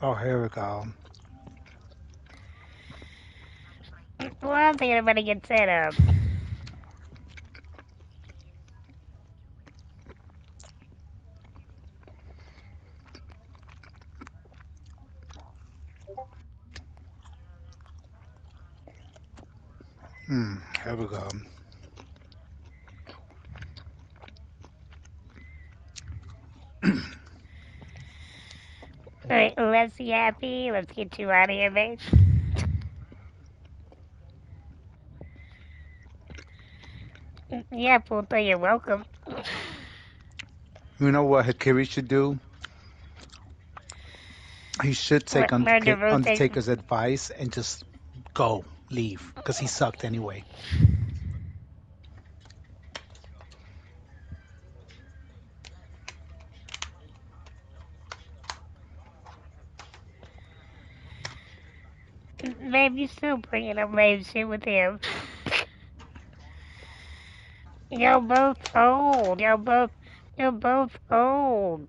Oh, here we go. Well, I don't think anybody gets set up. Here we go. Alright, let's be happy. Let's get you out of here, babe. Yeah, Puto, you're welcome. You know what Hikiri should do? He should take What, murder rotate? Undertaker's advice and just go, leave, because he sucked anyway. Babe, you still bringing up lame shit with him. Y'all both old. You're both old.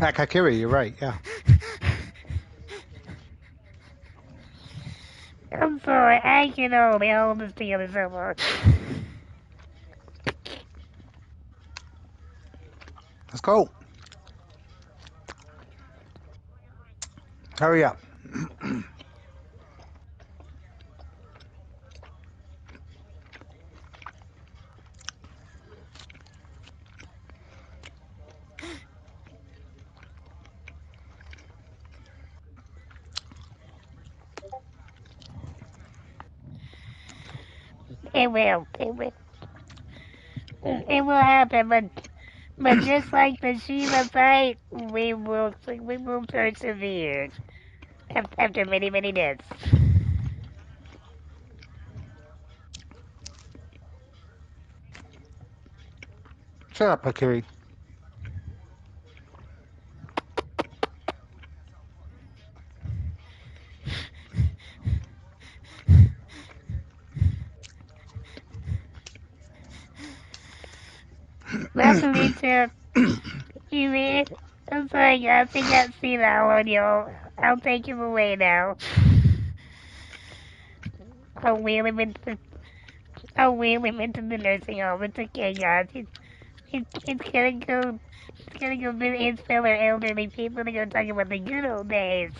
Hikiri, you're right. Yeah, I'm sorry, I can only hold this together so much. let's go. Hurry up. It will. It will happen, but just like the Shiva fight, we will persevere after many many deaths. Shut up, Hikiri. That's what me too. You mean? I'm sorry, I think I see that on you. I'll take him away now. I'll wheel him into the nursing home. It's okay, guys. He's gonna go visit his fellow elderly people and go talk about the good old days.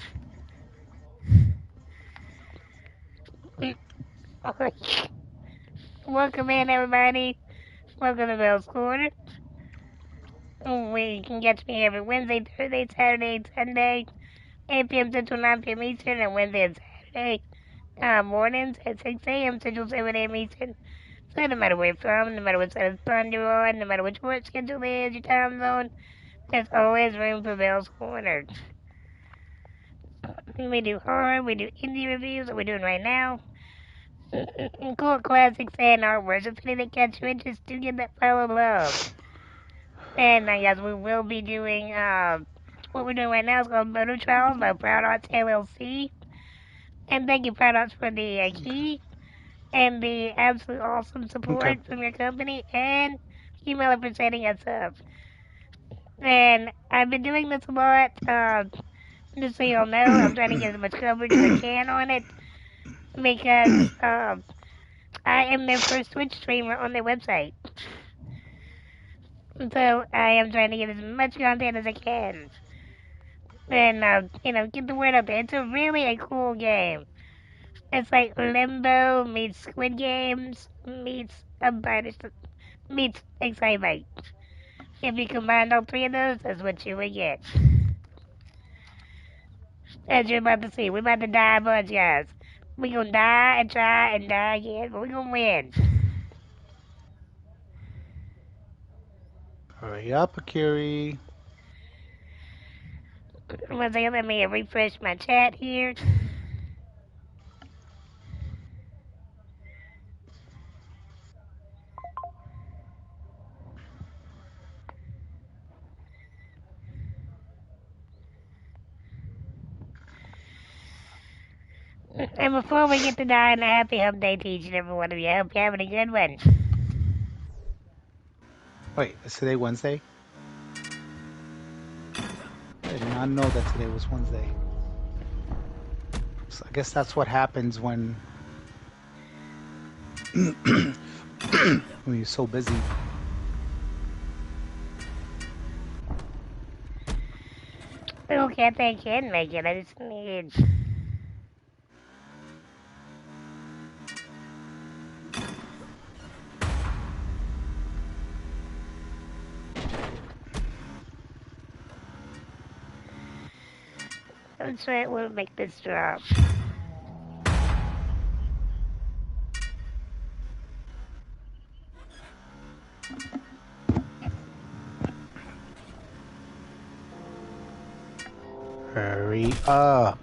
Welcome in, everybody. Welcome to Bell's Corner. We can get me every Wednesday, Thursday, Saturday, Sunday, 8 p.m. Central, 9 p.m. Eastern, and Wednesday and Saturday mornings at 6 a.m. Central, 7 a.m. Eastern. So no matter where you're from, no matter what side of the sun you're on, no matter which work schedule is, your time zone, there's always room for Bell's Corner. We do horror, we do indie reviews, that we're doing right now. Cool classics and artwork. So if anything catch your interest, do give that fellow love. And I guess we will be doing what we're doing right now is called Motor Trials by Proud Arts LLC. And thank you, Proud Arts, for the key and the absolute awesome Okay. support from your company and email for setting us up. And I've been doing this a lot. Just so y'all know, I'm trying to get as much coverage as I can on it because I am their first Twitch streamer on their website. So I am trying to get as much content as I can. And, get the word out there. It's a really a cool game. It's like Limbo meets Squid Games meets a bunch meets Excitebike. If you combine all three of those, that's what you would get. As you're about to see, we're about to die a bunch, guys. We gonna die and try and die again, but we gonna win. Hurry up, Akiri. One second, let me refresh my chat here. And before we get to dying, a happy hump day to each and every one of you. I hope you're having a good one. Wait, is today Wednesday? I did not know that today was Wednesday. So I guess that's what happens when when you're so busy. Okay, I think I can make it. I just need... Let's try it. We'll make this drop. Hurry up.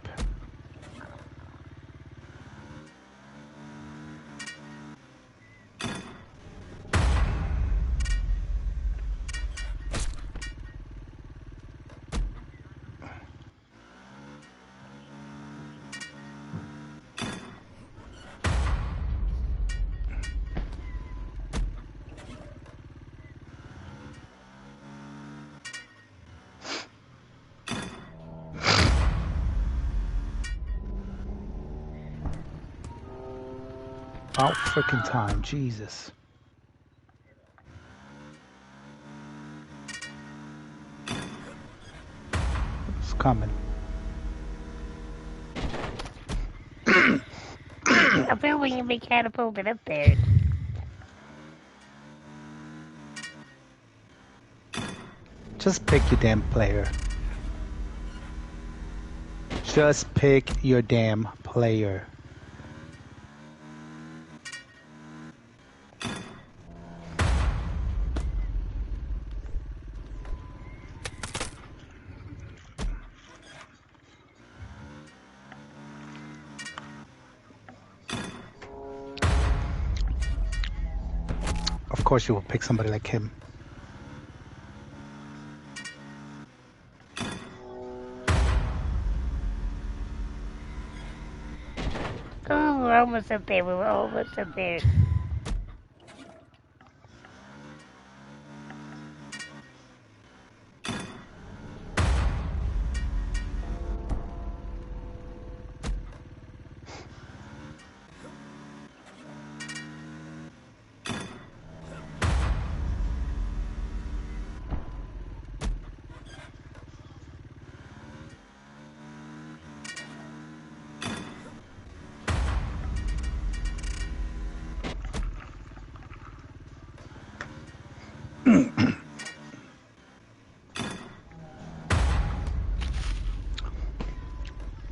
About freaking time, Jesus. It's coming. I feel we can be catapulted up there. Just pick your damn player. Just pick your damn player. Of course you will pick somebody like him. Oh, we're almost up there. We're almost up there.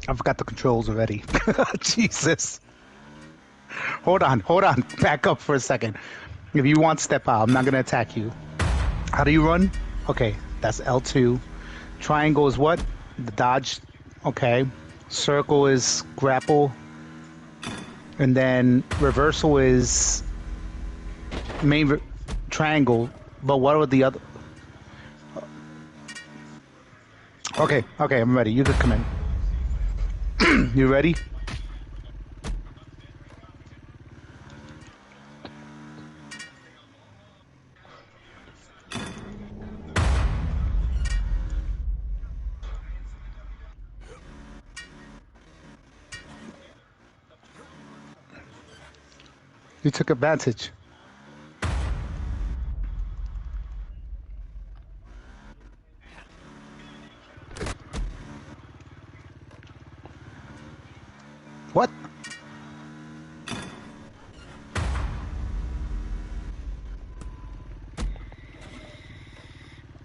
I forgot the controls already. Jesus. Hold on. Back up for a second. If you want step out, I'm not going to attack you. How do you run? Okay, that's L2. Triangle is what? The dodge. Okay. Circle is grapple. And then reversal is triangle. But what are the other? Okay, I'm ready. You can come in. You ready? You took advantage. What?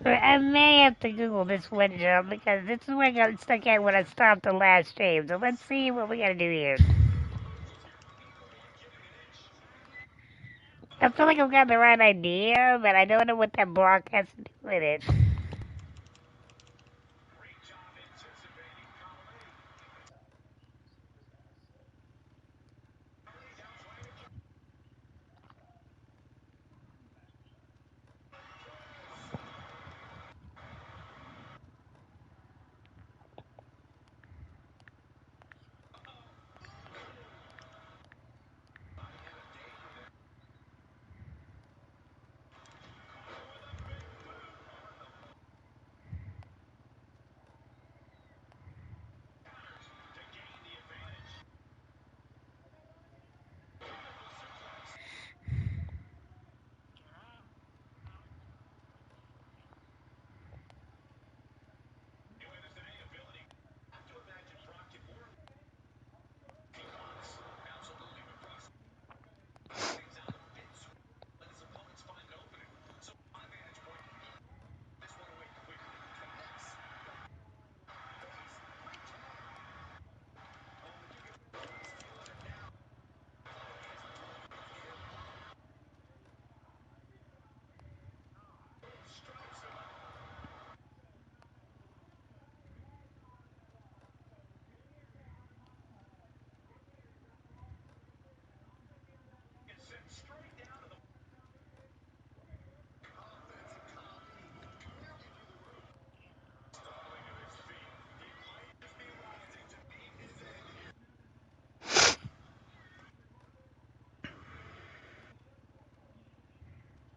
I may have to Google this one jump because this is where I got stuck at when I stopped the last stream. So let's see what we gotta do here. I feel like I've got the right idea, but I don't know what that block has to do with it.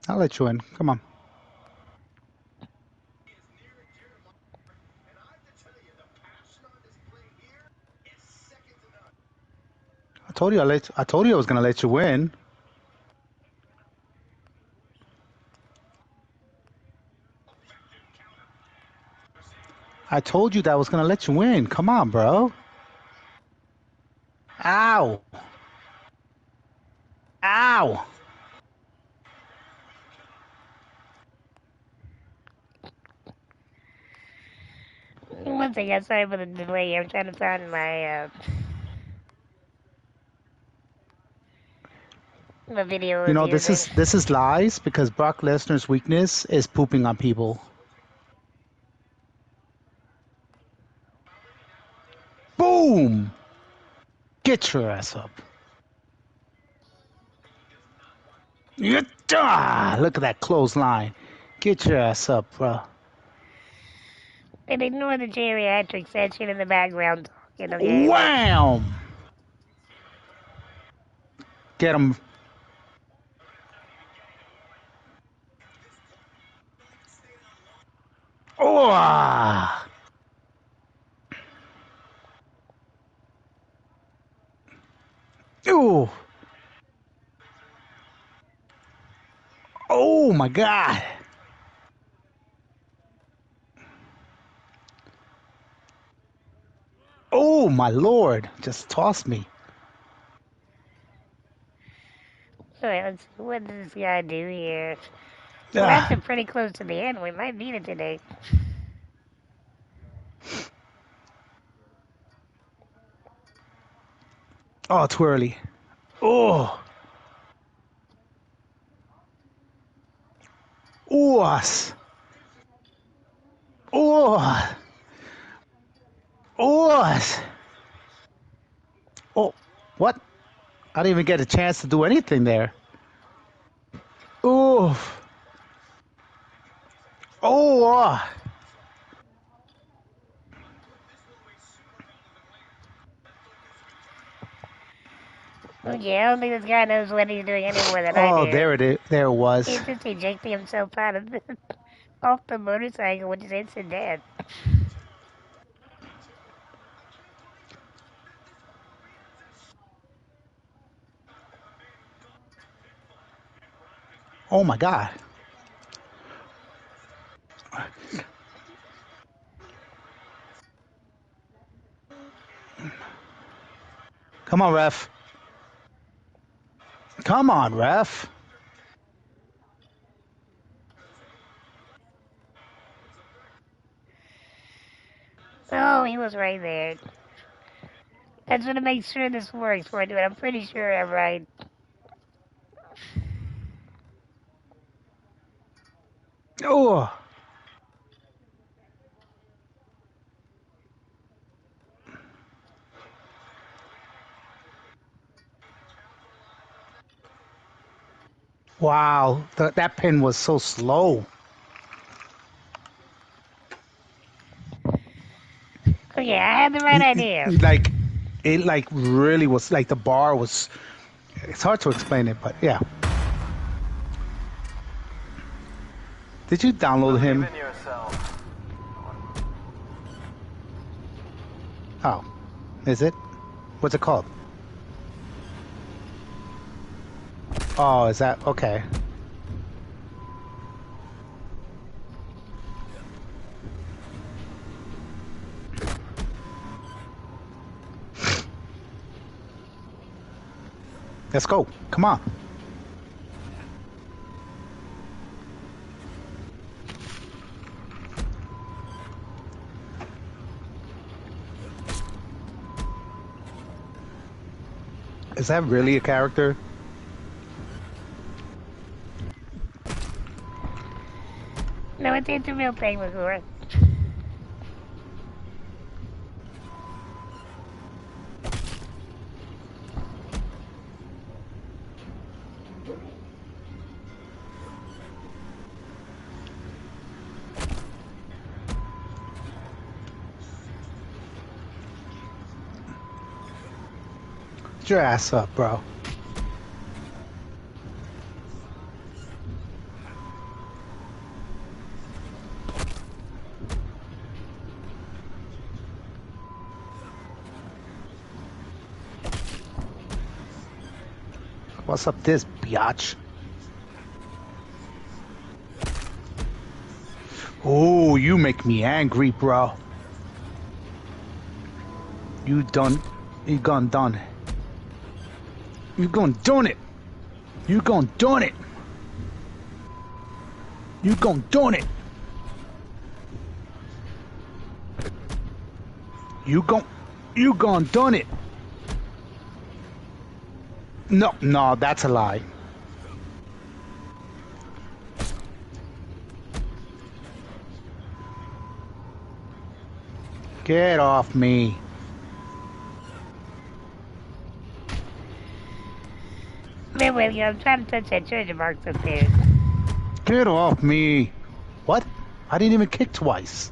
I'll let you in. Come on. I told you I was gonna let you win. I told you that I was gonna let you win. Come on, bro. Ow. Ow. One second, sorry for the delay. I'm trying to find my video You was know, using. this is lies because Brock Lesnar's weakness is pooping on people. Boom! Get your ass up. Look at that clothesline. Get your ass up, bro. And ignore the geriatric section in the background talking, okay? Wham! Get him. Oh! Ooh! Oh my God! Oh my Lord! Just toss me. Alright, let's see. What does this guy do here? Well, that's pretty close to the end. We might need it today. Oh, too early. Oh! Oh! Oh! Oh! Oh! What? I didn't even get a chance to do anything there. Oh! Oh! Okay, I don't think this guy knows what he's doing any more than I Oh, do. there it is. There it was. He's just ejecting himself out of off the motorcycle, which is instant death. Oh my God. Come on, ref. Come on, ref. Oh, he was right there. I just want to make sure this works before I do it. I'm pretty sure I'm right. Oh. Wow, that pin was so slow. Oh yeah, I had the right idea. Like, it like really was like the bar was. It's hard to explain it, but yeah. Did you download him? Believe in yourself. Oh, is it? What's it called? Oh, is that okay? Let's go. Come on. Is that really a character? No, it's a real thing, Magura. Get your ass up, bro. What's up this, biatch? Oh, you make me angry, bro. You gone done. You gone done it. You gone done it. You gone done it. You gone done it. No, that's a lie. Get off me. Man, wait, I'm trying to touch that treasure box upstairs. Get off me. What? I didn't even kick twice.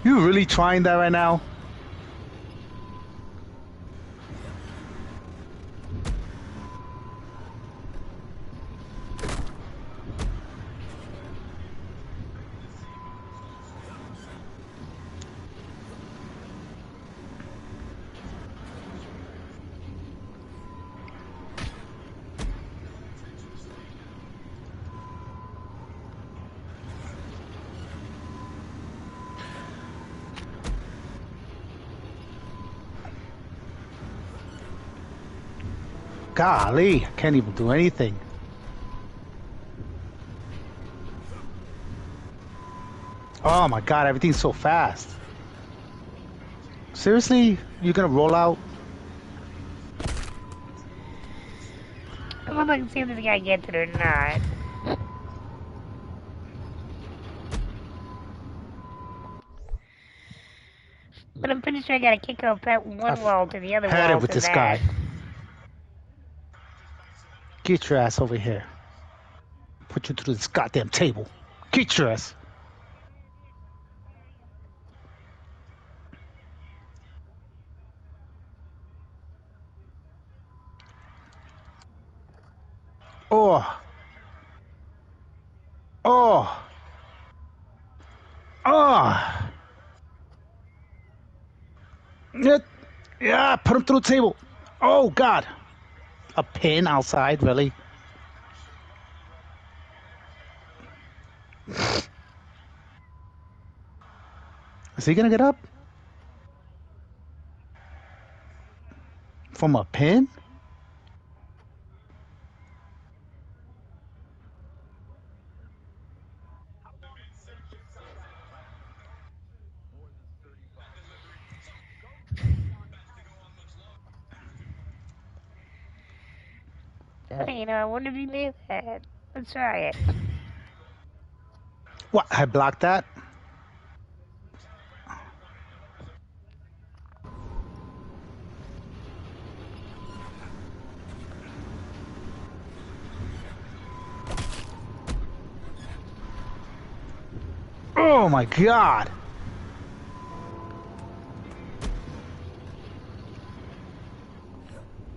You really trying that right now? Golly, I can't even do anything. Oh my god, everything's so fast. Seriously? You're gonna roll out? I'm gonna look and see if this guy gets it or not. But I'm pretty sure I gotta kick off that one wall to the other wall. Had it with to this that. guy. Get your ass over here. Put you through this goddamn table. Get your ass. Oh. Oh. Oh. Yeah, put him through the table. Oh, God. A pin outside, really? Is he gonna get up? From a pin? You know, I wonder if you knew that. Let's try it. What? I blocked that? Oh my god!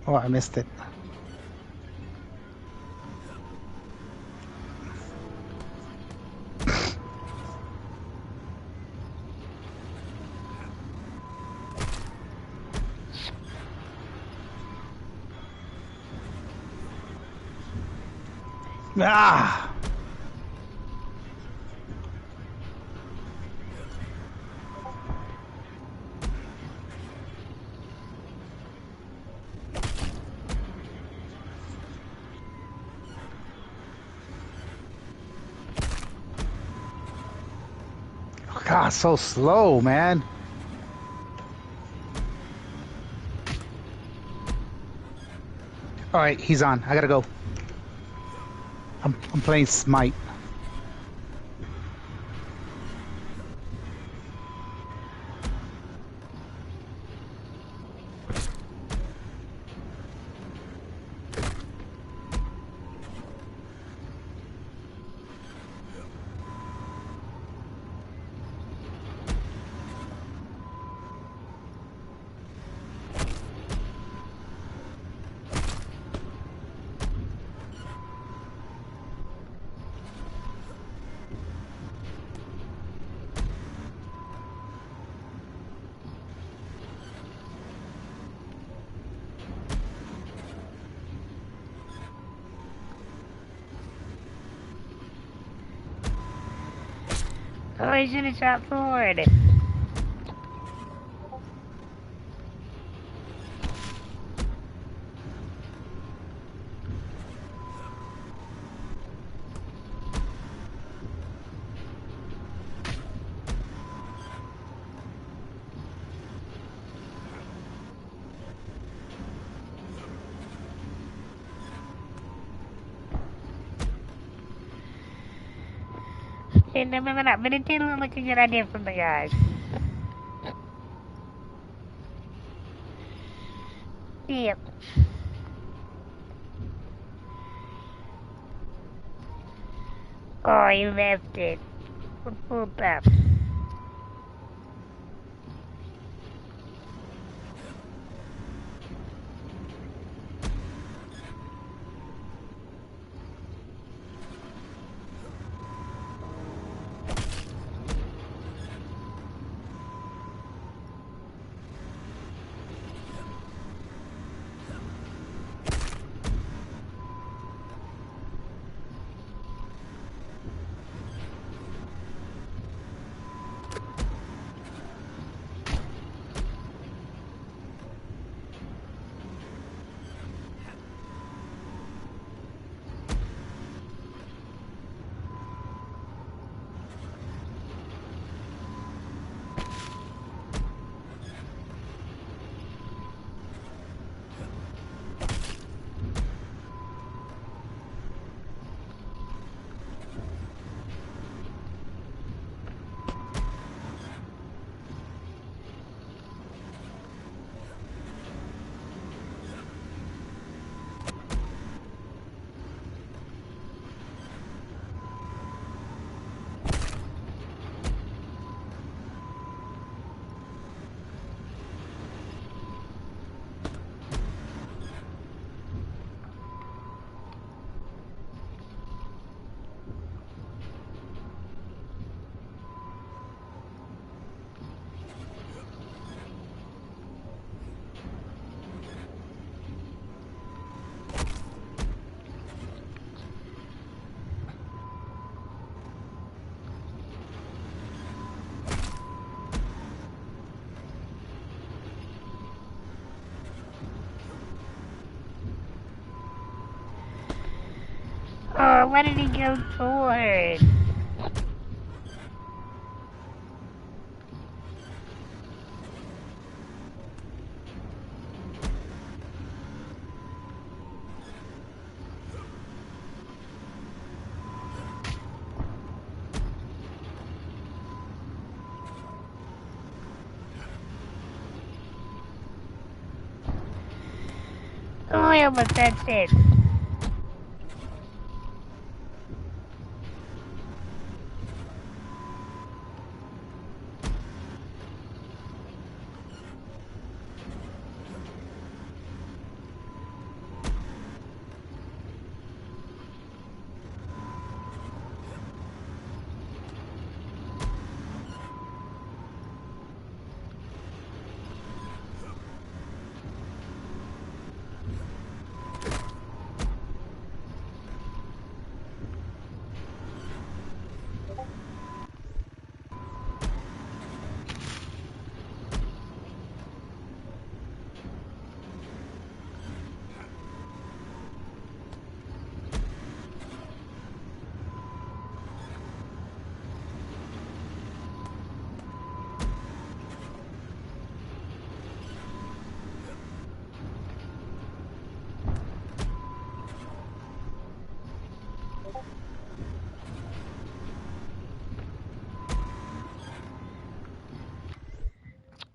Oh, I missed it. Ah! God, so slow, man. All right, he's on. I gotta go. I'm playing Smite. Oh, I should have shot forward. Hey, no, but it did look like a good idea from the guys. Yep. Oh, you left it. Hold up. Oh, why did he go forward? I almost touched it.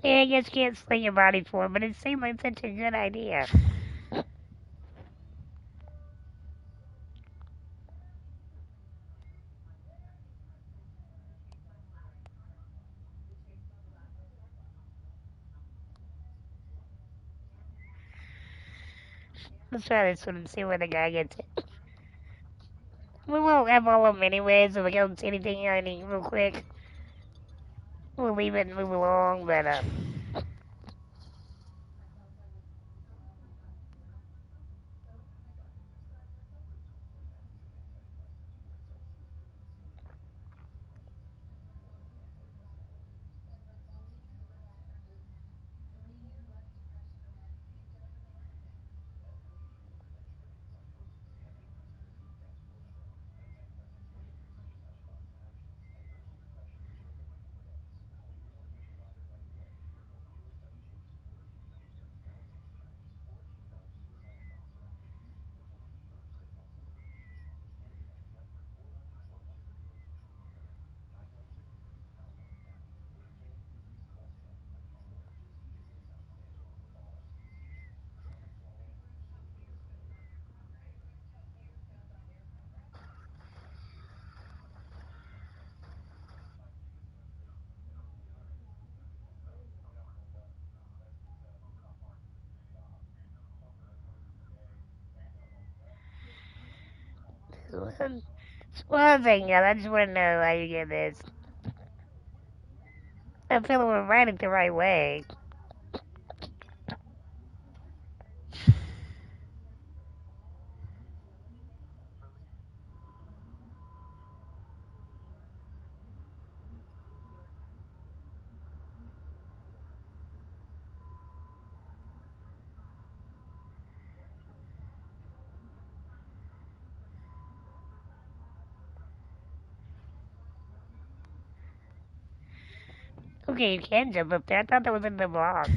Yeah, I guess you can't sling your body for it, but it seemed like such a good idea. Let's try this one and see where the guy gets it. We won't have all of them anyways, if we don't see anything I need real quick. We'll leave it and move along, but, one thing, I just want to know how you get this. I feel we're riding the right way. Okay, you can jump up there. I thought that was in the block.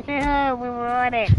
No, we were on it.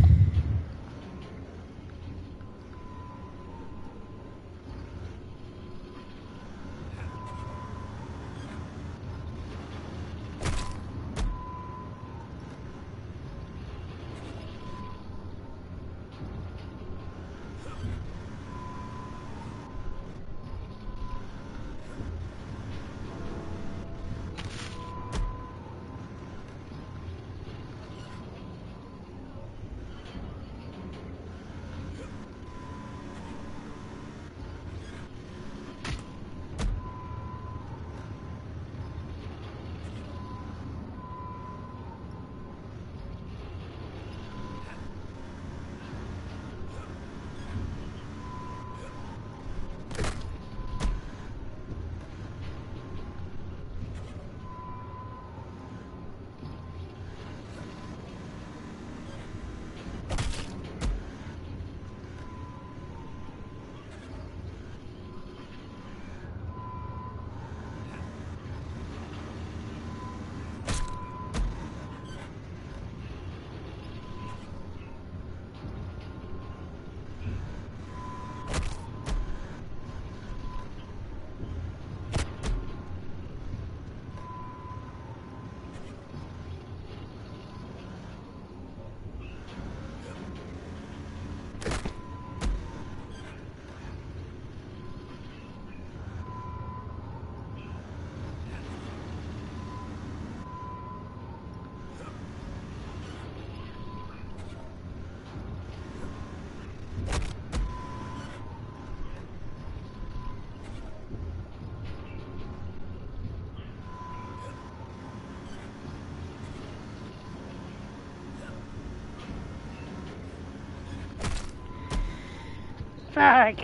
Fuck.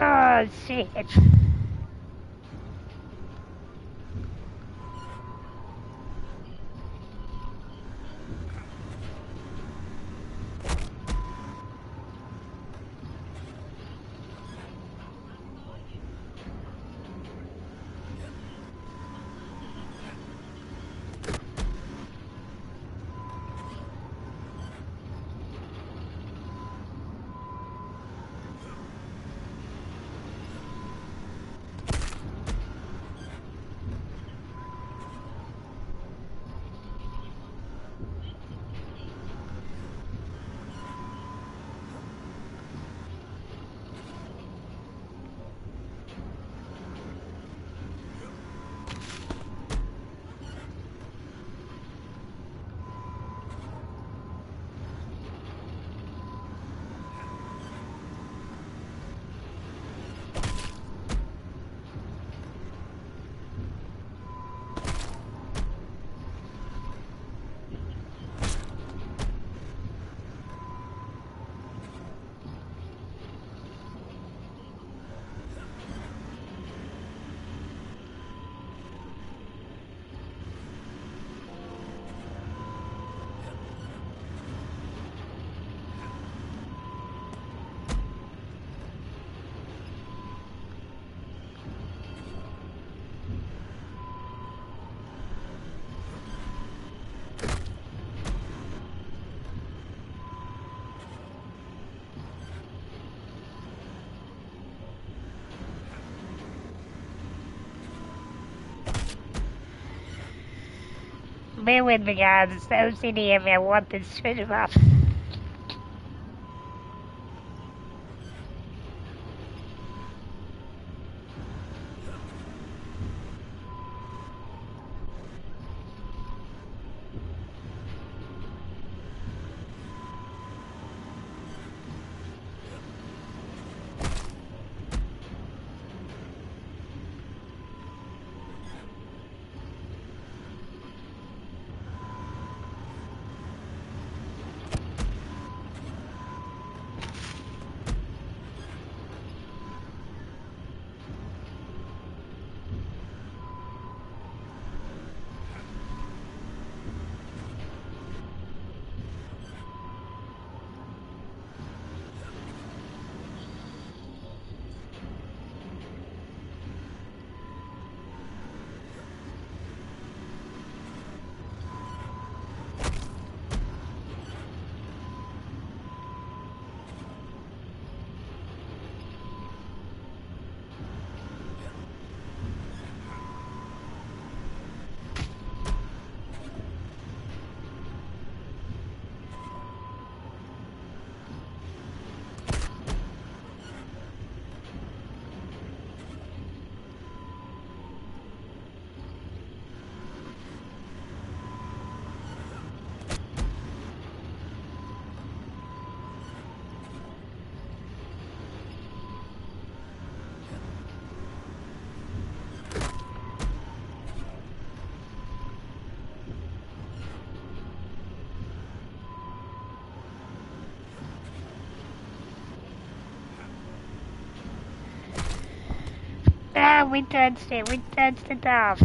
Oh, shit. bear with me, guys. It's the OCD in me. I want this straight off. Ah, we touched it. We touched it off.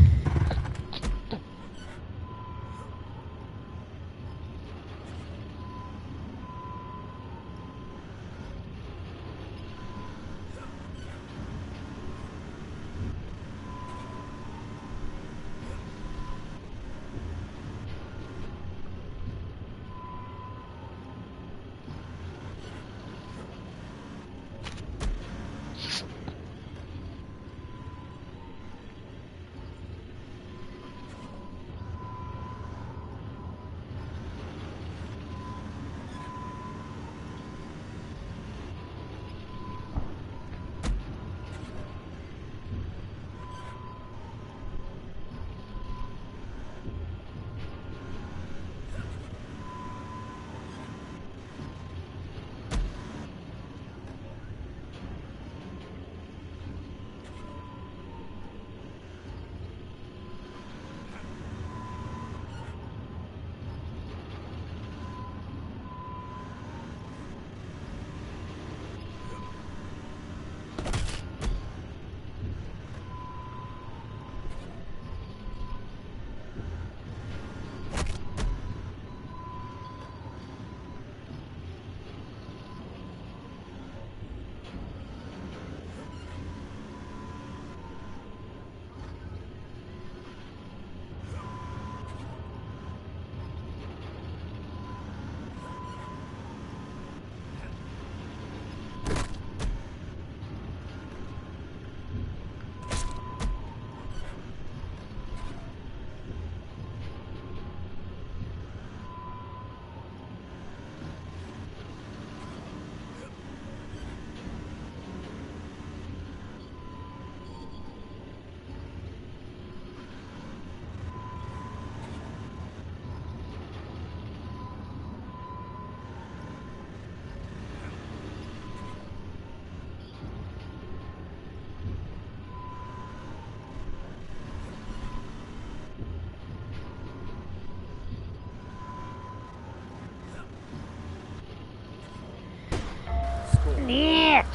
Yeah.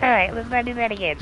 Alright, let's not do that again.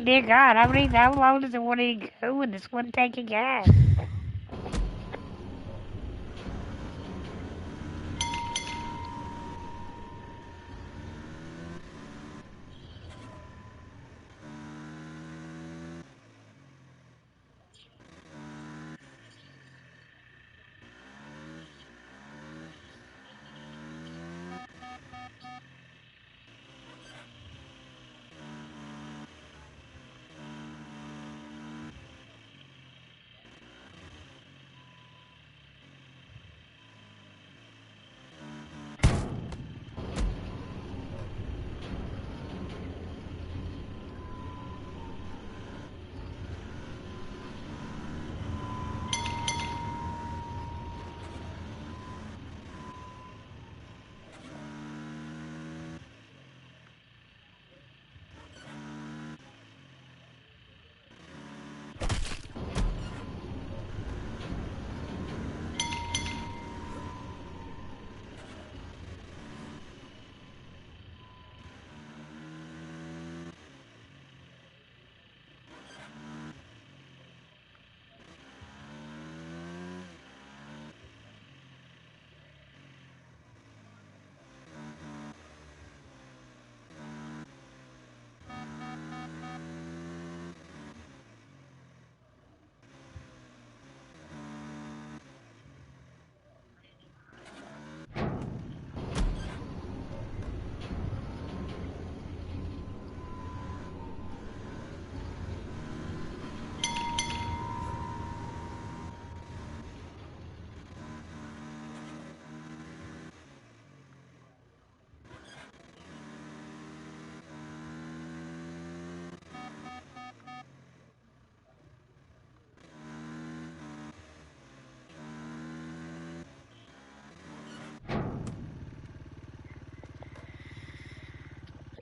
Dear God, how long does it want to go with this one tank of gas?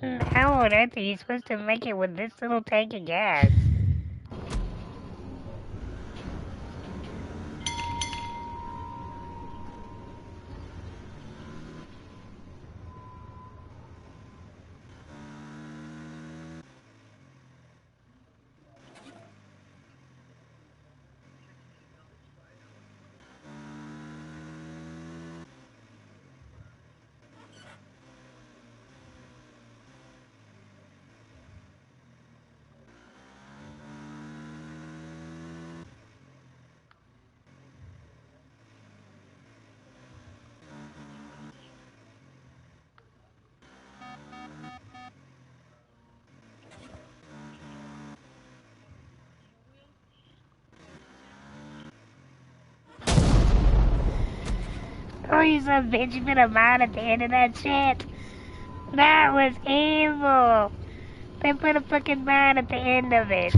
How on earth are you supposed to make it with this little tank of gas? Oh, you son of a bitch, you put a mine at the end of that shit. That was evil. They put a fucking mine at the end of it.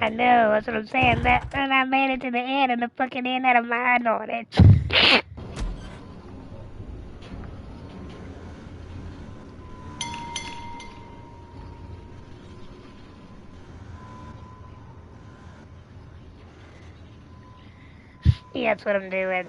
I know, that's what I'm saying. That, and I made it to the end, and the fucking end had a mine on it. Yeah, that's what I'm doing.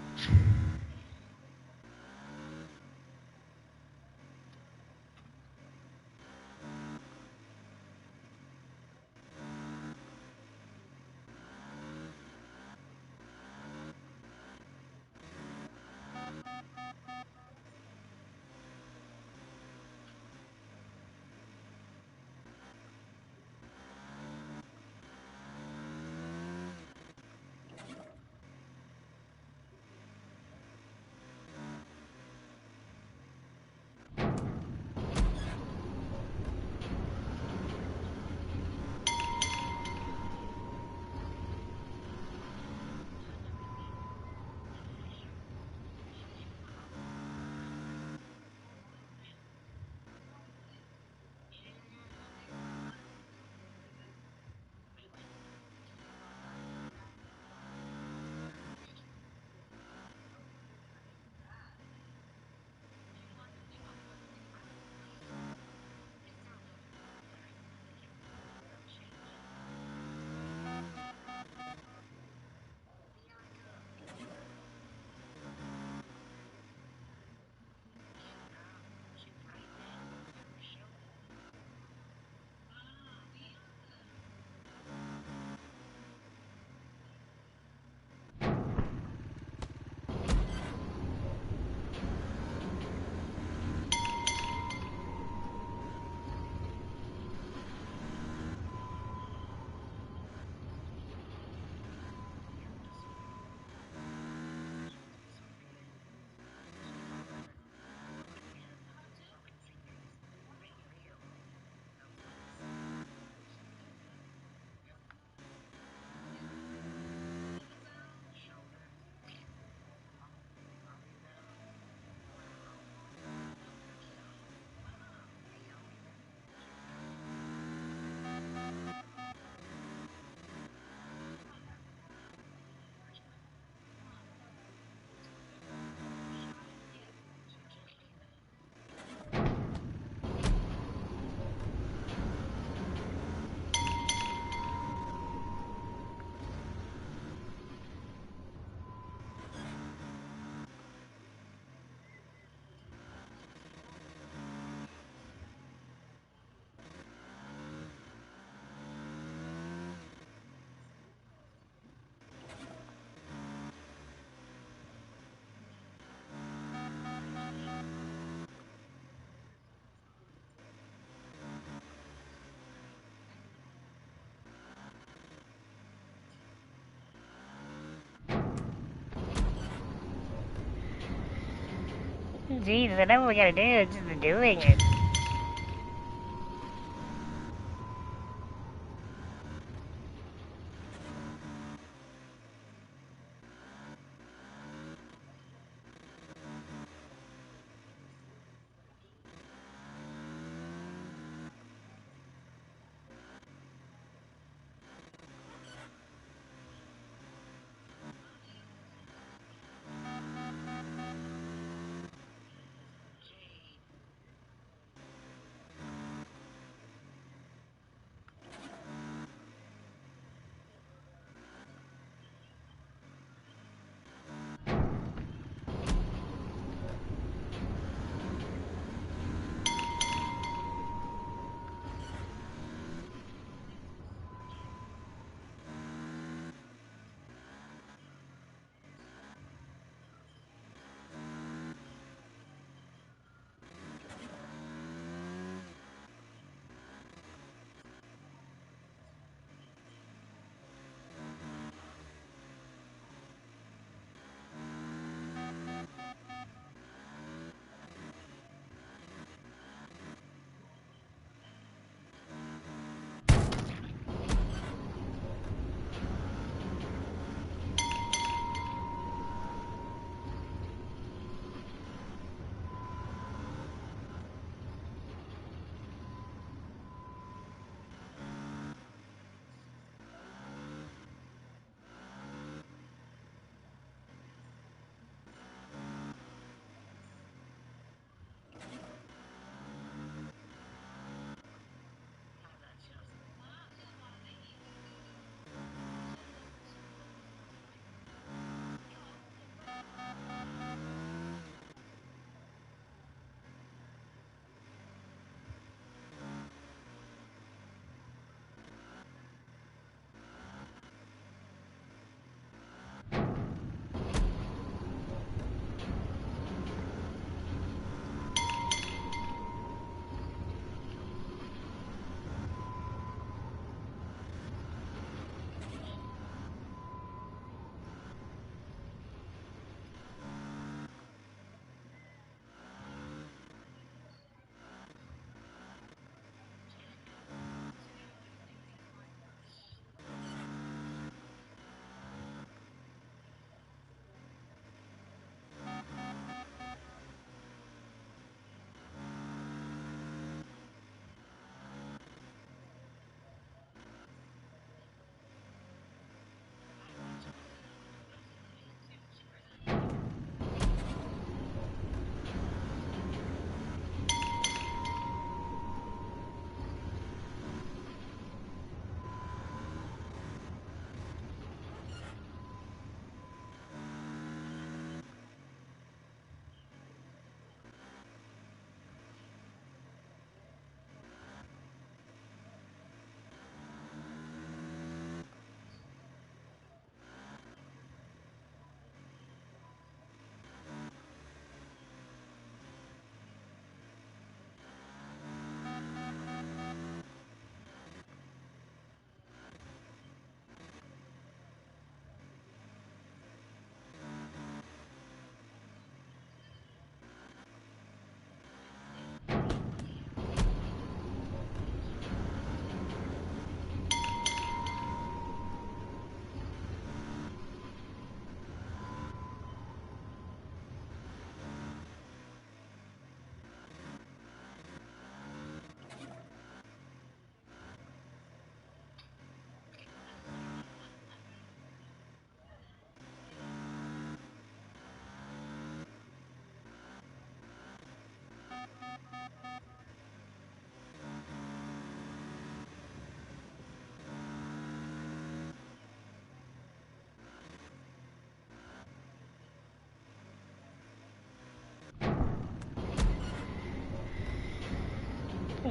Jesus, I know what we gotta do. It's just doing it.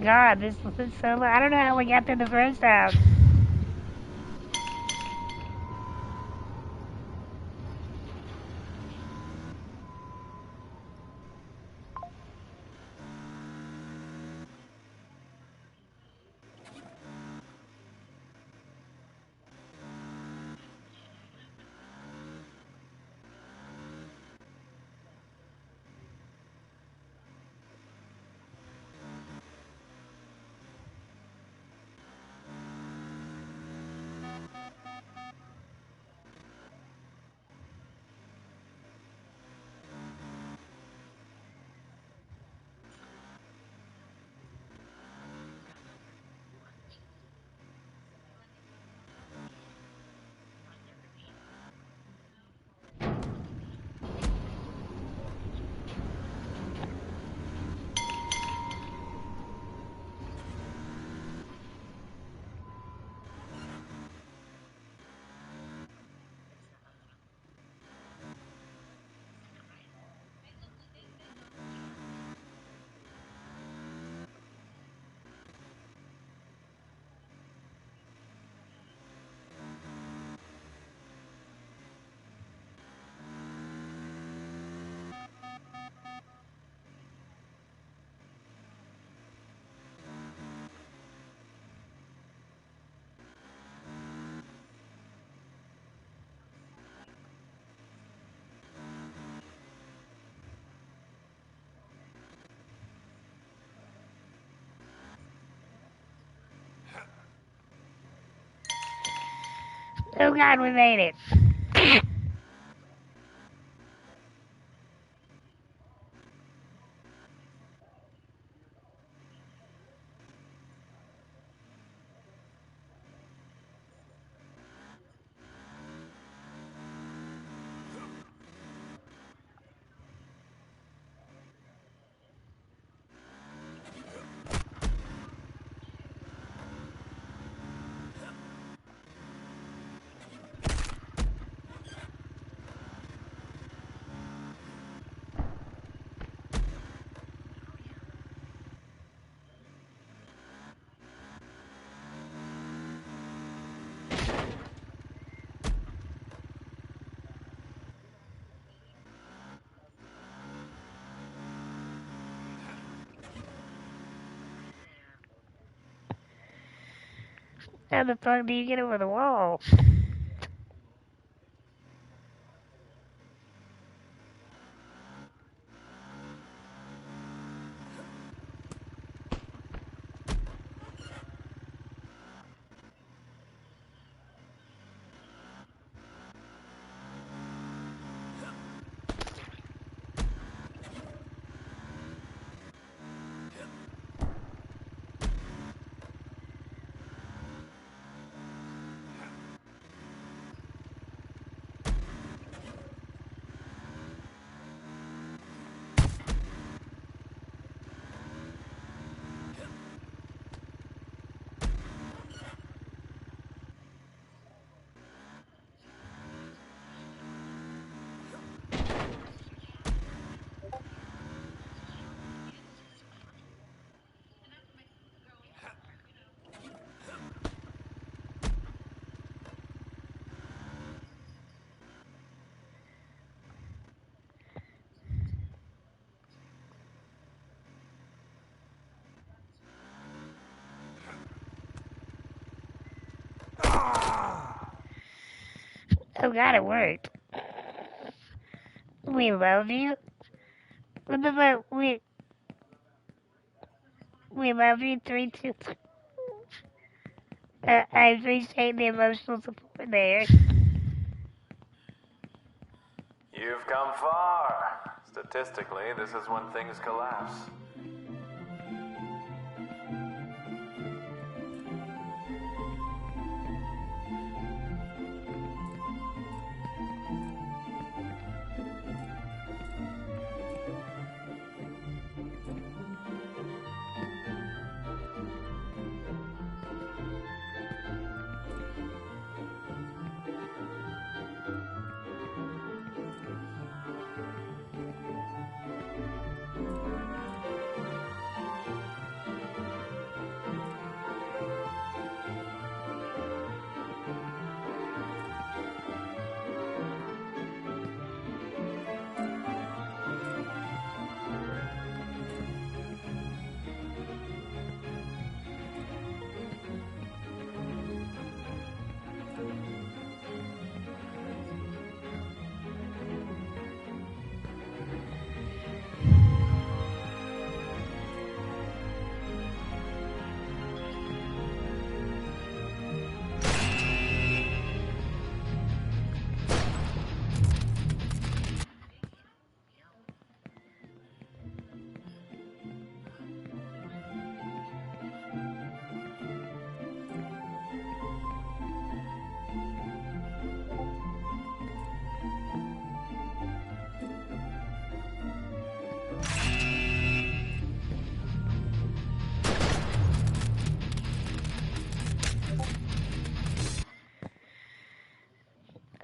god, this is so long. I don't know how we got there the first time. Oh god, we made it. How the fuck do you get over the wall? Oh god, it worked. We love you. What the fuck? We love you. 3, 2. I appreciate the emotional support there. You've come far. Statistically, this is when things collapse.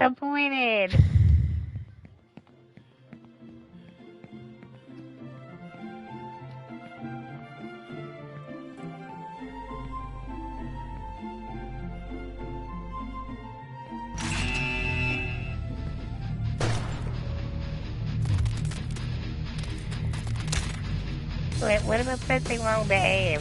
Appointed. Wait, what am I pressing wrong to aim?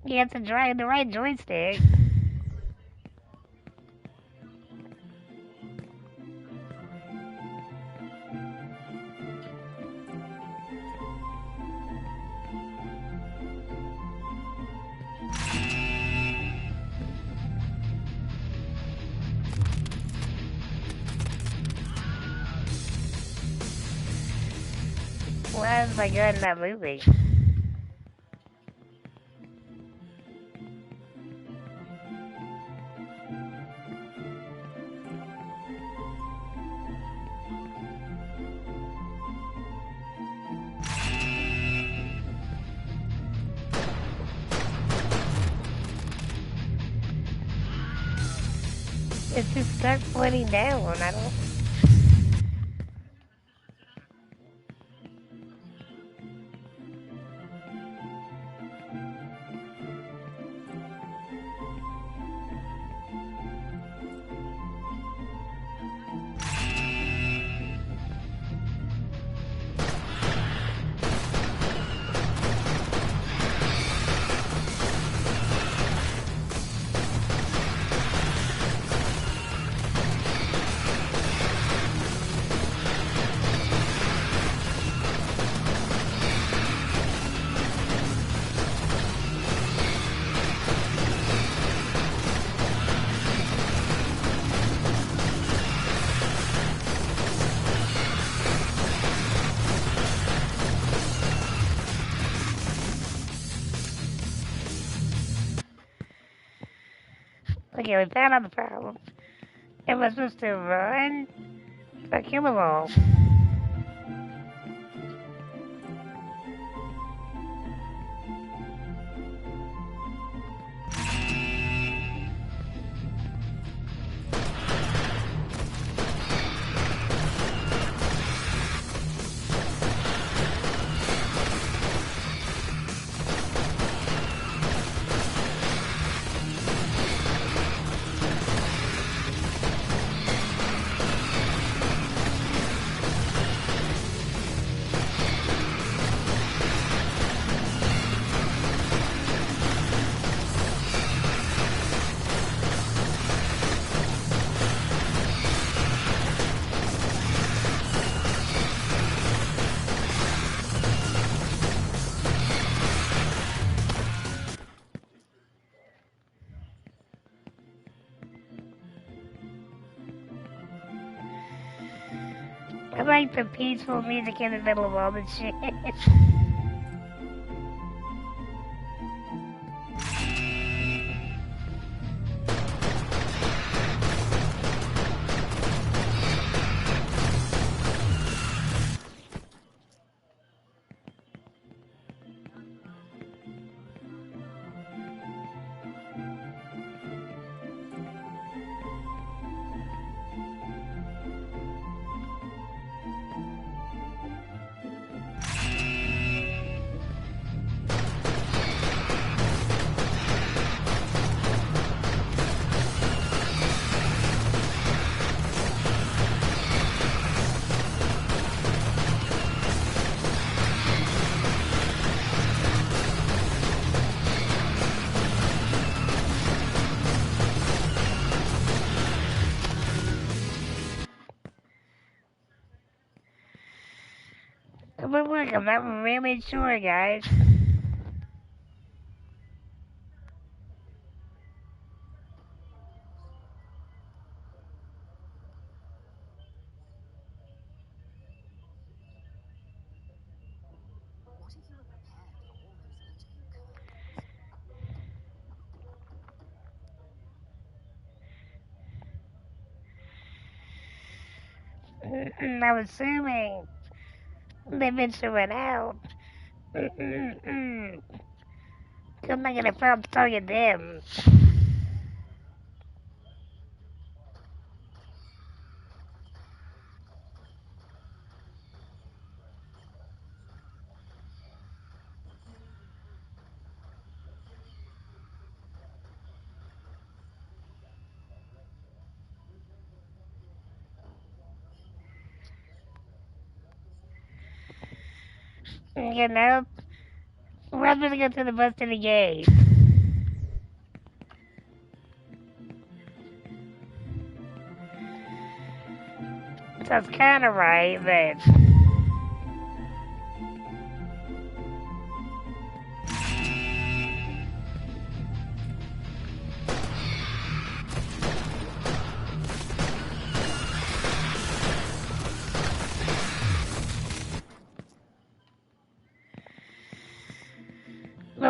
You have to drag the right joystick. Why is my gun not moving? It's just stuck pointing down. I don't. Okay, we found out the problem. Am I supposed to run or kill them all? I like the peaceful music in the middle of all this shit. But look, I'm not really sure, guys. I'm assuming they eventually went out. I'm not gonna stop talking to them. You know, we're supposed to go to the bus to the gate. Sounds kind of right, but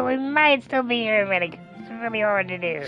we might still be here in a minute. It's really hard to do.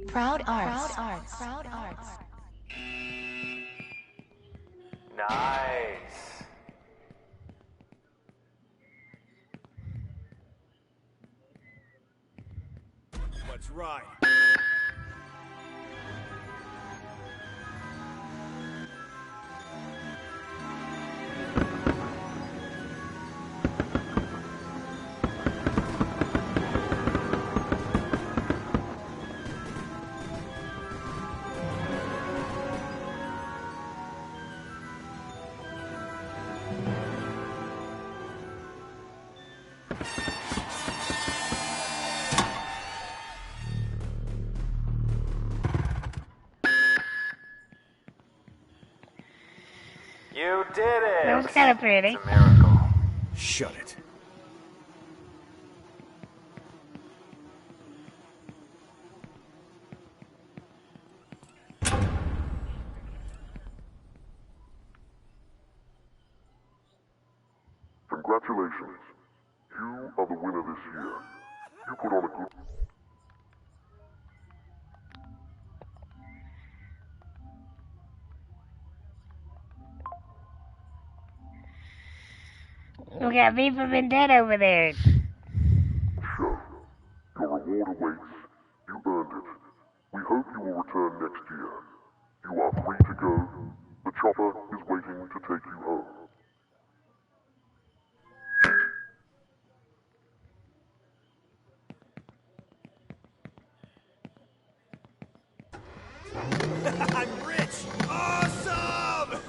Proud Arts. Proud Arts. Nice. Let's ride. You did it! That was kind of pretty. It's a miracle. Shut it. Congratulations. You are the winner this year. You put on a good... We got V for Vendetta over there. show. Your reward awaits. You earned it. We hope you will return next year. You are free to go. The chopper is waiting to take you home. I'm rich! Awesome!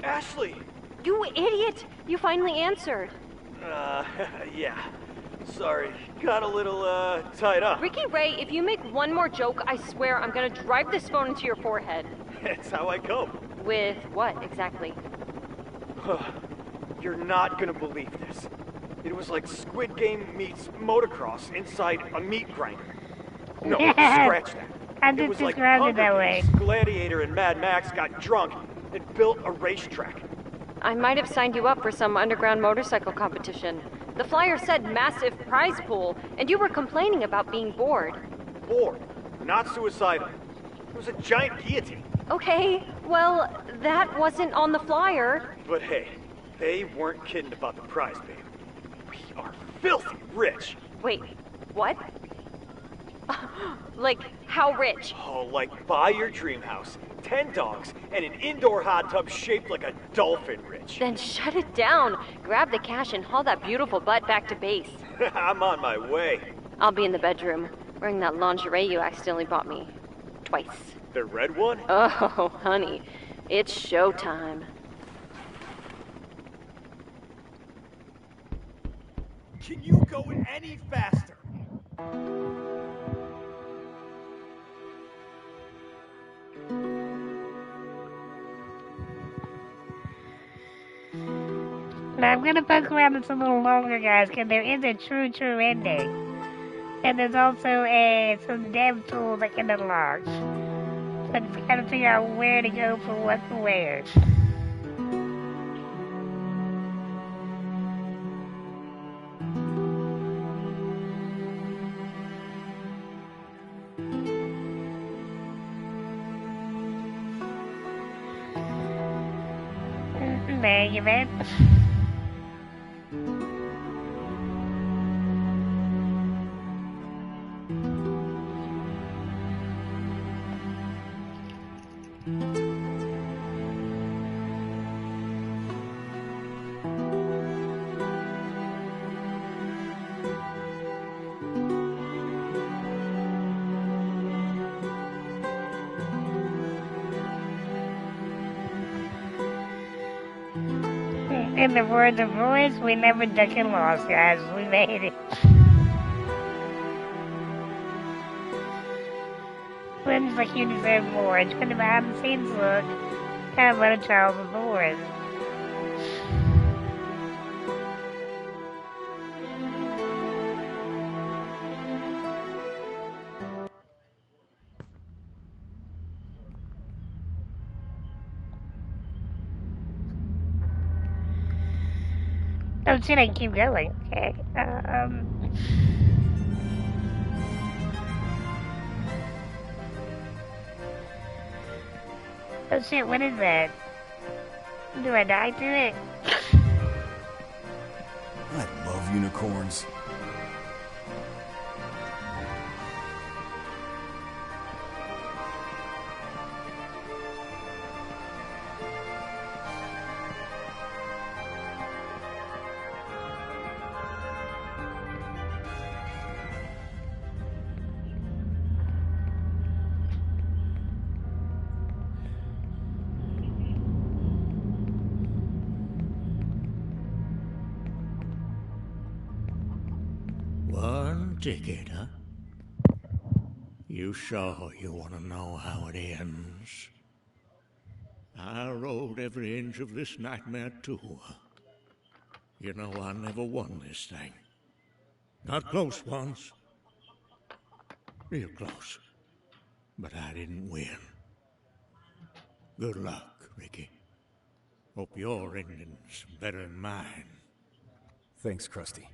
Ashley! You idiot! You finally answered. Yeah. Sorry. Got a little, tied up. Ricky Ray, if you make one more joke, I swear I'm gonna drive this phone into your forehead. That's how I cope. With what, exactly? You're not gonna believe this. It was like Squid Game meets motocross inside a meat grinder. No, Yeah. scratch that. I It just was like described it Hunger that way. Games. Gladiator and Mad Max got drunk and built a racetrack. I might have signed you up for some underground motorcycle competition. The flyer said massive prize pool, and you were complaining about being bored. Bored, not suicidal. It was a giant guillotine. Okay, well, that wasn't on the flyer. But hey, they weren't kidding about the prize, babe. We are filthy rich. Wait, what? Like, how rich? Oh, like buy your dream house, 10 dogs, and an indoor hot tub shaped like a dolphin rich. Then shut it down. Grab the cash and haul that beautiful butt back to base. I'm on my way. I'll be in the bedroom, wearing that lingerie you accidentally bought me. Twice. The red one? Oh, honey, it's showtime. Can you go any faster? Now I'm gonna fuck around this a little longer, guys, because there is a true ending. And there's also some dev tools that can unlock. So I just gotta figure out where to go for what for where. There you went. In the words of Royce, we never duck and lost, guys. We made it. Seems like you deserve more. Enjoy the behind the scenes look. How about a child was born? Oh shit, I can keep going. Okay. Oh shit, what is that? Do I die to it? I love unicorns. One ticket, huh? You sure you want to know how it ends? I rode every inch of this nightmare too. You know, I never won this thing. Not close once. Real close. But I didn't win. Good luck, Ricky. Hope your ending's better than mine. Thanks, Krusty.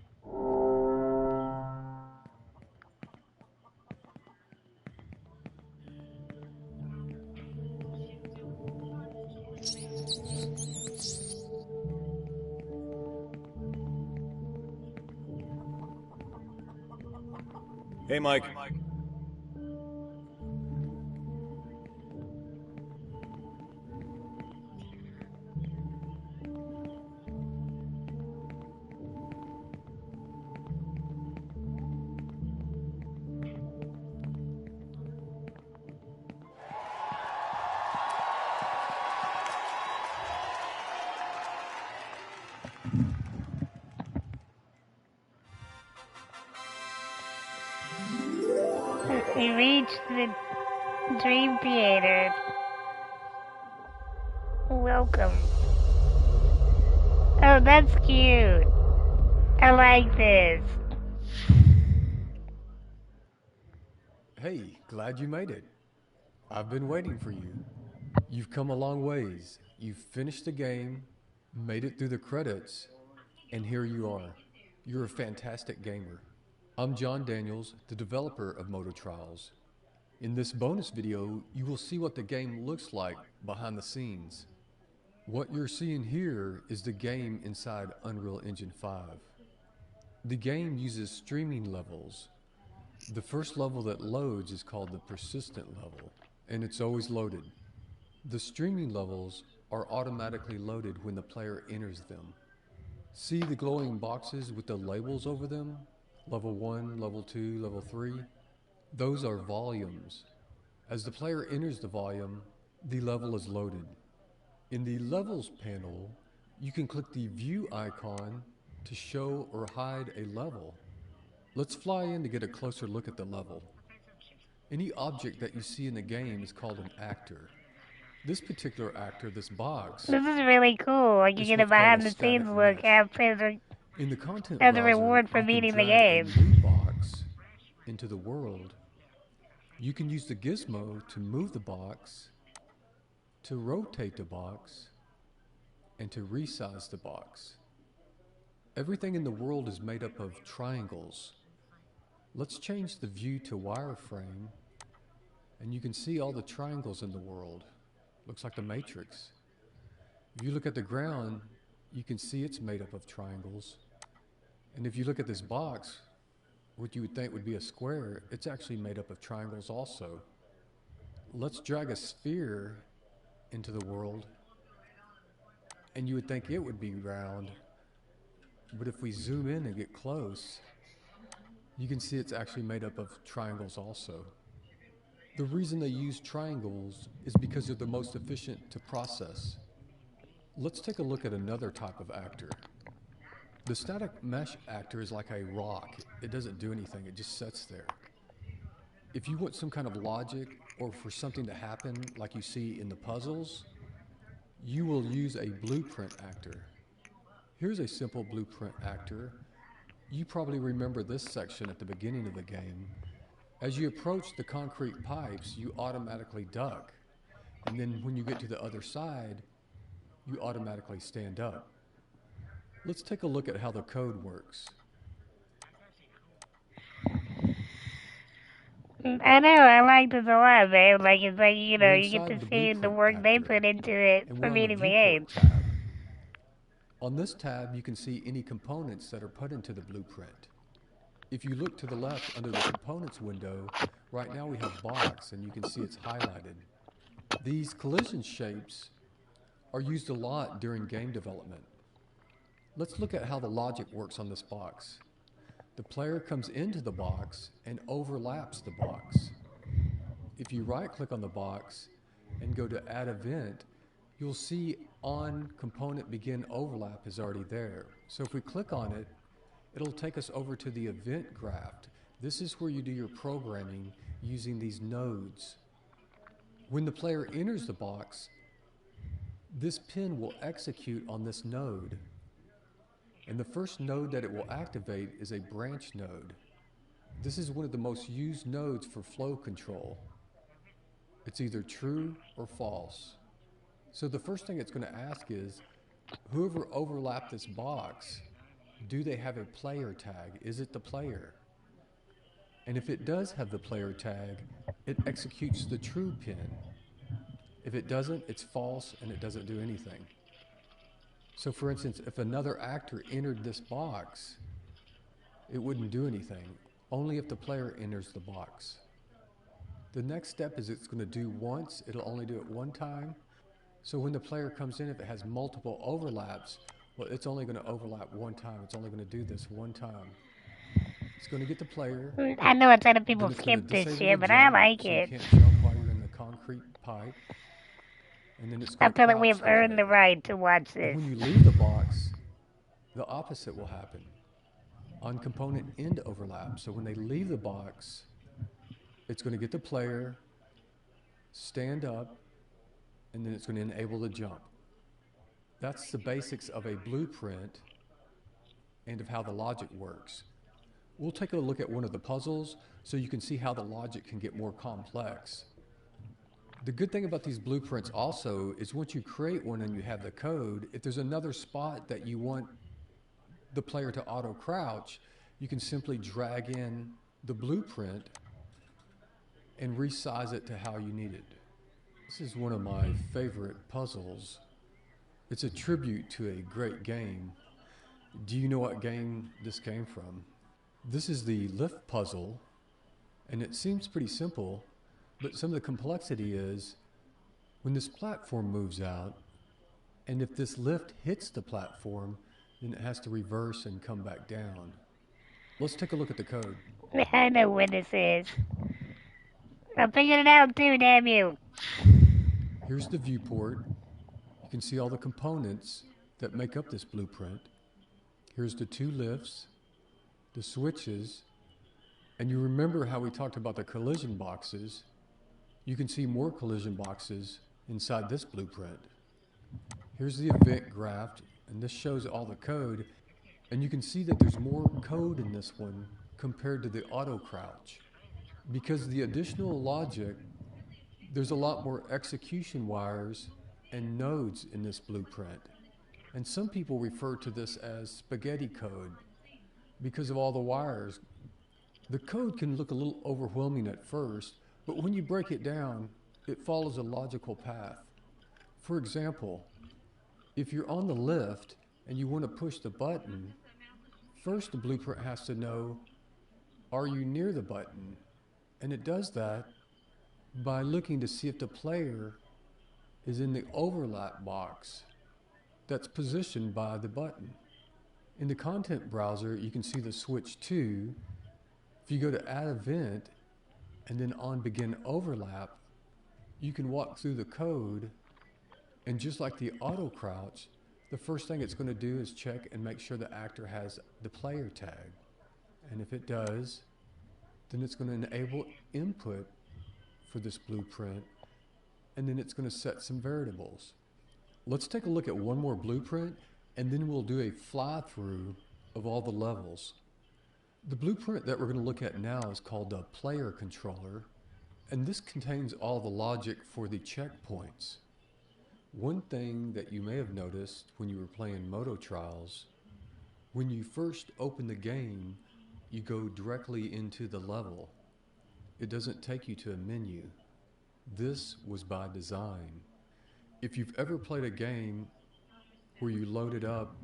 Hey, Mike. We reached the Dream Theater. Welcome. Oh, that's cute. I like this. Hey, glad you made it. I've been waiting for you. You've come a long ways. You've finished the game, made it through the credits, and here you are. You're a fantastic gamer. I'm John Daniels, the developer of Motor Trials. In this bonus video, you will see what the game looks like behind the scenes. What you're seeing here is the game inside Unreal Engine 5. The game uses streaming levels. The first level that loads is called the persistent level, and it's always loaded. The streaming levels are automatically loaded when the player enters them. See the glowing boxes with the labels over them? Level 1, Level 2, Level 3? Those are volumes. As the player enters the volume, the level is loaded. In the Levels panel, you can click the View icon to show or hide a level. Let's fly in to get a closer look at the level. Any object that you see in the game is called an actor. This particular actor, this box, This is really cool. Like you is get a what's called behind a the static scenes look mesh. In the content as a browser, reward for you can beating the drag game. a new box into the world. You can use the gizmo to move the box, to rotate the box, and to resize the box. Everything in the world is made up of triangles. Let's change the view to wireframe, and you can see all the triangles in the world. Looks like the Matrix. If you look at the ground, you can see it's made up of triangles. And if you look at this box, what you would think would be a square, it's actually made up of triangles also. Let's drag a sphere into the world, and you would think it would be round, but if we zoom in and get close, you can see it's actually made up of triangles also. The reason they use triangles is because they're the most efficient to process. Let's take a look at another type of actor. The static mesh actor is like a rock. It doesn't do anything, it just sits there. If you want some kind of logic or for something to happen like you see in the puzzles, you will use a blueprint actor. Here's a simple blueprint actor. You probably remember this section at the beginning of the game. As you approach the concrete pipes, you automatically duck. And then when you get to the other side, you automatically stand up. Let's take a look at how the code works. I know, I like this a lot, man. Like, it's like, you know, We're you get inside to the see the blueprint work they actor, put into it and for we're on the beating the game. viewport tab. On this tab, you can see any components that are put into the blueprint. If you look to the left under the components window, right now we have box, and you can see it's highlighted. These collision shapes are used a lot during game development. Let's look at how the logic works on this box. The player comes into the box and overlaps the box. If you right-click on the box and go to Add Event, you'll see On Component Begin Overlap is already there. So if we click on it, it'll take us over to the event graph. This is where you do your programming using these nodes. When the player enters the box, this pin will execute on this node. And the first node that it will activate is a branch node. This is one of the most used nodes for flow control. It's either true or false. So the first thing it's going to ask is, whoever overlapped this box, do they have a player tag? Is it the player? And if it does have the player tag, it executes the true pin. If it doesn't, it's false and it doesn't do anything. So for instance, if another actor entered this box, it wouldn't do anything, only if the player enters the box. The next step is it's going to do once, it'll only do it one time. So when the player comes in, if it has multiple overlaps, well, it's only going to overlap one time. It's only going to do this one time. It's going to get the player. I know a ton of people then it's skip gonna this disable shit, the but I jump, like so it. you can't jump while you're in the concrete pipe. And then it's I going to feel like we crouch have earned the there. right to watch And this. when you leave the box, the opposite will happen. On component end overlap. So when they leave the box, it's going to get the player, stand up, and then it's going to enable the jump. That's the basics of a blueprint and of how the logic works. We'll take a look at one of the puzzles so you can see how the logic can get more complex. The good thing about these blueprints also is once you create one and you have the code, if there's another spot that you want the player to auto crouch, you can simply drag in the blueprint and resize it to how you need it. This is one of my favorite puzzles. It's a tribute to a great game. Do you know what game this came from? This is the lift puzzle, and it seems pretty simple, but some of the complexity is when this platform moves out, and if this lift hits the platform, then it has to reverse and come back down. Let's take a look at the code. I know what this is. I figured it out too, damn you. Here's the viewport. You can see all the components that make up this blueprint. Here's the two lifts, the switches, and you remember how we talked about the collision boxes. You can see more collision boxes inside this blueprint. Here's the event graph, and this shows all the code, and you can see that there's more code in this one compared to the auto crouch. Because the additional logic, there's a lot more execution wires and nodes in this blueprint. And some people refer to this as spaghetti code because of all the wires. The code can look a little overwhelming at first, but when you break it down, it follows a logical path. For example, if you're on the lift and you want to push the button, first the blueprint has to know, are you near the button? And it does that by looking to see if the player is in the overlap box that's positioned by the button. In the content browser, you can see the switch 2. If you go to add event and then on begin overlap, you can walk through the code, and just like the auto crouch, the first thing it's going to do is check and make sure the actor has the player tag. And if it does, then it's going to enable input for this blueprint, and then it's going to set some variables. Let's take a look at one more blueprint, and then we'll do a fly-through of all the levels. The blueprint that we're going to look at now is called the player controller, and this contains all the logic for the checkpoints. One thing that you may have noticed when you were playing Moto Trials, when you first open the game, you go directly into the level. It doesn't take you to a menu. This was by design. If you've ever played a game where you load it up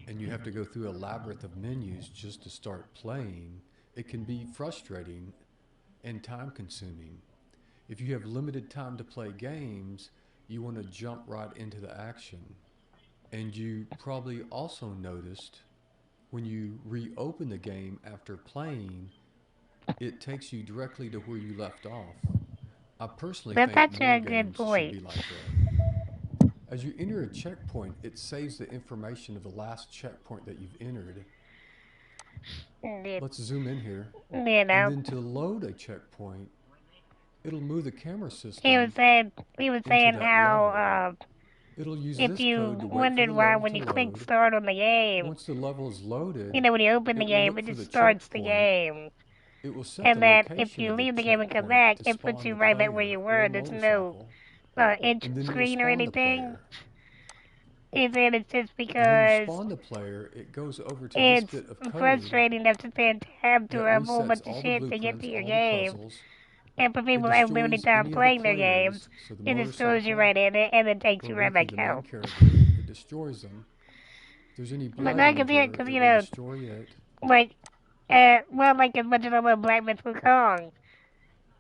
and you have to go through a labyrinth of menus just to start playing, it can be frustrating and time-consuming. If you have limited time to play games, you want to jump right into the action. And you probably also noticed when you reopen the game after playing, it takes you directly to where you left off. I personally think more games should be like that. As you enter a checkpoint, it saves the information of the last checkpoint that you've entered. Let's zoom in here. And then to load a checkpoint, it'll move the camera system. He was saying how it'll use if you wondered why when you click start on the game, once the level is loaded, when you open the game, it just starts the game. It will set and the that location if you of the leave the game and come checkpoint back, to it puts spawn you the right back player where you or were. There's no motorcycle. entry And then it'll screen or spawn the anything. player. He said it's just And when you because spawn the player, it goes over to it's this bit of code frustrating to have to spend time to that a whole resets bunch all of the shit to get blueprints, to your all the game. puzzles. And for people It who have limited destroys time any of the playing their players, games, so the it just throws you motorcycle right in it and then takes you will right run back through the main out. character. It destroys them. If there's any blood But not over, because, it you will know, destroy it. like, well, like as much as I love Black Myth Wukong,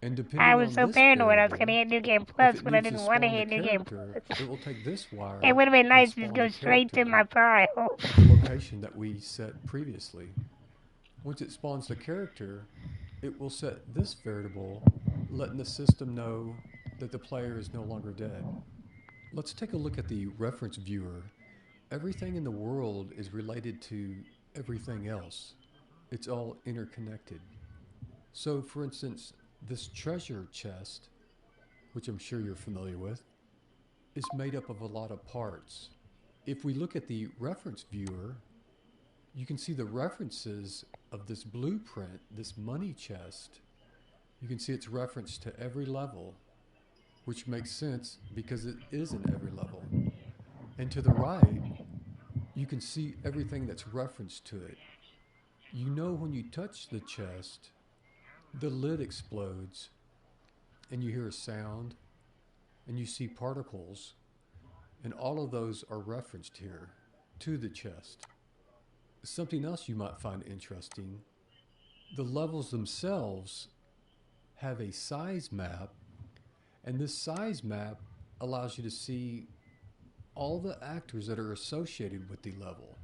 And depending I was on so this paranoid I was going to variable, hit New Game if Plus it when I needs to didn't want to spawn the hit New Game character, Plus. it will take this wire It would have been and nice to just spawn go the straight to character my file. at the location that we set previously. Once it spawns the character, it will set this variable, letting the system know that the player is no longer dead. Let's take a look at the reference viewer. Everything in the world is related to everything else. It's all interconnected. So, for instance, this treasure chest, which I'm sure you're familiar with, is made up of a lot of parts. If we look at the reference viewer, you can see the references of this blueprint, this money chest, you can see it's referenced to every level, which makes sense because it is in every level. And to the right, you can see everything that's referenced to it. You know when you touch the chest, the lid explodes, and you hear a sound, and you see particles, and all of those are referenced here to the chest. Something else you might find interesting, the levels themselves have a size map, and this size map allows you to see all the actors that are associated with the level.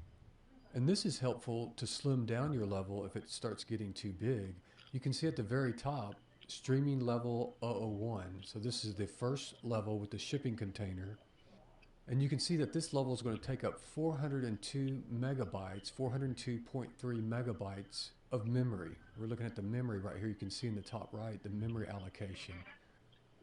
And this is helpful to slim down your level if it starts getting too big. You can see at the very top, streaming level 001. So this is the first level with the shipping container. And you can see that this level is going to take up 402 megabytes, 402.3 megabytes of memory. We're looking at the memory right here. You can see in the top right, the memory allocation.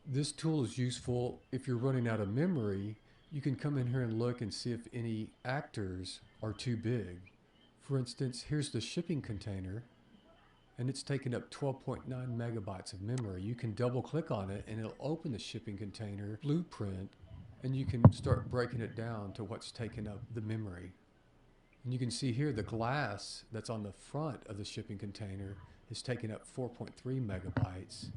This tool is useful if you're running out of memory. You can come in here and look and see if any actors are too big. For instance, here's the shipping container, and it's taking up 12.9 megabytes of memory. You can double click on it and it'll open the shipping container blueprint, and you can start breaking it down to what's taking up the memory. And you can see here the glass that's on the front of the shipping container is taking up 4.3 megabytes,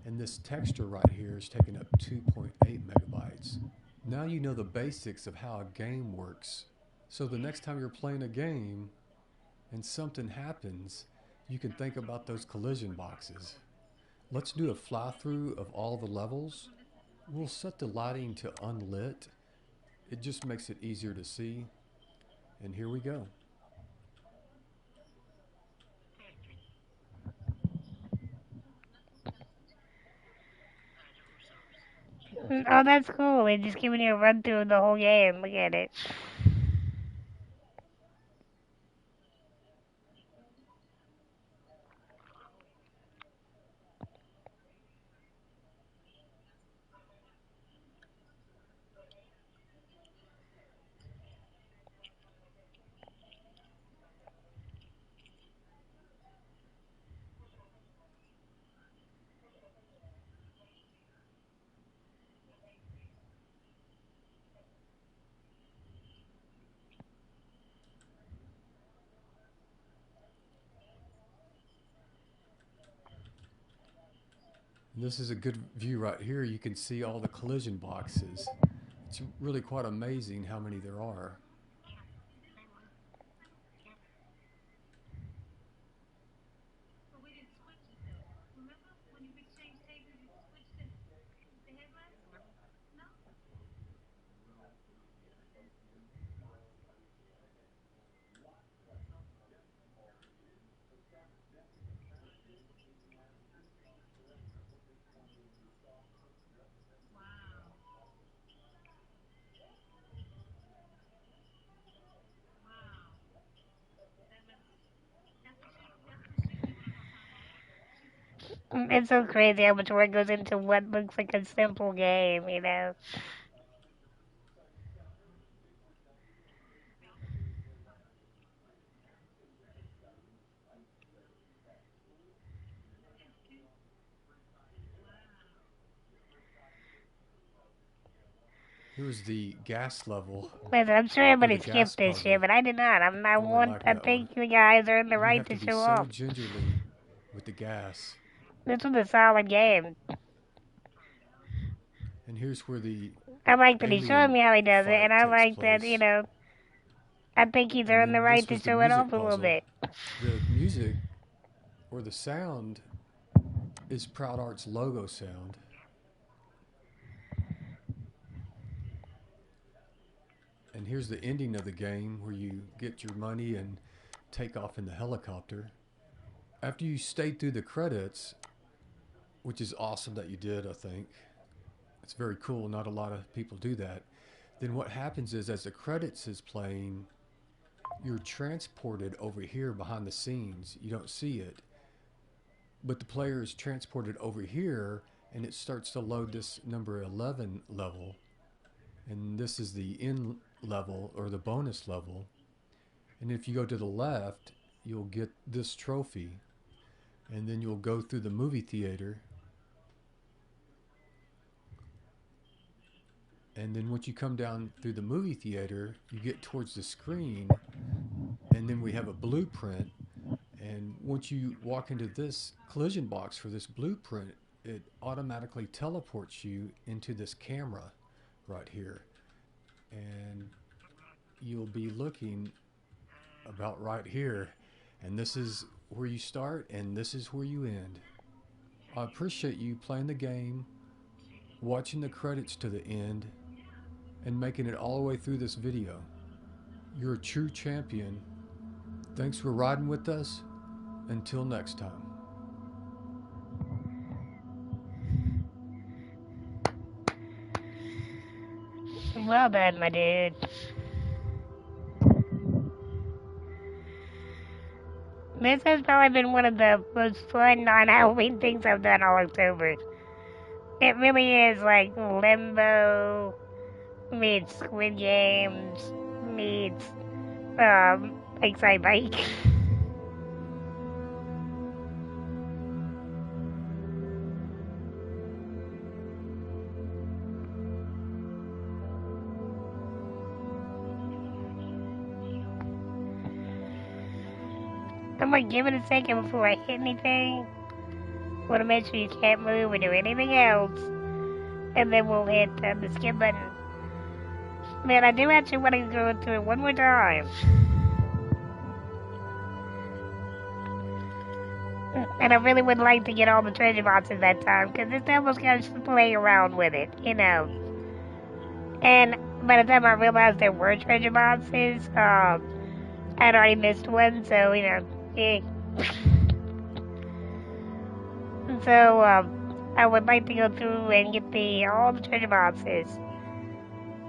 and this texture right here is taking up 2.8 megabytes. Now you know the basics of how a game works. So the next time you're playing a game and something happens, you can think about those collision boxes. Let's do a fly through of all the levels. We'll set the lighting to unlit. It just makes it easier to see. And here we go. Oh, that's cool. It's just giving you a run through of the whole game. Look at it. This is a good view right here. You can see all the collision boxes. It's really quite amazing how many there are. It's so crazy how much work goes into what looks like a simple game, you know? Here's the gas level. Listen, I'm sure everybody the gas skipped this puzzle. shit, but I did not. I like that think you guys are in the You right have to to be show so off. gingerly with the gas. This was a solid game. And here's where the I like that he's showing alien me how he does it, fight and I takes like that, place. you know, I think he's And earned the then right this to was the show it music off a little puzzle. bit. The music, or the sound, is Proud Art's logo sound. And here's the ending of the game where you get your money and take off in the helicopter. After you stayed through the credits, which is awesome that you did, I think. It's very cool. Not a lot of people do that. Then what happens is, as the credits is playing, you're transported over here behind the scenes. You don't see it. But the player is transported over here, and it starts to load this number 11 level. And this is the end level, or the bonus level. And if you go to the left, you'll get this trophy, and then you'll go through the movie theater. And then once you come down through the movie theater, you get towards the screen, and then we have a blueprint. And once you walk into this collision box for this blueprint, it automatically teleports you into this camera right here. And you'll be looking about right here. And this is where you start, and this is where you end. I appreciate you playing the game, watching the credits to the end, and making it all the way through this video. You're a true champion. Thanks for riding with us. Until next time. Well done, my dude. This has probably been one of the most fun non-Halloween things I've done all October. It really is like Limbo meets Squid Games meets Excite Bike. I'm gonna give it a second before I hit anything. Want to make sure you can't move or do anything else, and then we'll hit the skip button. Man, I do actually want to go through it one more time. And I really would like to get all the treasure boxes that time, because this time I was going to play around with it, you know. And by the time I realized there were treasure boxes, I'd already missed one, so, you know, yeah. So, I would like to go through and get all the treasure boxes.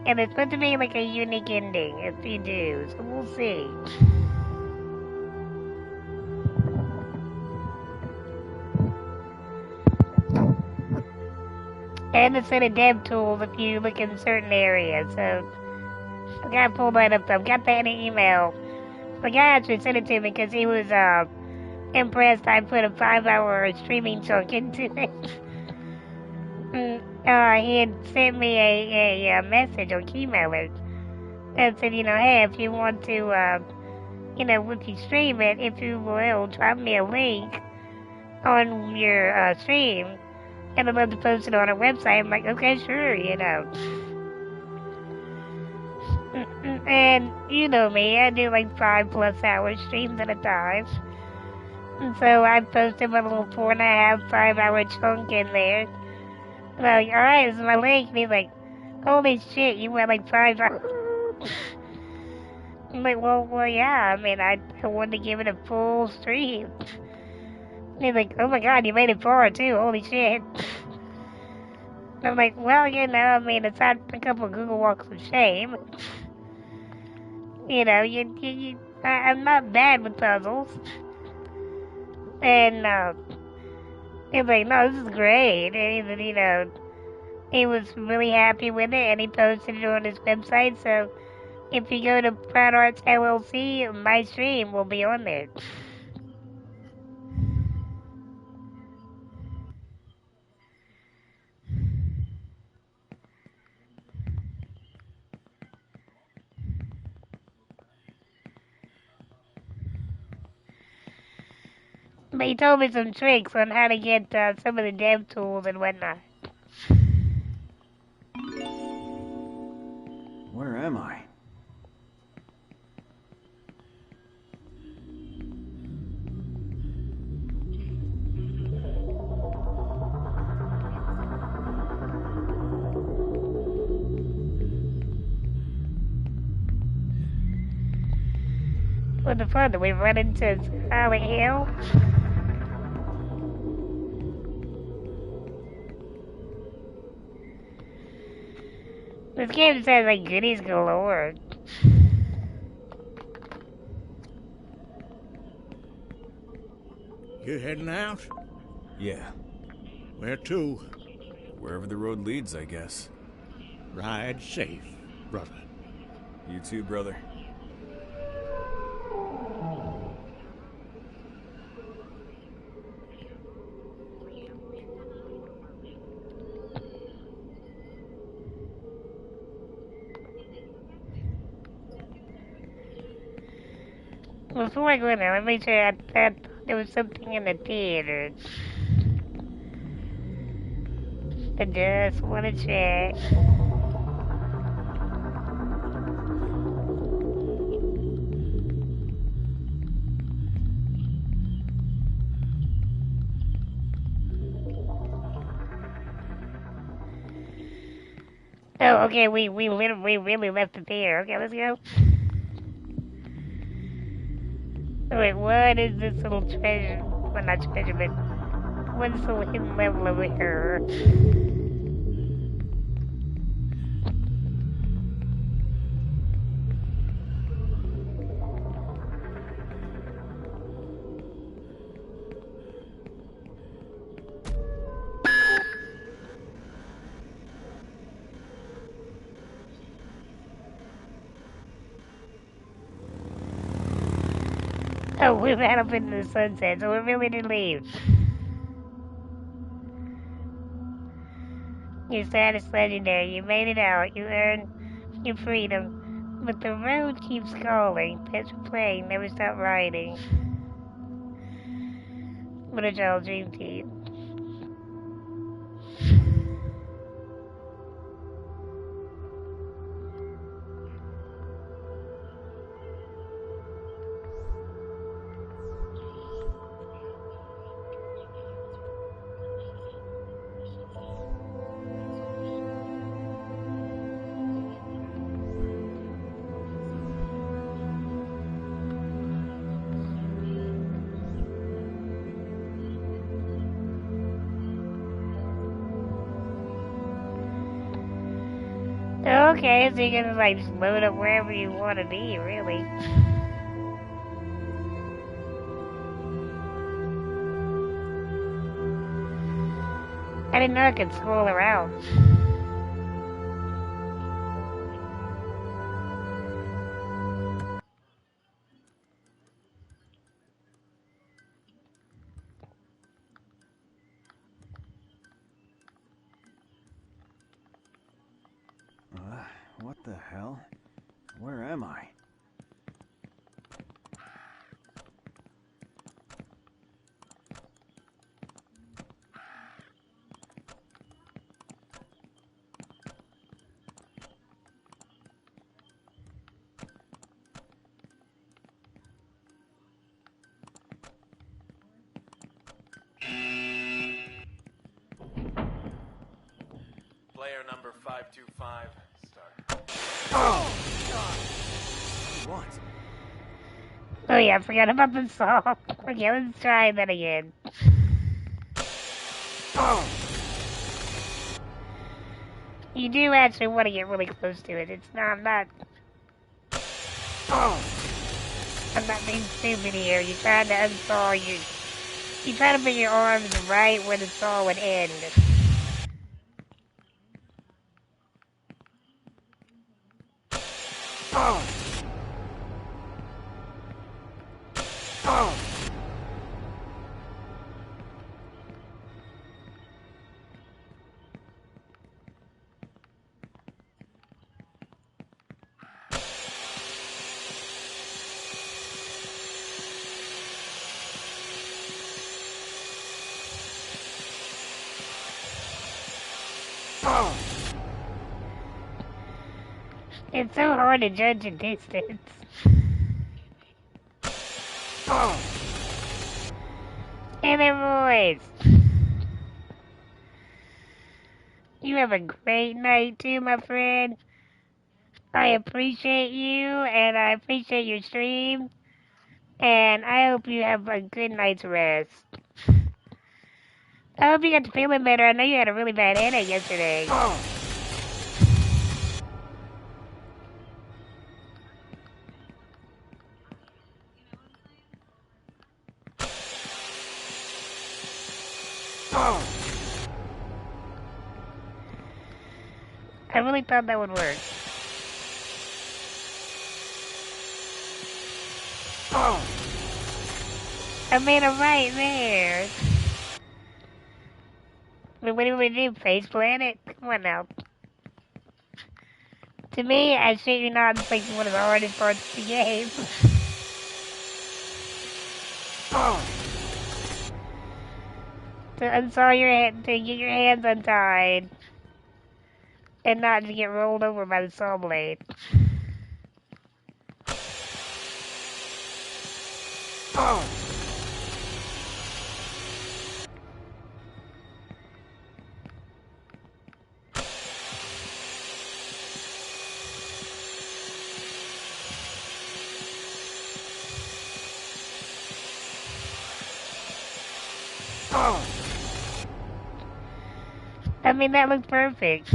And it's supposed to be like a unique ending if you do, so we'll see. And it's in a dev tool if you look in certain areas, so I gotta pull that up. I've got that in an email. The guy actually sent it to me because he was impressed I put a 5-hour streaming chunk into it. He had sent me a message on Keymailer that said, you know, hey, if you want to, you know, if you stream it, if you will, drop me a link on your stream, and I'd love to post it on our website. I'm like, okay, sure, you know. And you know me, I do like 5+ hour streams at a time. And so I posted my little 4.5, 5-hour chunk in there. And I'm like, alright, this is my link. And he's like, holy shit, you went like 5 hours. I'm like, well, yeah, I mean, I wanted to give it a full stream. And he's like, oh my god, you made it far too, holy shit. And I'm like, well, you know, I mean, it's had a couple of Google Walks of Shame. You know, I'm not bad with puzzles. And he was like, no, this is great. And he said, you know, he was really happy with it, and he posted it on his website. So if you go to Proud Arts LLC, my stream will be on there. But he told me some tricks on how to get some of the dev tools and whatnot. Where am I? What the fuck? Did we run into Silent Hill? This game sounds like goodies galore. You heading out? Yeah, Where to? wherever the road leads, I guess. Ride safe, brother. You too, brother. Before I go in there, let me make sure I thought there was something in the theater. I just want to check. Oh, okay, we really left the theater. Okay, let's go. Wait, what is this little treasure? Well, not treasure, but what's this little hidden level over here? Oh, we ran up into the sunset, so we really did leave. Your status legendary. You made it out. You earned your freedom. But the road keeps calling. Pets are playing. Never stop riding. What a child dream team. Okay, so you can like just load up wherever you want to be, really. I didn't know I could scroll around. What the hell? Where am I? Player number 525, start. Oh, God. What? Oh yeah, I forgot about the song. Okay, let's try that again. Oh. You do actually want to get really close to it. It's not, I'm not being stupid here. You're trying to unsaw you try to put your arms right where the saw would end. Oh. Oh. Oh. It's so hard to judge a distance. Oh. And their voice. You have a great night too, my friend. I appreciate you, and I appreciate your stream. And I hope you have a good night's rest. I hope you got to feeling better. I know you had a really bad headache yesterday. Oh. Oh. I really thought that would work. Oh. I mean, I'm right there. But what do we do? Face Planet? Come on now. To me, I shit you not, it's like one of the hardest parts of the game. To unsaw your hand, to get your hands untied, and not to get rolled over by the saw blade. I mean, that looked perfect.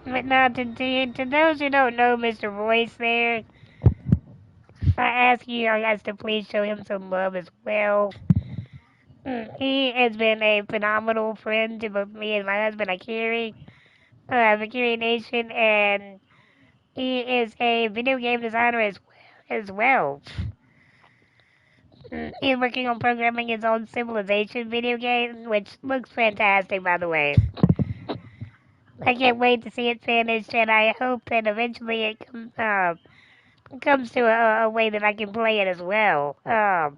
But now, to those who don't know Mr. Royce there, I ask you guys to please show him some love as well. He has been a phenomenal friend to both me and my husband, Akiri, Akiri Nation, and he is a video game designer as well. He's working on programming his own Civilization video game, which looks fantastic, by the way. I can't wait to see it finished, and I hope that eventually it comes to a way that I can play it as well. But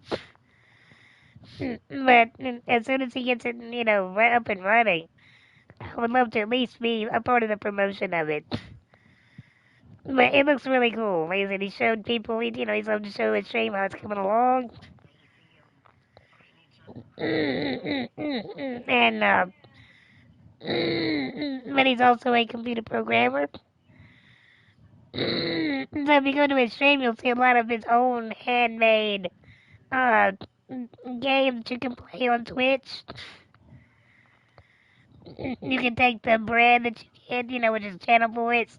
as soon as he gets it, up and running, I would love to at least be a part of the promotion of it. But it looks really cool. Like I said, he showed people, he's loved to show his stream how it's coming along. And, but he's also a computer programmer. So if you go to his stream, you'll see a lot of his own handmade games you can play on Twitch. You can take the bread that you get, which is channel points,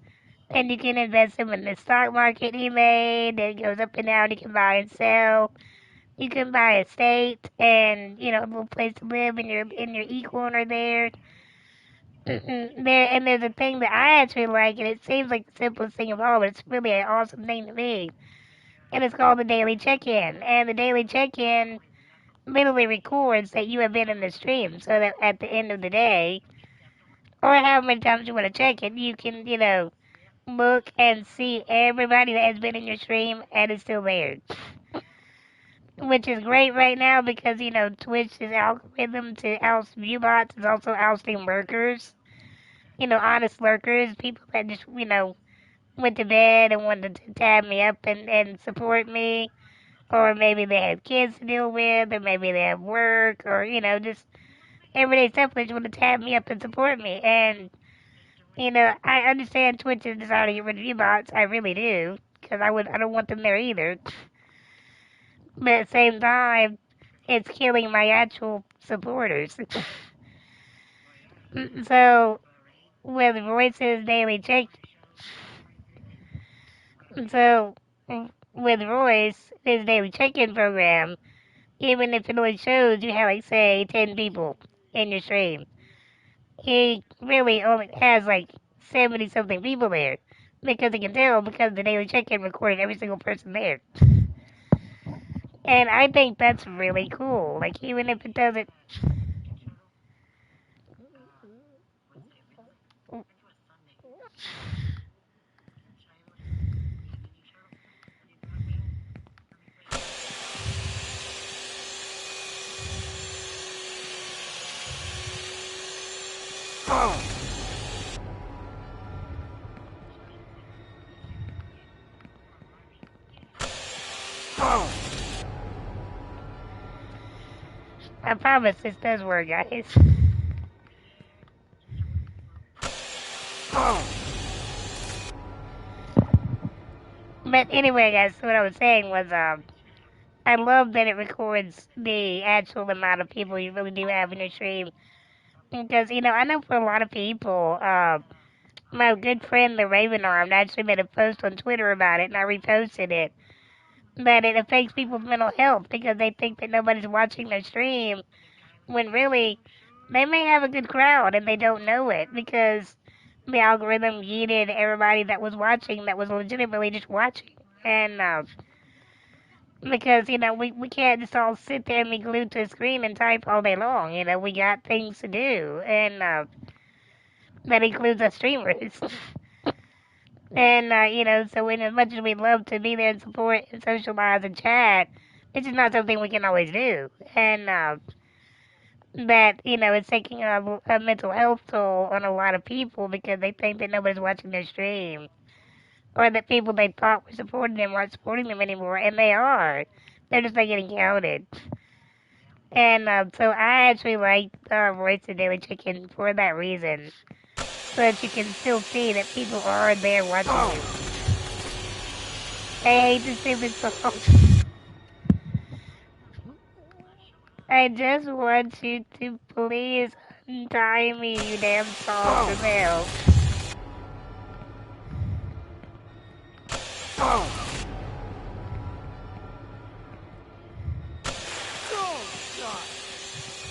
and you can invest them in the stock market he made. It goes up and down. You can buy and sell. You can buy a estate and a little place to live in your e-corner there. And there's a thing that I actually like, and it seems like the simplest thing of all, but it's really an awesome thing to me. And it's called the Daily Check-In. And the Daily Check-In literally records that you have been in the stream, so that at the end of the day, or however many times you want to check it, you can, look and see everybody that has been in your stream and is still there. Which is great right now because, Twitch's algorithm to oust viewbots is also ousting lurkers. Honest lurkers, people that just, went to bed and wanted to tab me up and support me. Or maybe they have kids to deal with, or maybe they have work, or, just everyday stuff that just want to tab me up and support me. And, I understand Twitch's desire to get rid of viewbots. I really do. Because I don't want them there either. But at the same time, it's killing my actual supporters. So, with Royce's daily check... So, with Royce, his daily check-in program, even if it only shows you have, like, say, 10 people in your stream, he really only has, 70-something people there. Because he can tell, because the daily check-in recorded every single person there. And I think that's really cool. Like, even if it doesn't... I promise this does work, guys. But anyway, guys, what I was saying was, I love that it records the actual amount of people you really do have in your stream. Because, I know for a lot of people, my good friend, the Raven Armed, actually made a post on Twitter about it, and I reposted it. That it affects people's mental health because they think that nobody's watching their stream, when really, they may have a good crowd and they don't know it, because the algorithm yeeted everybody that was watching that was legitimately just watching. And because, we can't just all sit there and be glued to a screen and type all day long. We got things to do. And that includes us streamers. And, so in as much as we'd love to be there and support and socialize and chat, it's just not something we can always do. And that, it's taking a mental health toll on a lot of people because they think that nobody's watching their stream. Or that people they thought were supporting them aren't supporting them anymore, and they are. They're just not getting counted. And so I actually like Voice of Daily Chicken for that reason. So that you can still see that people are there watching you. I hate the stupid song. I just want you to please untie me, you damn song from hell.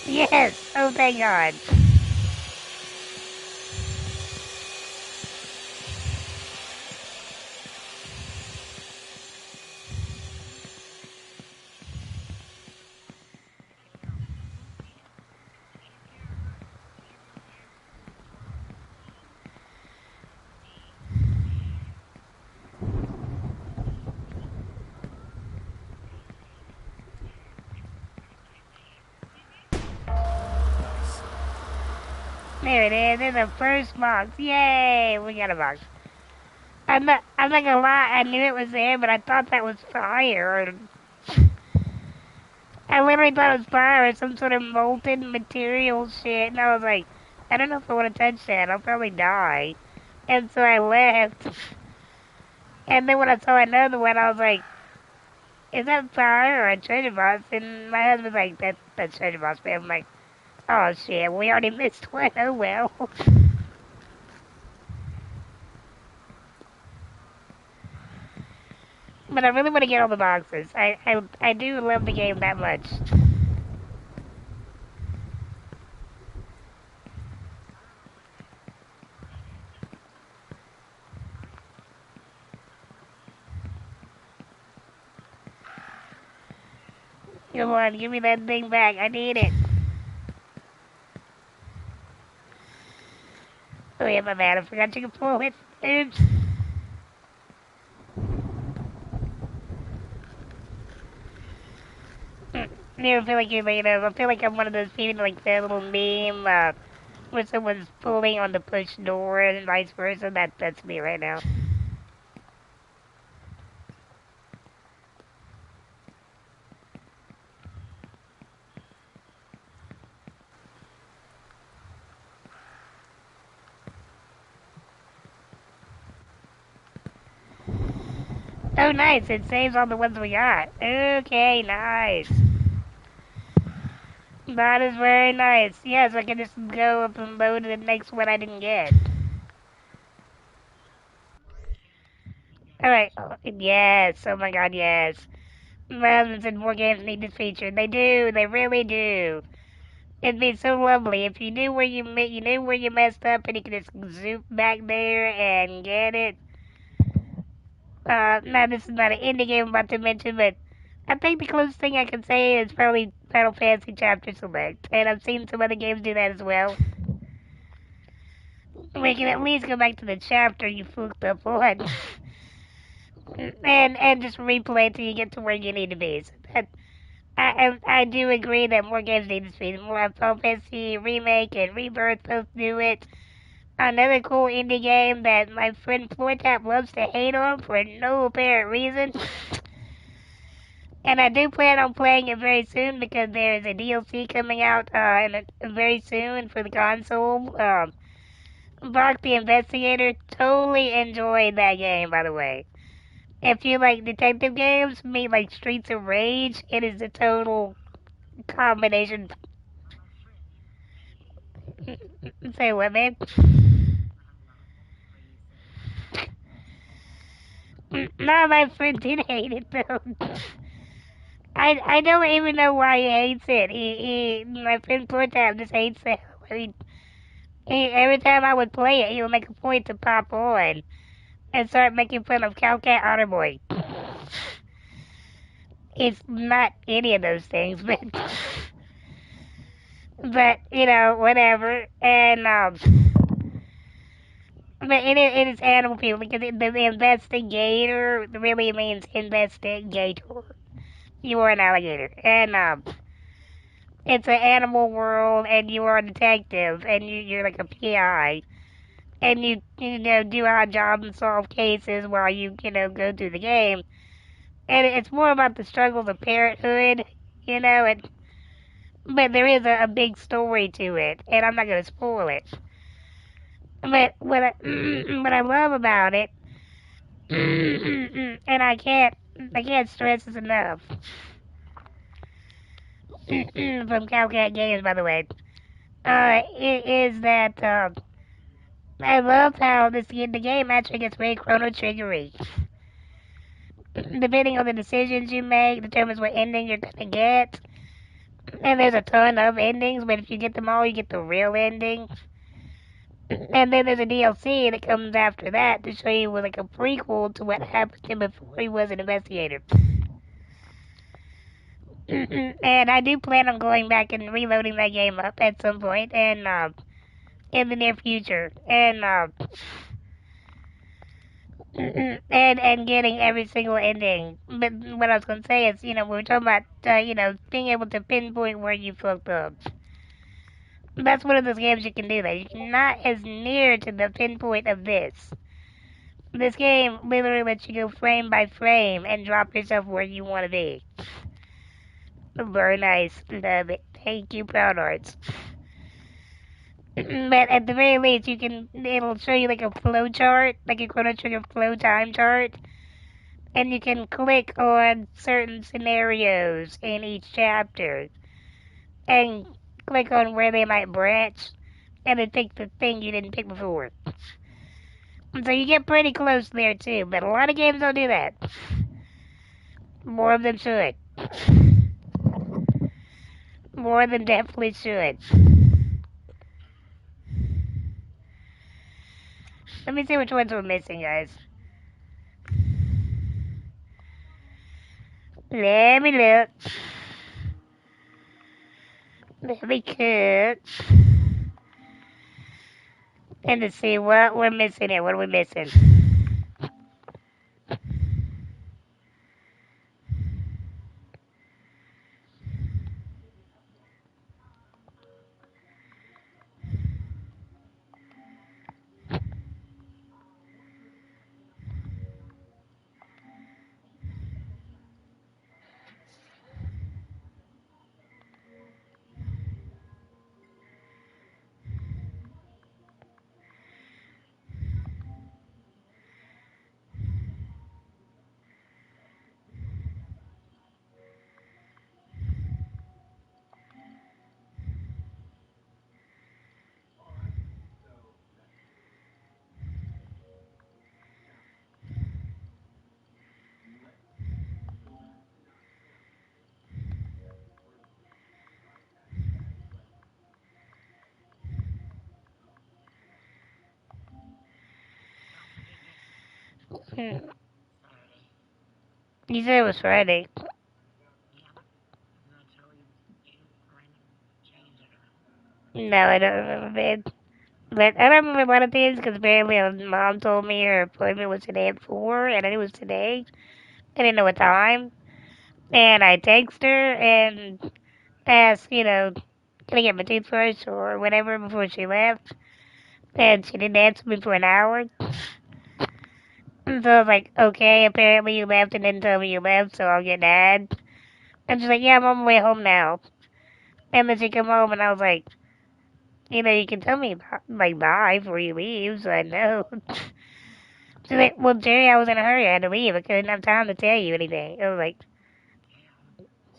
Yes! Oh, thank God. There it is. There's the first box. Yay! We got a box. I'm not gonna lie. I knew it was there, but I thought that was fire. I literally thought it was fire or some sort of molten material shit. And I was like, I don't know if I want to touch that. I'll probably die. And so I left. And then when I saw another one, I was like, is that fire or a treasure box? And my husband's like, that's treasure box, man. I'm like, oh shit, we already missed one. Oh well. But I really want to get all the boxes. I do love the game that much. Come on, give me that thing back. I need it. Oh yeah, my bad. I forgot you could pull it. Oops. I never feel like I feel like I'm one of those people like that little meme where someone's pulling on the push door and vice versa. That's me right now. Oh, nice. It saves all the ones we got. Okay, nice. That is very nice. Yes, I can just go up and load the next one I didn't get. Alright. Yes. Oh my god, yes. My husband said more games need this feature. They do. They really do. It'd be so lovely if you knew where you messed up and you could just zoom back there and get it. Now this is not an indie game I'm about to mention, but I think the closest thing I can say is probably Final Fantasy Chapter Select, and I've seen some other games do that as well. We can at least go back to the chapter you fucked up on, and just replay until you get to where you need to be. So that, I do agree that more games need to be. More Final Fantasy Remake and Rebirth both do it. Another cool indie game that my friend Floortap loves to hate on for no apparent reason. And I do plan on playing it very soon because there is a DLC coming out very soon for the console. Bach the Investigator, totally enjoyed that game, by the way. If you like detective games, like Streets of Rage, it is a total combination. Say what, man? No, my friend did hate it though. I don't even know why he hates it. My friend Portab just hates it. Every time I would play it, he would make a point to pop on and start making fun of Cowcat Otterboy. It's not any of those things, but you know, whatever. And but it is animal people because the investigator really means investigator. You are an alligator, and it's an animal world, and you are a detective, and you're like a PI, and you know do odd jobs and solve cases while you go through the game, and it's more about the struggles of parenthood, you know, but there is a big story to it, and I'm not gonna spoil it. But what I love about it, and I can't stress this enough. From Cowcat Games, by the way, it is that I love how the game actually gets very chrono triggery. Depending on the decisions you make, determines what ending you're gonna get. And there's a ton of endings, but if you get them all, you get the real ending. And then there's a DLC that comes after that to show you like a prequel to what happened to him before he was an investigator. And I do plan on going back and reloading that game up at some point, and in the near future, and and getting every single ending. But what I was gonna say is, we were talking about, being able to pinpoint where you fucked up. That's one of those games you can do that. You're not as near to the pinpoint of this. This game literally lets you go frame by frame and drop yourself where you want to be. Very nice. Love it. Thank you, Proud Arts. But at the very least, it'll show you like a flow chart, like a Chrono Trigger flow time chart. And you can click on certain scenarios in each chapter. And click on where they might branch. And then pick the thing you didn't pick before. So you get pretty close there too, but a lot of games don't do that. More of them should. More than definitely should. Let me see which ones we're missing, guys. Let me look. Let me cook. And to see what we're missing here. What are we missing? You said it was Friday. No, I don't remember, babe. But I don't remember a lot of things because apparently mom told me her appointment was today at 4, and I knew it was today. I didn't know what time. And I texted her and asked, can I get my toothbrush or whatever before she left? And she didn't answer me for an hour. And so I was like, okay, apparently you left and didn't tell me you left, so I'll get mad. And she's like, yeah, I'm on my way home now. And then she come home and I was like, you can tell me, like, bye before you leave, so I know. She's like, well, Jerry, I was in a hurry. I had to leave. I couldn't have time to tell you anything. I was like,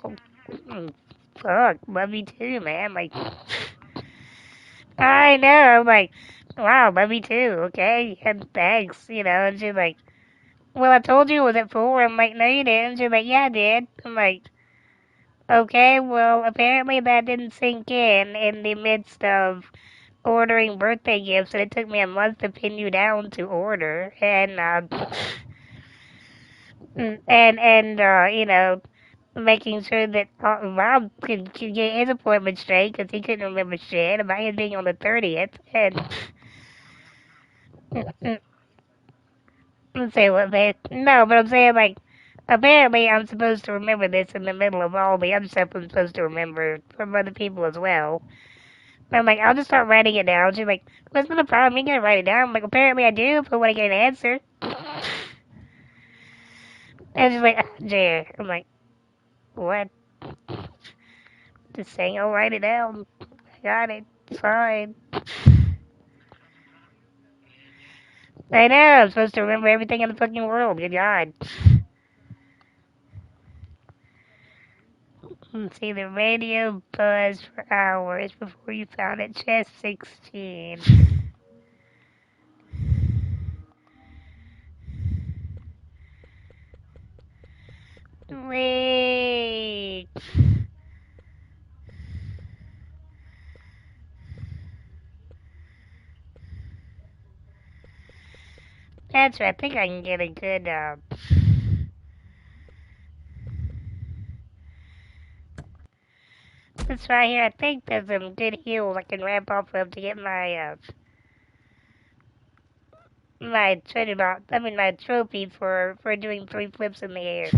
oh, fuck, love you too, man. Like, I know. I'm like, wow, love you too, okay? And thanks, And she's like, well, I told you it was at 4. I'm like, no, you didn't. She's like, yeah, I did. I'm like, okay, well, apparently that didn't sink in the midst of ordering birthday gifts, and it took me a month to pin you down to order, and you know, making sure that Rob could get his appointment straight because he couldn't remember shit about him being on the 30th, and let's say what they no, but I'm saying like. Apparently, I'm supposed to remember this in the middle of all the other stuff I'm supposed to remember from other people as well. I'm like, I'll just start writing it down. She's like, what's the problem? You gotta write it down. I'm like, apparently I do, but when I get an answer. And she's like, Jer. I'm like, what? Just saying, I'll write it down. I got it. It's fine. I know, I'm supposed to remember everything in the fucking world. Good God. Let's see, the radio buzzed for hours before you found it. Chest 16. Wait. That's right. I think I can get a good, this right here. I think there's some good heals I can ramp off of to get my, my treasure box. I mean, my trophy for doing 3 flips in the air.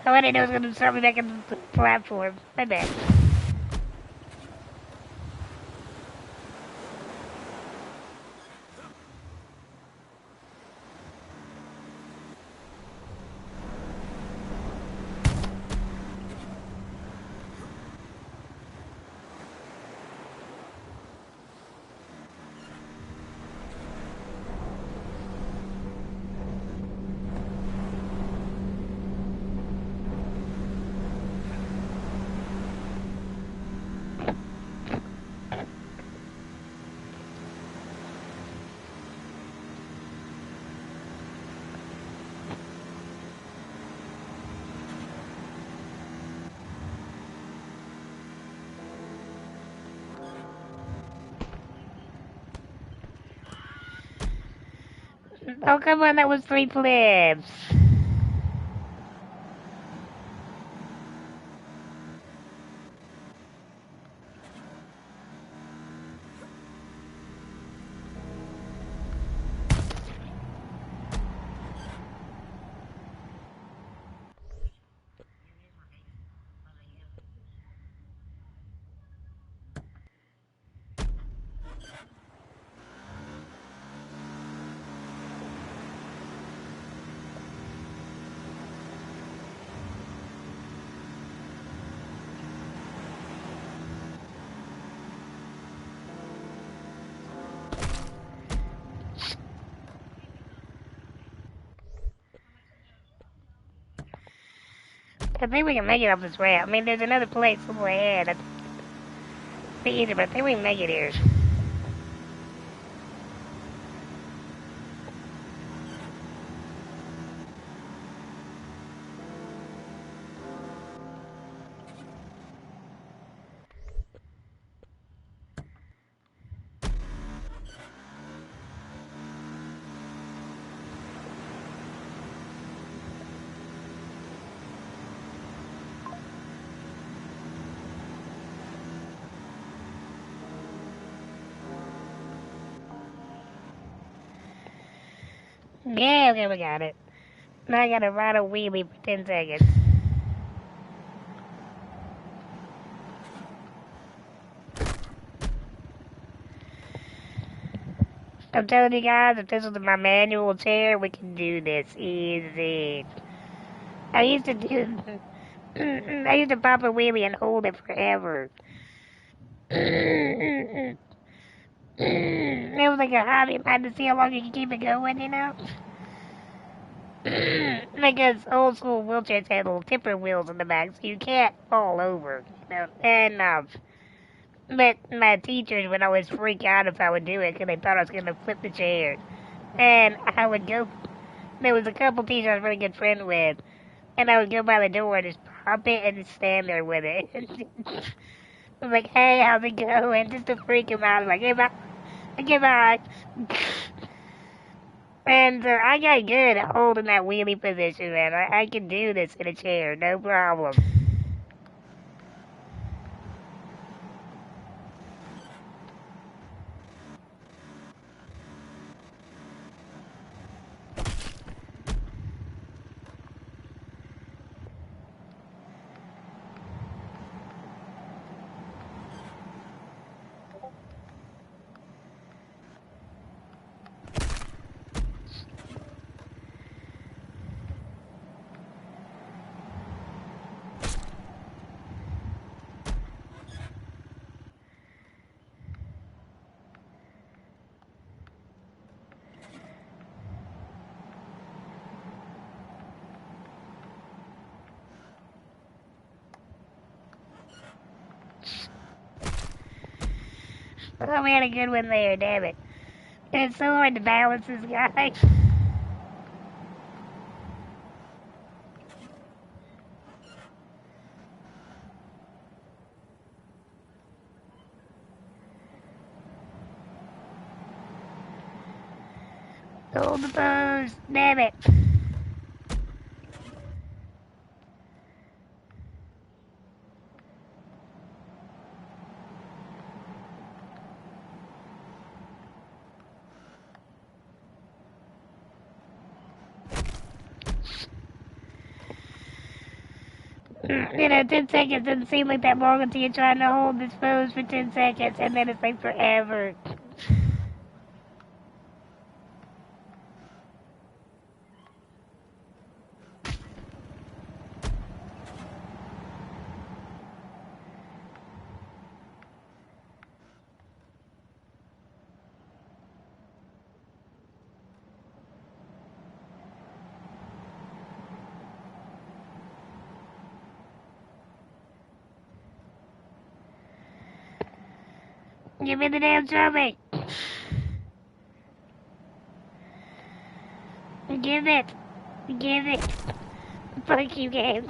I didn't know it was going to start me back on the platform. My bad. Oh, come on, that was 3 flips. I think we can make it off this ramp. I mean, there's another place somewhere ahead. It'd be easier, but I think we can make it here. Yeah, okay, we got it. Now I gotta ride a wheelie for 10 seconds. I'm telling you guys, if this was my manual chair, we can do this easy. I used to pop a wheelie and hold it forever. It was like a hobby of mine to see how long you can keep it going, you know? Because old school wheelchairs had little tipper wheels in the back, so you can't fall over, you know? And, but my teachers would always freak out if I would do it because they thought I was going to flip the chair. And I would go, there was a couple teachers I was a really good friend with, and I would go by the door and just pop it and just stand there with it. I was like, hey, how's it going? Just to freak him out. I was like, hey, bye. Okay, bye. And I got good at holding that wheelie position, man. I can do this in a chair, no problem. Oh, we had a good one there, damn it. It's so hard to balance this guy. Hold the pose, damn it. You know, 10 seconds doesn't seem like that long until you're trying to hold this pose for 10 seconds, and then it's like forever. Give me the damn trophy. Give it. Give it. Fuck you, game.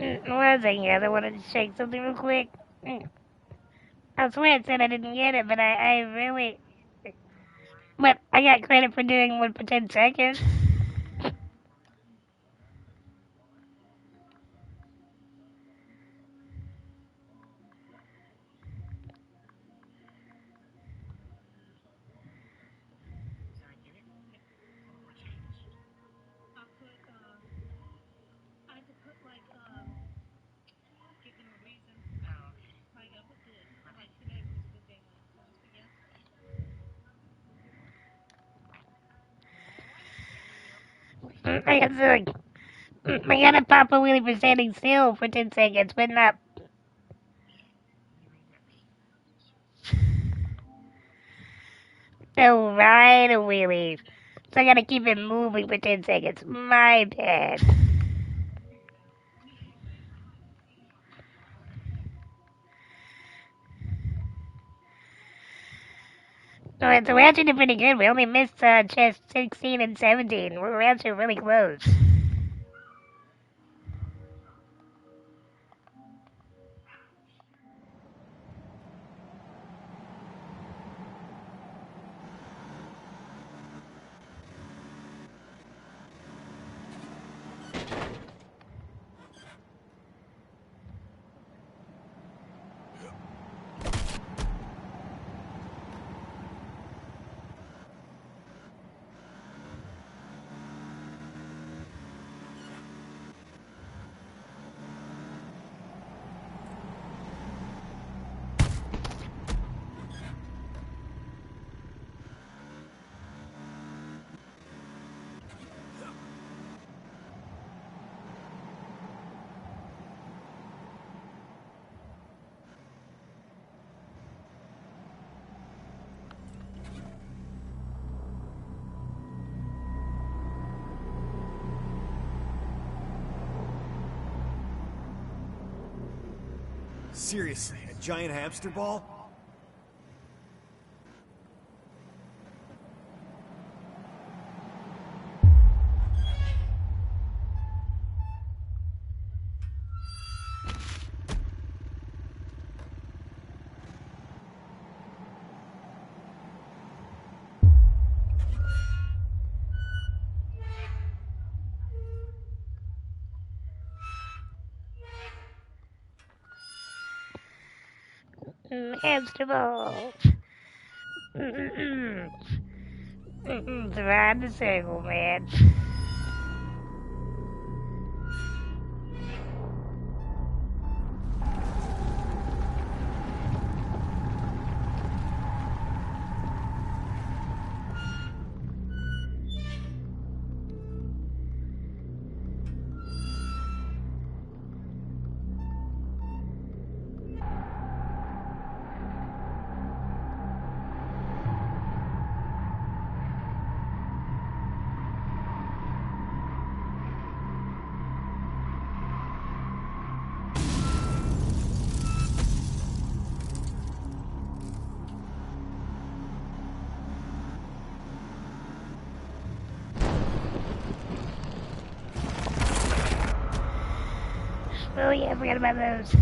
One second, guys. I wanted to check something real quick. I swear it said I didn't get it, but I really... But I got credit for doing one for 10 seconds. I gotta pop a wheelie for standing still for 10 seconds, but not... Oh, right, a wheelie. So I gotta keep it moving for 10 seconds. My bad. Alright, so we're actually doing pretty good. We only missed chest 16 and 17. We're actually really close. Seriously, a giant hamster ball? Hamster balls. It's around the circle, man. Oh yeah, I forgot about those.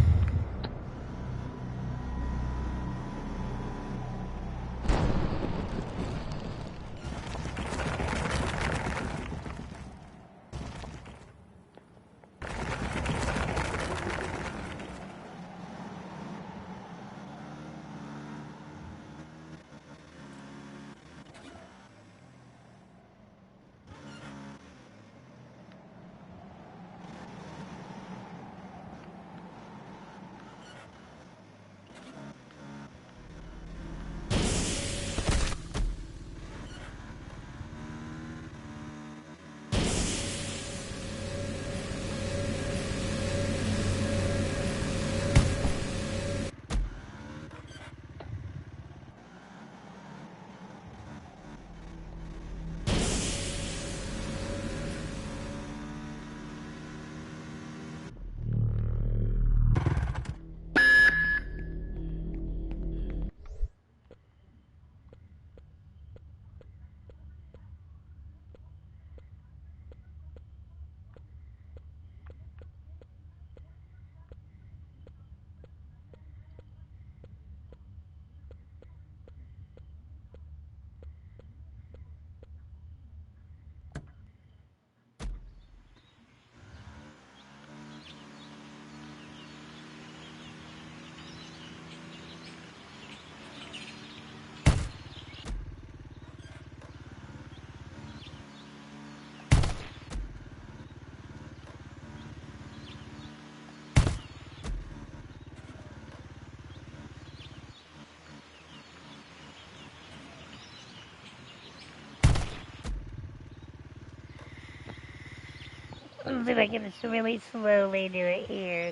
Let's see if I can just really slowly do it here.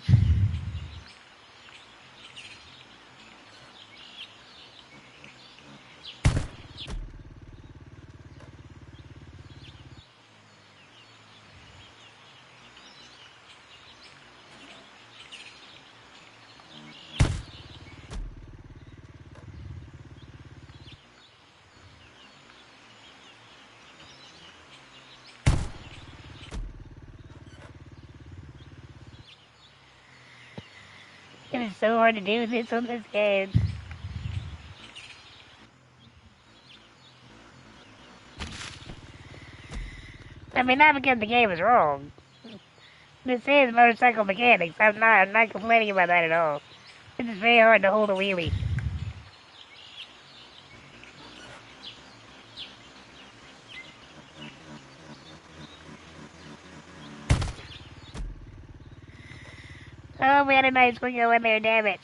It is so hard to do this on this game. I mean, not because the game is wrong. This is motorcycle mechanics. I'm not complaining about that at all. It's just very hard to hold a wheelie. Oh, we had a nice one going there, damn it.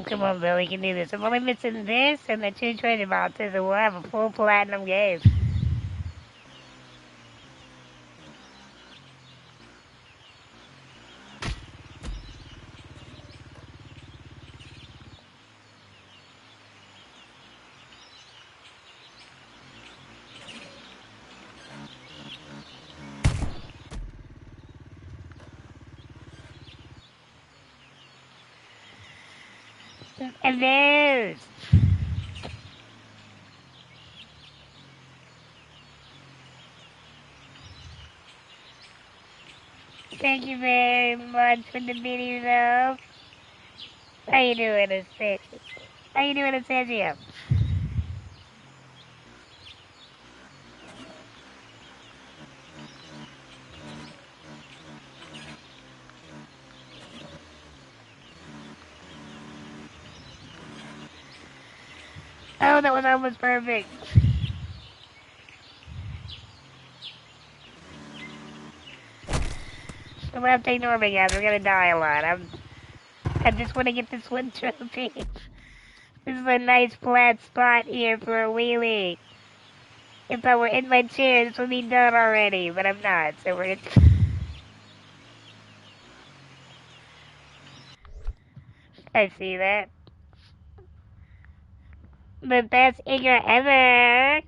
Come on, Bill, we can do this. I'm only missing this and the 2 treasure boxes, and we'll have a full platinum game. And there's... Thank you very much for the video. How you doing, Sergio? How you doing, Sergio? Oh, that was almost perfect. I'm gonna have to ignore me, guys. We're gonna die a lot. I just want to get this one trophy. This is a nice flat spot here for a wheelie. If I were in my chair, this would be done already, but I'm not, so we're gonna... I see that. The best Igor ever!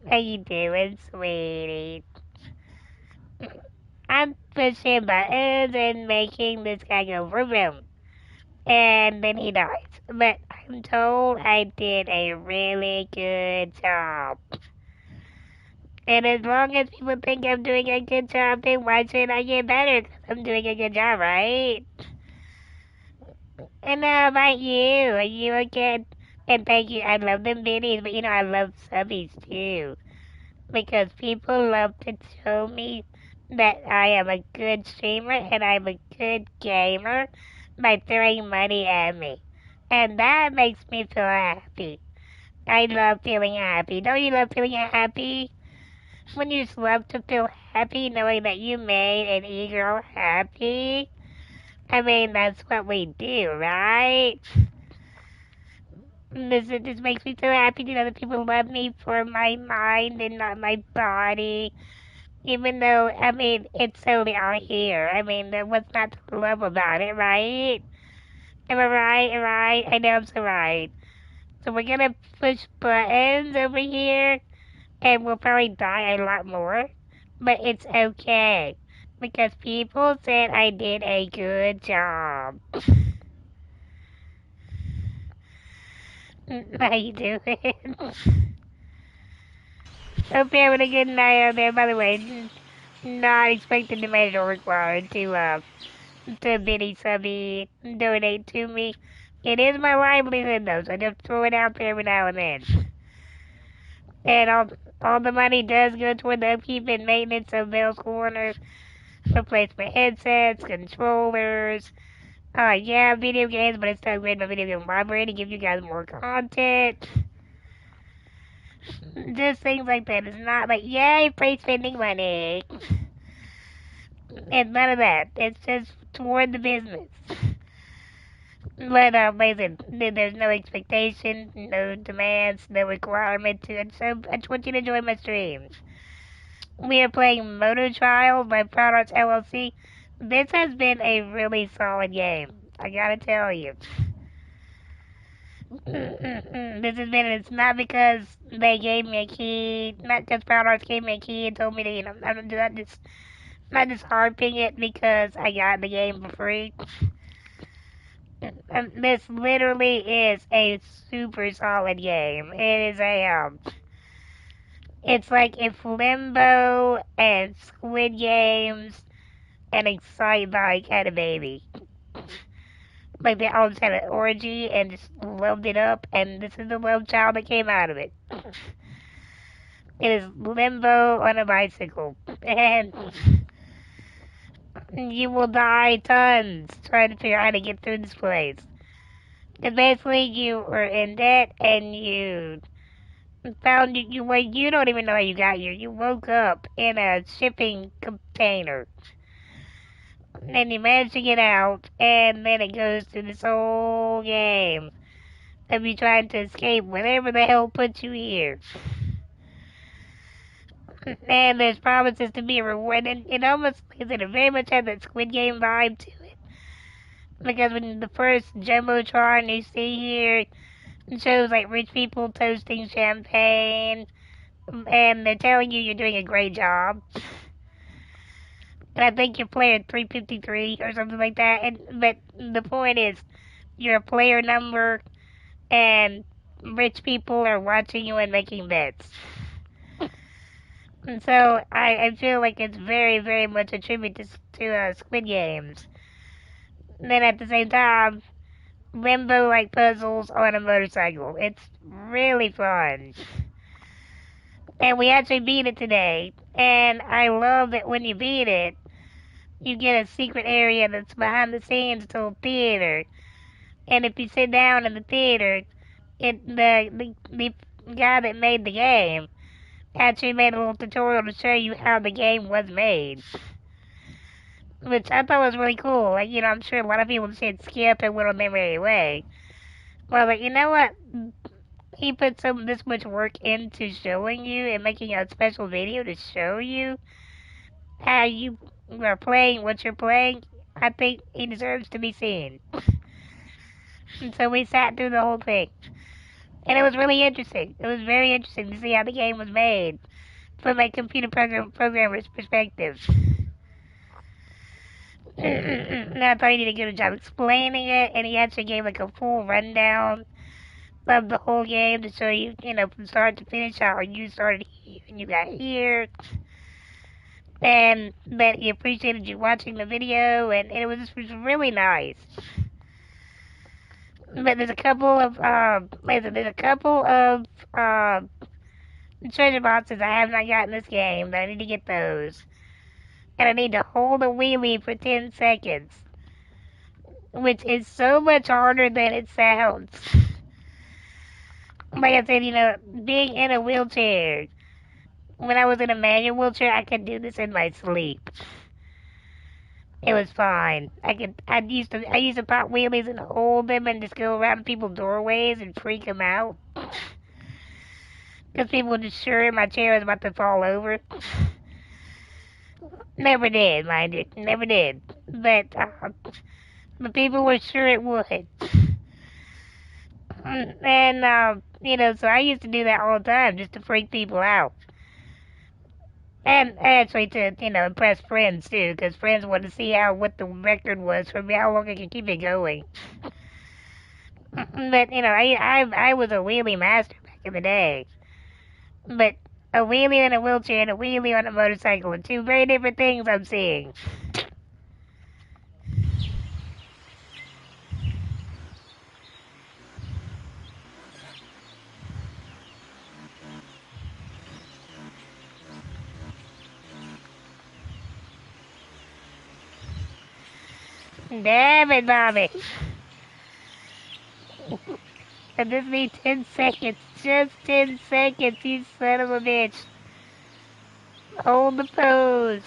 How you doing, sweetie? I'm pushing buttons and making this guy go vroom. And then he dies. But I'm told I did a really good job. And as long as people think I'm doing a good job, then why should I get better? Because I'm doing a good job, right? And how about you? Are you okay? And thank you. I love them videos, but I love subbies too. Because people love to show me that I am a good streamer and I'm a good gamer by throwing money at me. And that makes me feel happy. I love feeling happy. Don't you love feeling happy? When you just love to feel happy knowing that you made an e-girl happy? I mean, that's what we do, right? This makes me so happy to know that people love me for my mind and not my body. Even though, I mean, it's solely out here. I mean, what's not to love about it, right? Am I right? Right? I know I'm so right. So we're gonna push buttons over here, and we'll probably die a lot more. But it's okay, because people said I did a good job. How you doing? Hope you're having a good night out there. By the way, not expecting the manager required to Biddy Subby donate to me. It is my livelihood though, so I just throw it out there every now and then. And all the money does go toward the upkeep and maintenance of Bell's Corner, replacement headsets, controllers. Yeah, video games, but it's to upgrade my video game library to give you guys more content. Just things like that. It's not like, yay, free spending money. It's none of that. It's just toward the business. But, listen, there's no expectation, no demands, no requirement to it, so I just want you to enjoy my streams. We are playing Motor Trial by Proud Arts LLC. This has been a really solid game, I gotta tell you. It's not because they gave me a key, not because Proud Arts gave me a key and told me to, I'm not just harping it because I got the game for free. This literally is a super solid game. It is it's like if Limbo and Squid Games and Excitebike had a baby. Like they all just had an orgy and just loved it up, and this is the love child that came out of it. It is Limbo on a bicycle, and you will die tons trying to figure out how to get through this place. Because basically you were in debt and you found you don't even know how you got here. You woke up in a shipping container. And you managed to get out, and then it goes through this whole game of you trying to escape whatever the hell put you here. And there's promises to be a reward, and it almost very much has that Squid Game vibe to it. Because when the first Jumbotron you see here, it shows like rich people toasting champagne, and they're telling you you're doing a great job. And I think you're player 353 or something like that. But the point is, you're a player number, and rich people are watching you and making bets. And so I feel like it's very, very much a tribute to Squid Games. And then at the same time, Limbo-like puzzles on a motorcycle. It's really fun. And we actually beat it today. And I love that when you beat it, you get a secret area that's behind the scenes to a theater. And if you sit down in the theater, the guy that made the game actually made a little tutorial to show you how the game was made. Which I thought was really cool. Like, I'm sure a lot of people said skip and went on their merry way. Well, like, you know what? He put this much work into showing you and making a special video to show you how you are playing what you're playing. I think he deserves to be seen. And so we sat through the whole thing. And it was really interesting. It was very interesting to see how the game was made from a computer programmer's perspective. And I thought he did a good job explaining it, and he actually gave like a full rundown of the whole game to show you, from start to finish how you started here and you got here. And that he appreciated you watching the video, and it was really nice. But there's a couple of treasure boxes I have not gotten this game, but I need to get those. And I need to hold a wheelie for 10 seconds, which is so much harder than it sounds. Like I said, being in a wheelchair, when I was in a manual wheelchair, I could do this in my sleep. It was fine. I used to pop wheelies and hold them and just go around people's doorways and freak them out. Because people were just sure my chair was about to fall over. Never did, mind you. Never did. But the people were sure it would. And, so I used to do that all the time just to freak people out. And actually to, impress friends too, because friends wanted to see what the record was for me, how long I could keep it going. But, I was a wheelie master back in the day. But a wheelie in a wheelchair and a wheelie on a motorcycle are two very different things I'm seeing. Damn it, Bobby. I just need 10 seconds. Just 10 seconds, you son of a bitch. Hold the pose.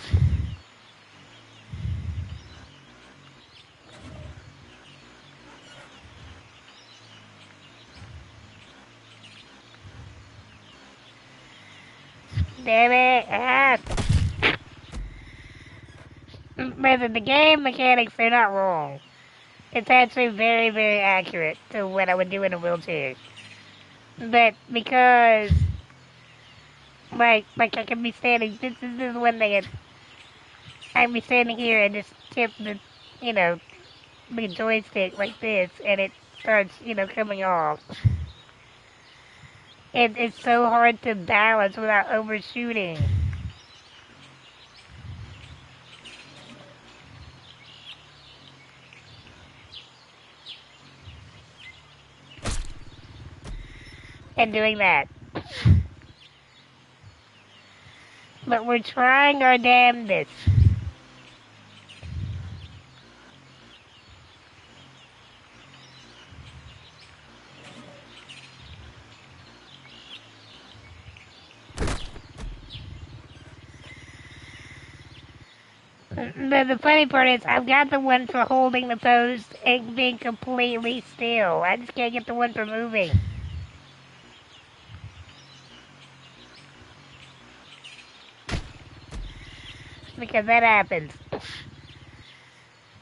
Damn it. Ah. Listen, the game mechanics, they're not wrong. It's actually very, very accurate to what I would do in a wheelchair. But because, like I can be standing, this is one thing, I can be standing here and just tip the joystick like this, and it starts, coming off. It's so hard to balance without overshooting. And doing that. But we're trying our damnedest. The funny part is, I've got the one for holding the pose and being completely still. I just can't get the one for moving. Because that happens.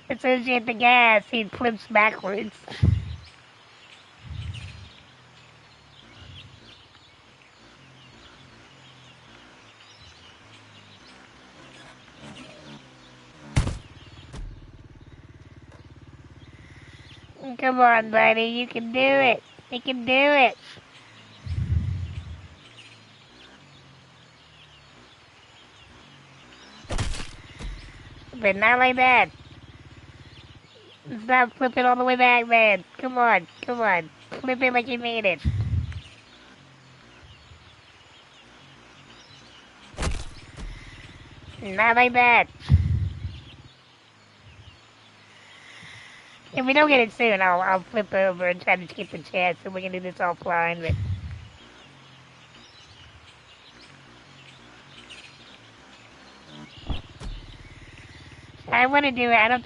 As soon as you hit the gas, he flips backwards. Come on, buddy, you can do it. You can do it. But not like that. Stop flipping all the way back, man. Come on, come on. Flip it like you mean it. Not like that. If we don't get it soon, I'll flip over and try to keep the chance so we can do this offline, but... I want to do it. I don't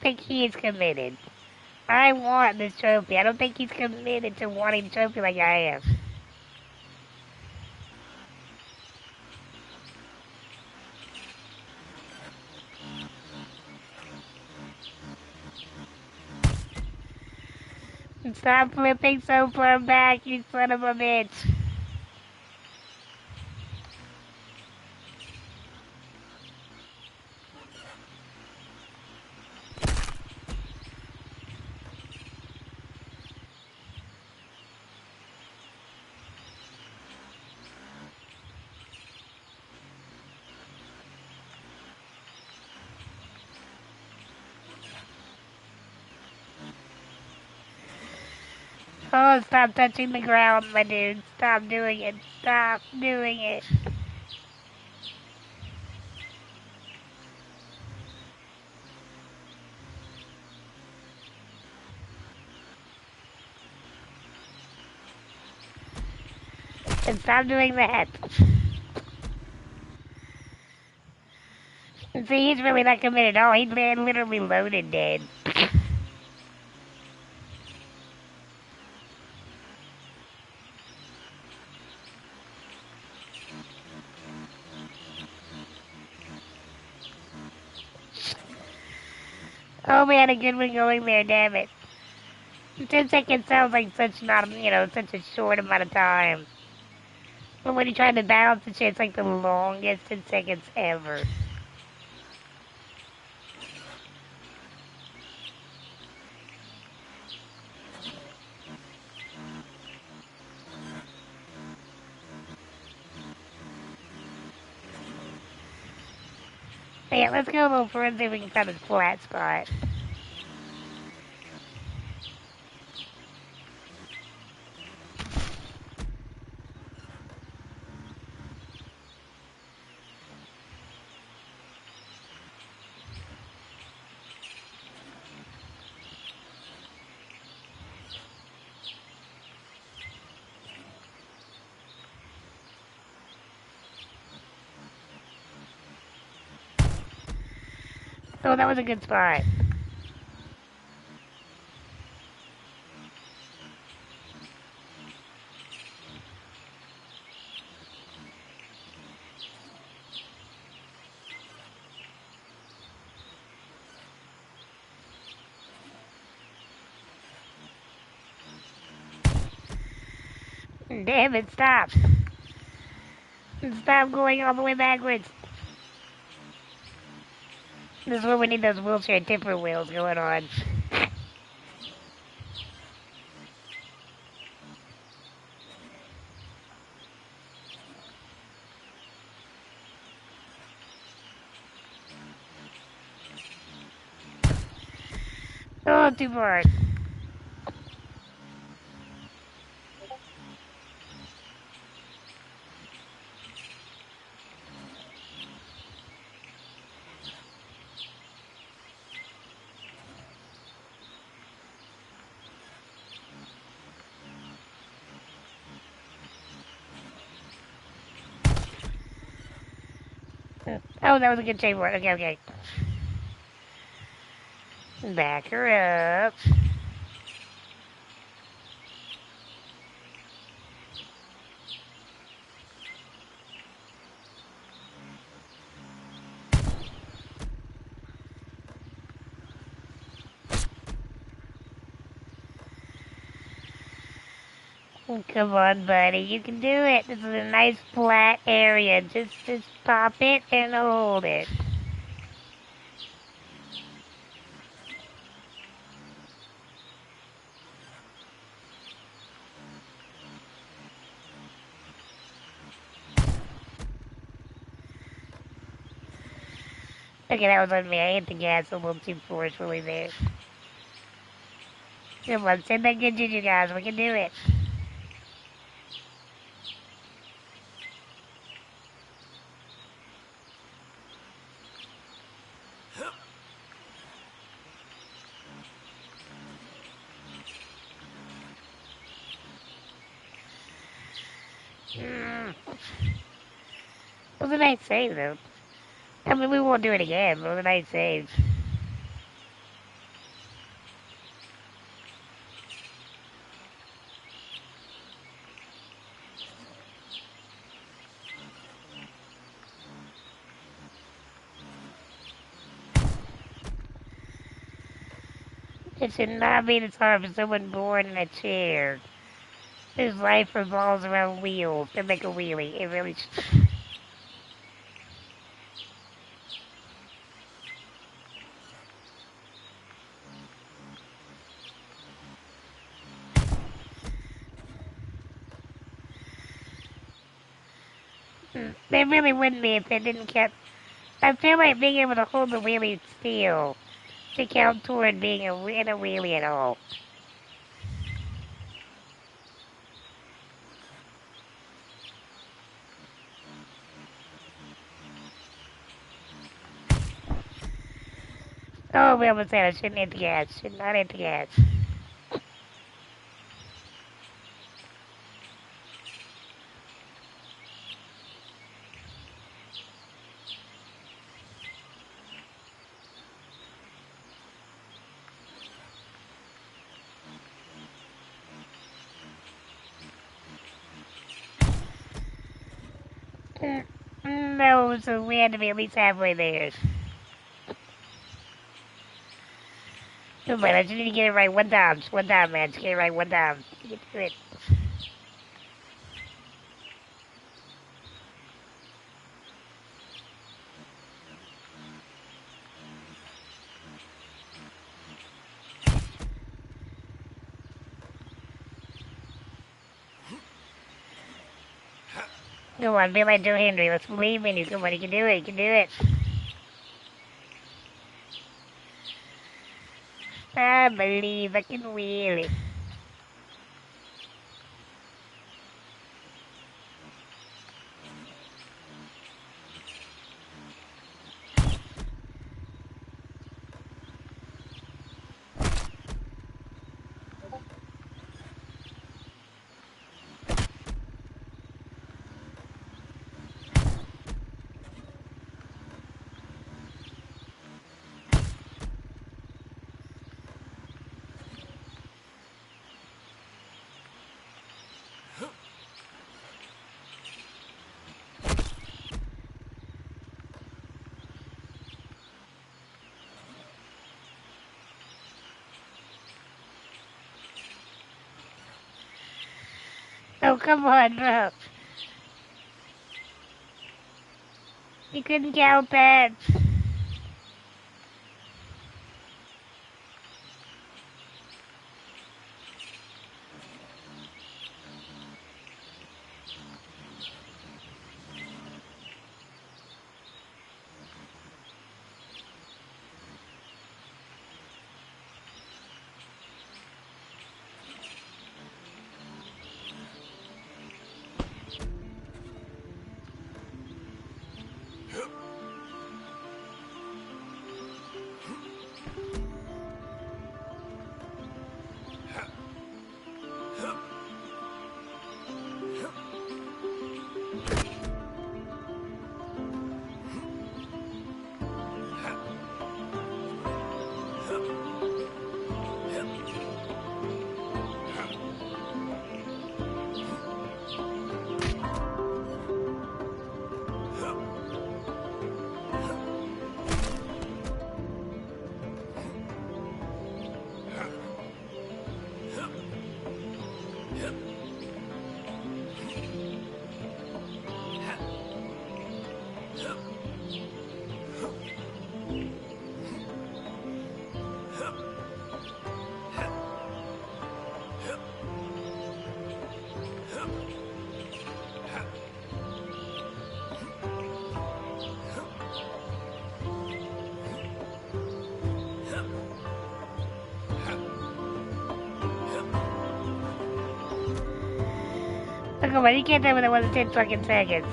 think he is committed. I want this trophy. I don't think he's committed to wanting the trophy like I am. Stop flipping so far back, you son of a bitch. Oh, stop touching the ground, my dude. Stop doing it. Stop doing it. And stop doing that. See, he's really not committed at all. He's literally loaded dead. Oh, we had a good one going there, damn it. 10 seconds sounds like such such a short amount of time. But when you try to balance the shit, it's like the longest 10 seconds ever. Yeah, let's go a little further and see if we can find this flat spot. Oh, that was a good spot. Damn it, stop. Stop going all the way backwards. This is where we need those wheelchair tipper wheels going on. Oh, too far. Oh, that was a good shape for it. Okay, okay. Back her up. Come on, buddy. You can do it. This is a nice flat area. Just pop it and hold it. Okay, that was on me. I hit the gas a little too forcefully there. Come on, send that good juju, guys. We can do it. It was a nice save, though. I mean, we won't do it again, but it was a nice save. It should not be this hard for someone born in a chair. Whose life revolves around wheels to make a wheelie. It really should. They really wouldn't be if they didn't count. I feel like being able to hold the wheelie still to count toward being in a wheelie at all. Oh, we almost said I shouldn't hit the gas. Should not hit the gas. No, so we had to be at least halfway there. Come on, I just need to get it right one time. Just one time, man. Just get it right one time. You can do it. Come on, be like Joe Henry. Let's believe in you. Come on, you can do it. You can do it. I believe I can wheel it. Oh, come on, bro. You couldn't count that. Oh, come on, you can't tell me that wasn't 10 fucking seconds.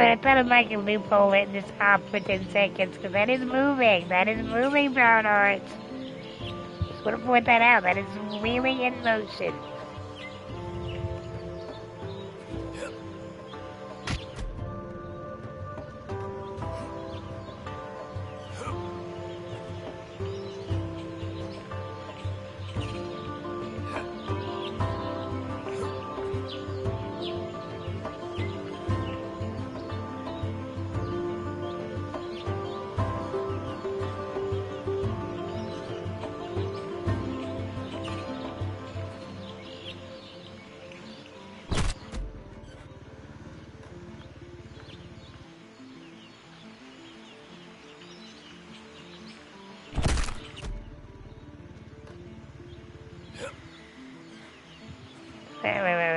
I thought I might can loophole it and just hop for 10 seconds, because that is moving. That is moving, Brown Art. Just want to point that out. That is wheeling in motion.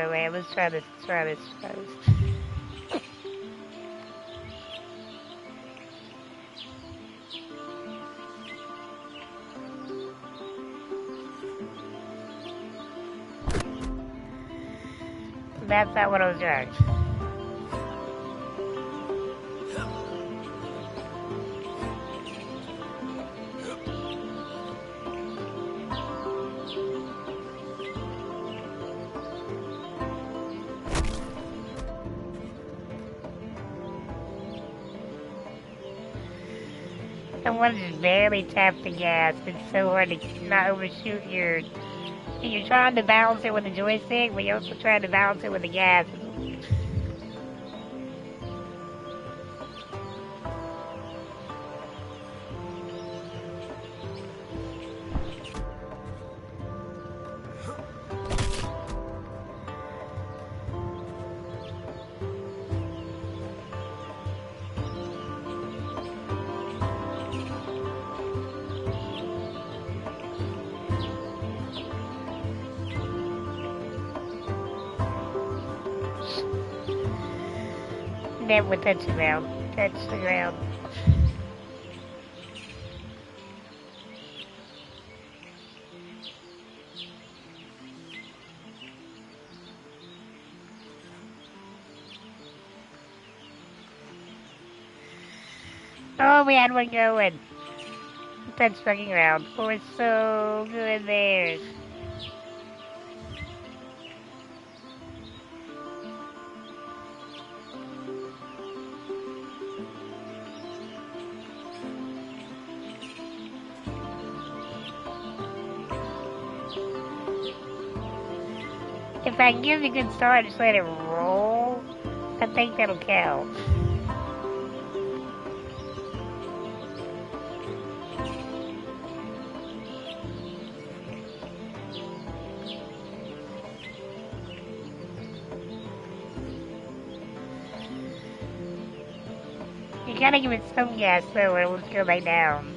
Wait. Let's try this. That's not what I was doing. Someone just barely tapped the gas. It's so hard to not overshoot your... You're trying to balance it with the joystick, but you're also trying to balance it with the gas. Never touch the ground. Touch the ground. Oh, we had one going. Touch fucking ground. We're so good there. If I can give it a good start, just let it roll, I think that'll count. You gotta give it some gas though, or it will go back down.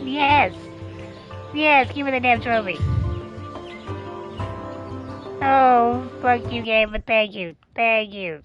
Yes! Yes, give me the damn trophy. Oh, fuck you, game, but thank you. Thank you.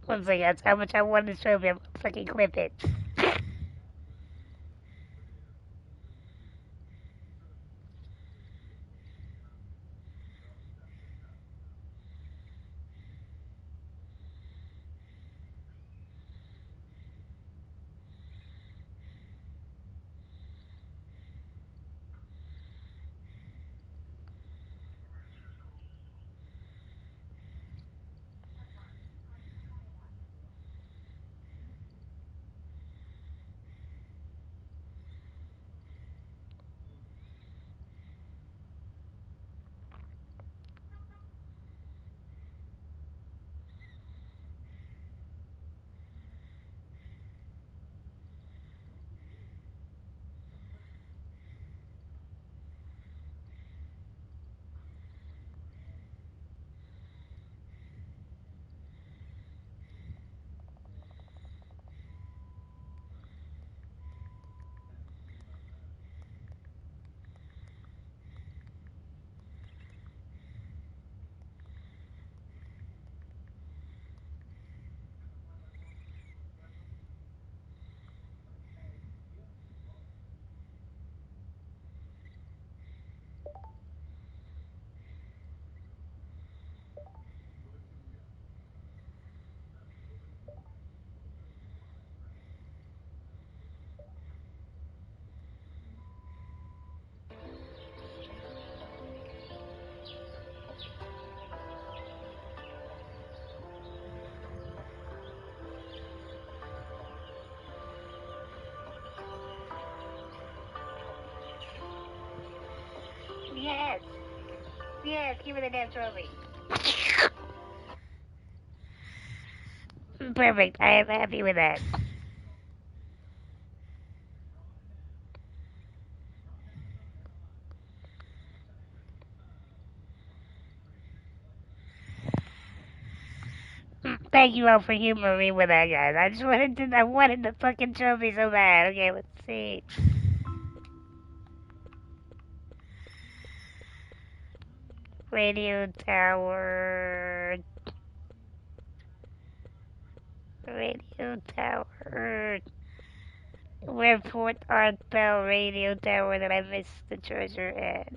One second, that's how much I wanted this trophy. I'm gonna fucking clip it. Yes. Yes, give me the damn trophy. Perfect. I am happy with that. Thank you all for humoring me with that, guys. I wanted the fucking trophy so bad. Okay, let's see. Radio tower. Radio tower. Where Port Arthur radio tower that I missed the treasure at.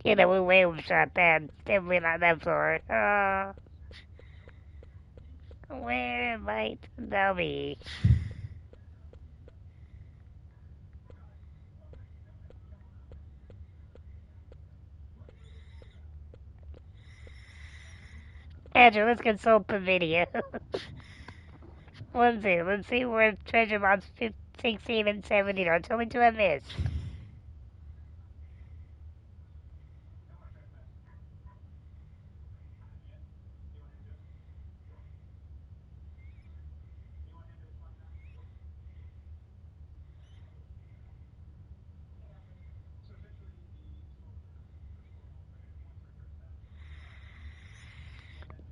You know, we whale shot that. Definitely not that far. Where might thou be? Andrew, let's consult the video. Let's see where treasure box 16 and 17 are. Tell me to I missed.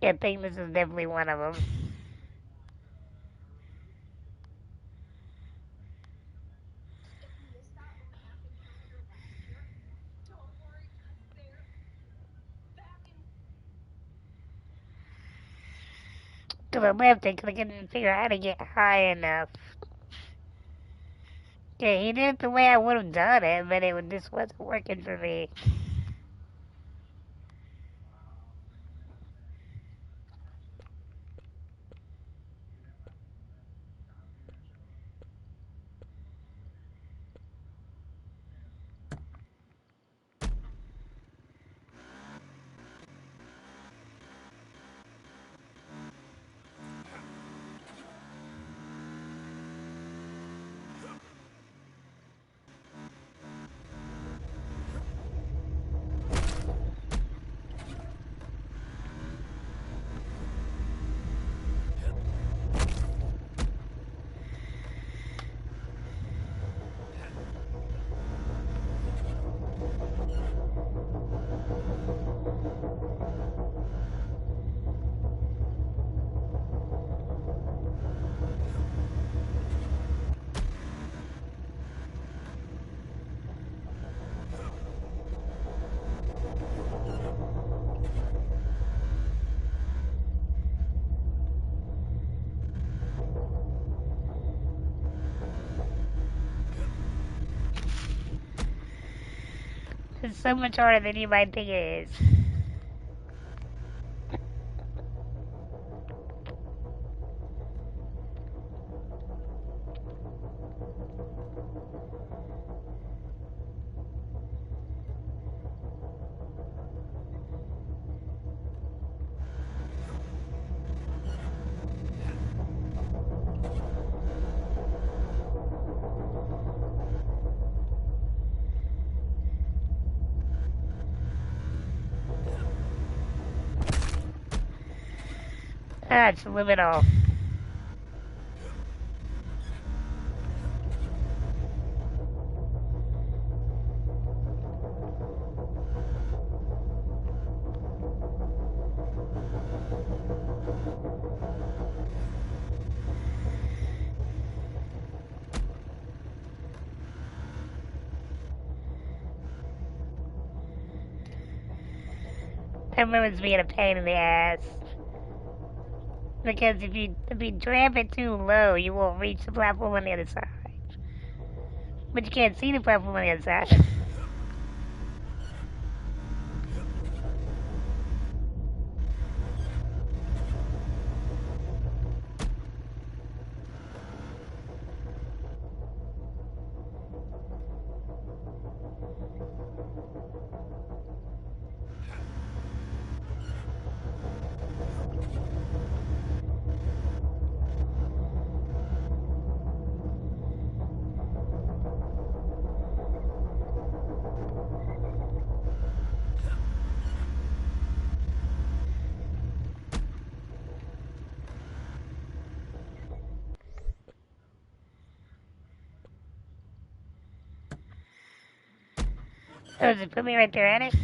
Yeah, I think this is definitely one of them. To the left, I couldn't figure out how to get high enough. Yeah, he did it the way I would have done it, but this wasn't working for me. It's so much harder than you might think it is. Ah, it's a little bit off. I remember this being a pain in the ass. Because if you ramp it too low, you won't reach the platform on the other side. But you can't see the platform on the other side. Oh, does it put me right there at it?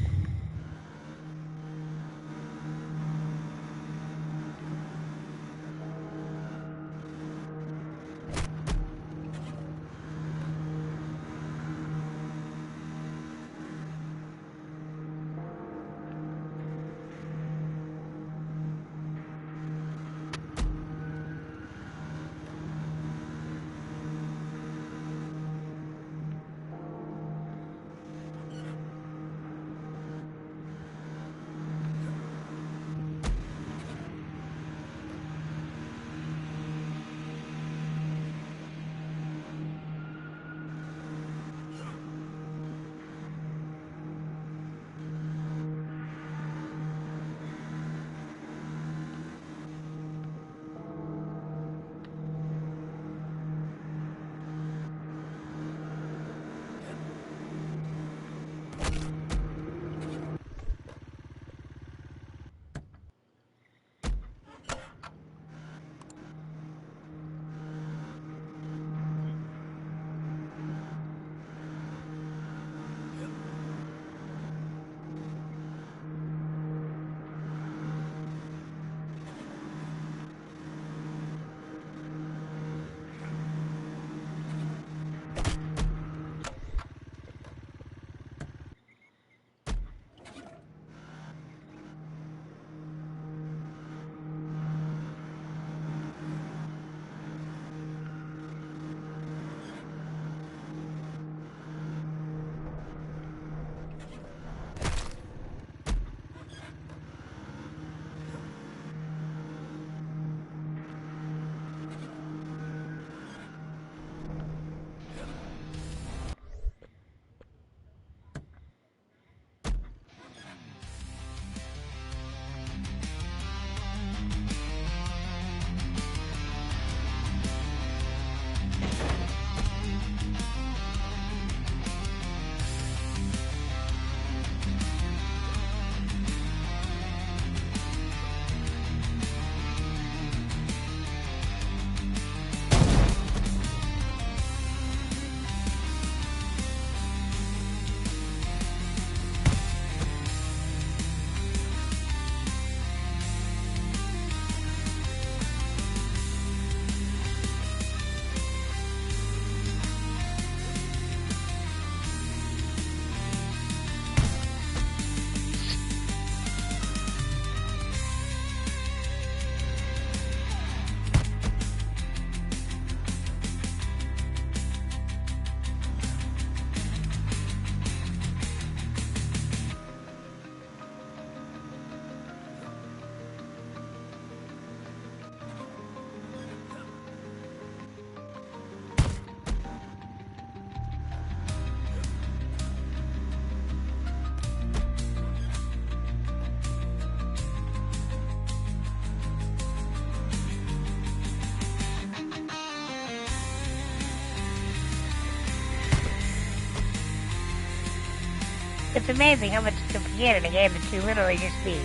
It's amazing how much you can forget in a game that you literally just beat.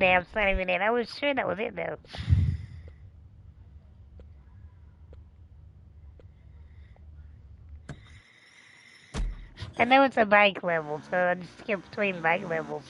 damn sign even in. I was sure that was it though. I know it's a bike level, so I just skip between bike levels.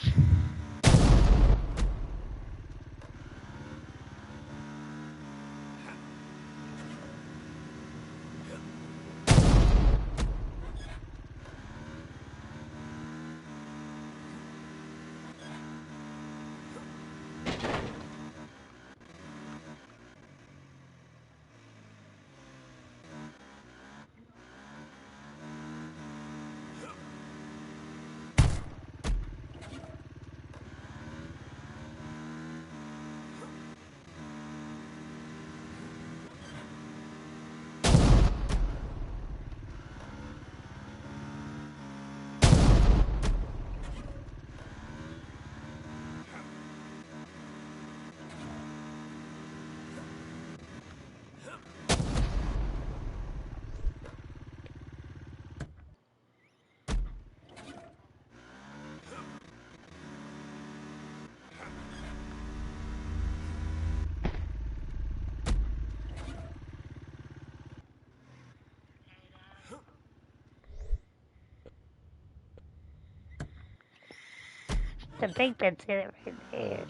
I think that's it right there.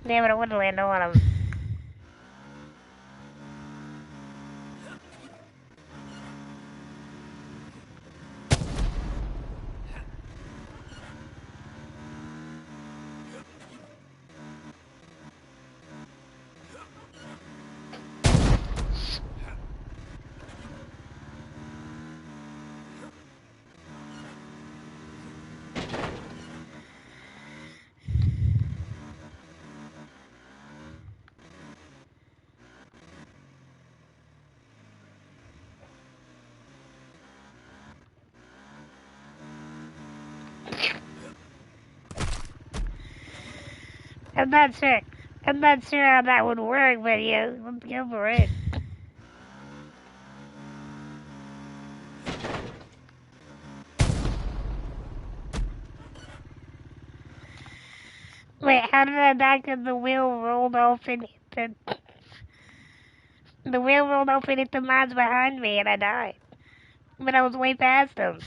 Damn it, I wouldn't land on him. I'm not sure. I'm not sure how that would work, but yeah, let's go for it. Wait, how did I die? Cause the wheel rolled off and hit the wheel rolled off and hit the mines behind me, and I died. But I was way past them.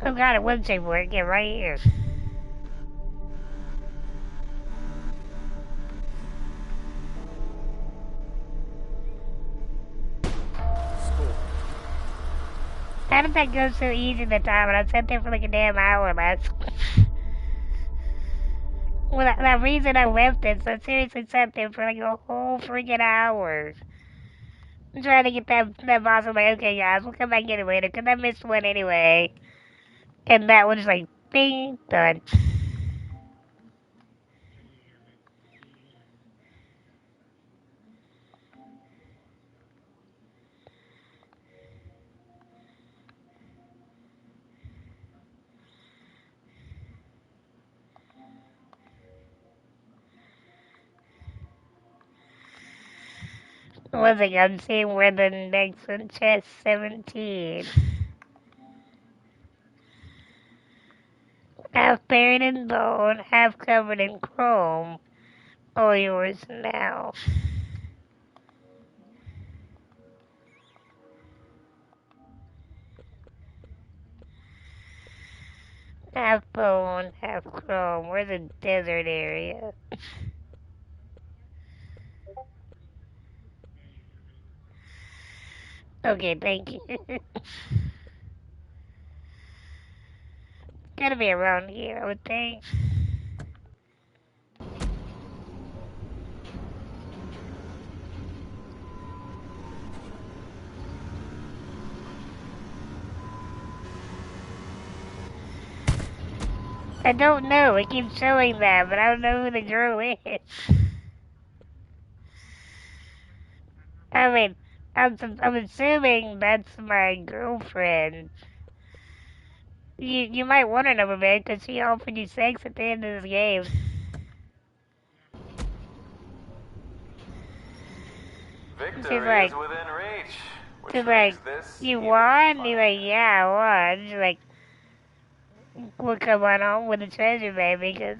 Oh god, it was safe work. Get right here. How did that go so easy the time? And I sat there for like a damn hour last. Well, that reason I left it, so I seriously sat there for like a whole freaking hour. I'm trying to get that boss. I'm like, okay, guys, we'll come back and get it later, because I missed one anyway. And that was like, bing, done. One thing, I'm seeing where the next one, chest 17. Half buried in bone, half covered in chrome. All yours now. Half bone, half chrome. We're the desert area. Okay, thank you. Gotta be around here, I would think. I don't know. It keeps showing that, but I don't know who the girl is. I mean, I'm assuming that's my girlfriend. You might want her number, man, because she offered you sex at the end of this game. Victory like, is within reach, which she's makes like, this you even won? funnier. He's like, yeah, I won. She's like, we'll come on home with the treasure, baby, because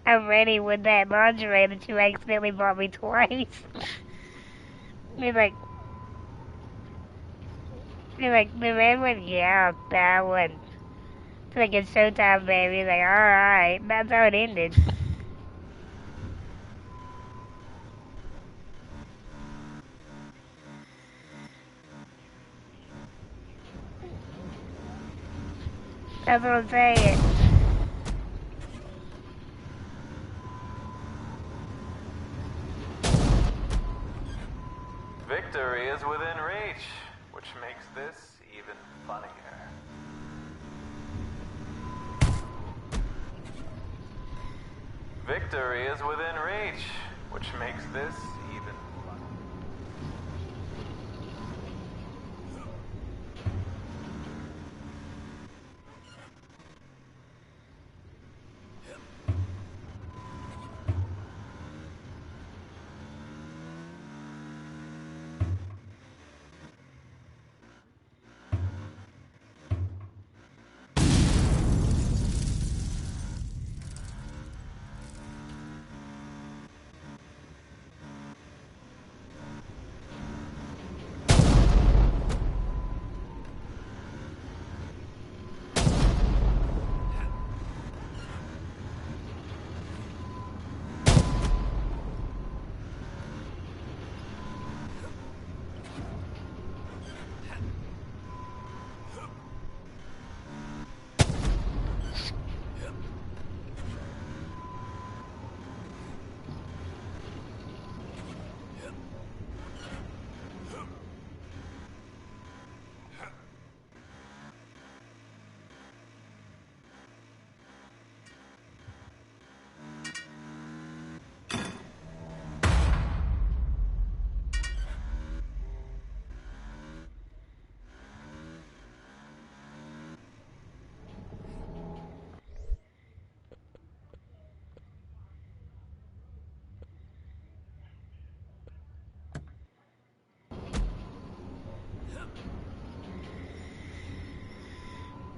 I'm ready with that lingerie that you accidentally bought me twice. He's like, the red one? Yeah, that one. It's like, it's showtime, baby. He's like, alright. That's how it ended. That's what I'm saying. Victory is within reach, which makes this even funnier. Victory is within reach, which makes this even funnier.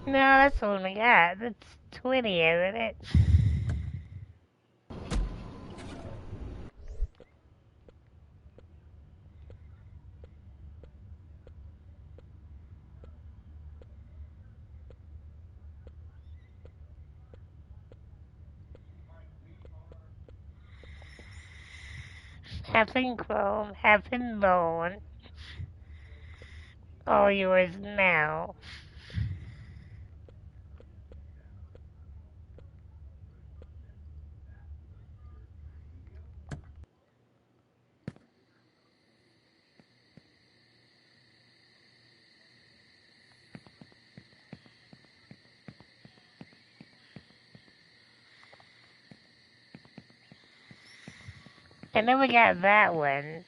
No, that's the one we got. That's 20, isn't it? Half in chrome, half in bone. All yours now. And then we got that one.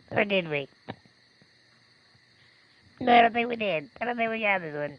Or did we? No, I don't think we did. I don't think we got this one.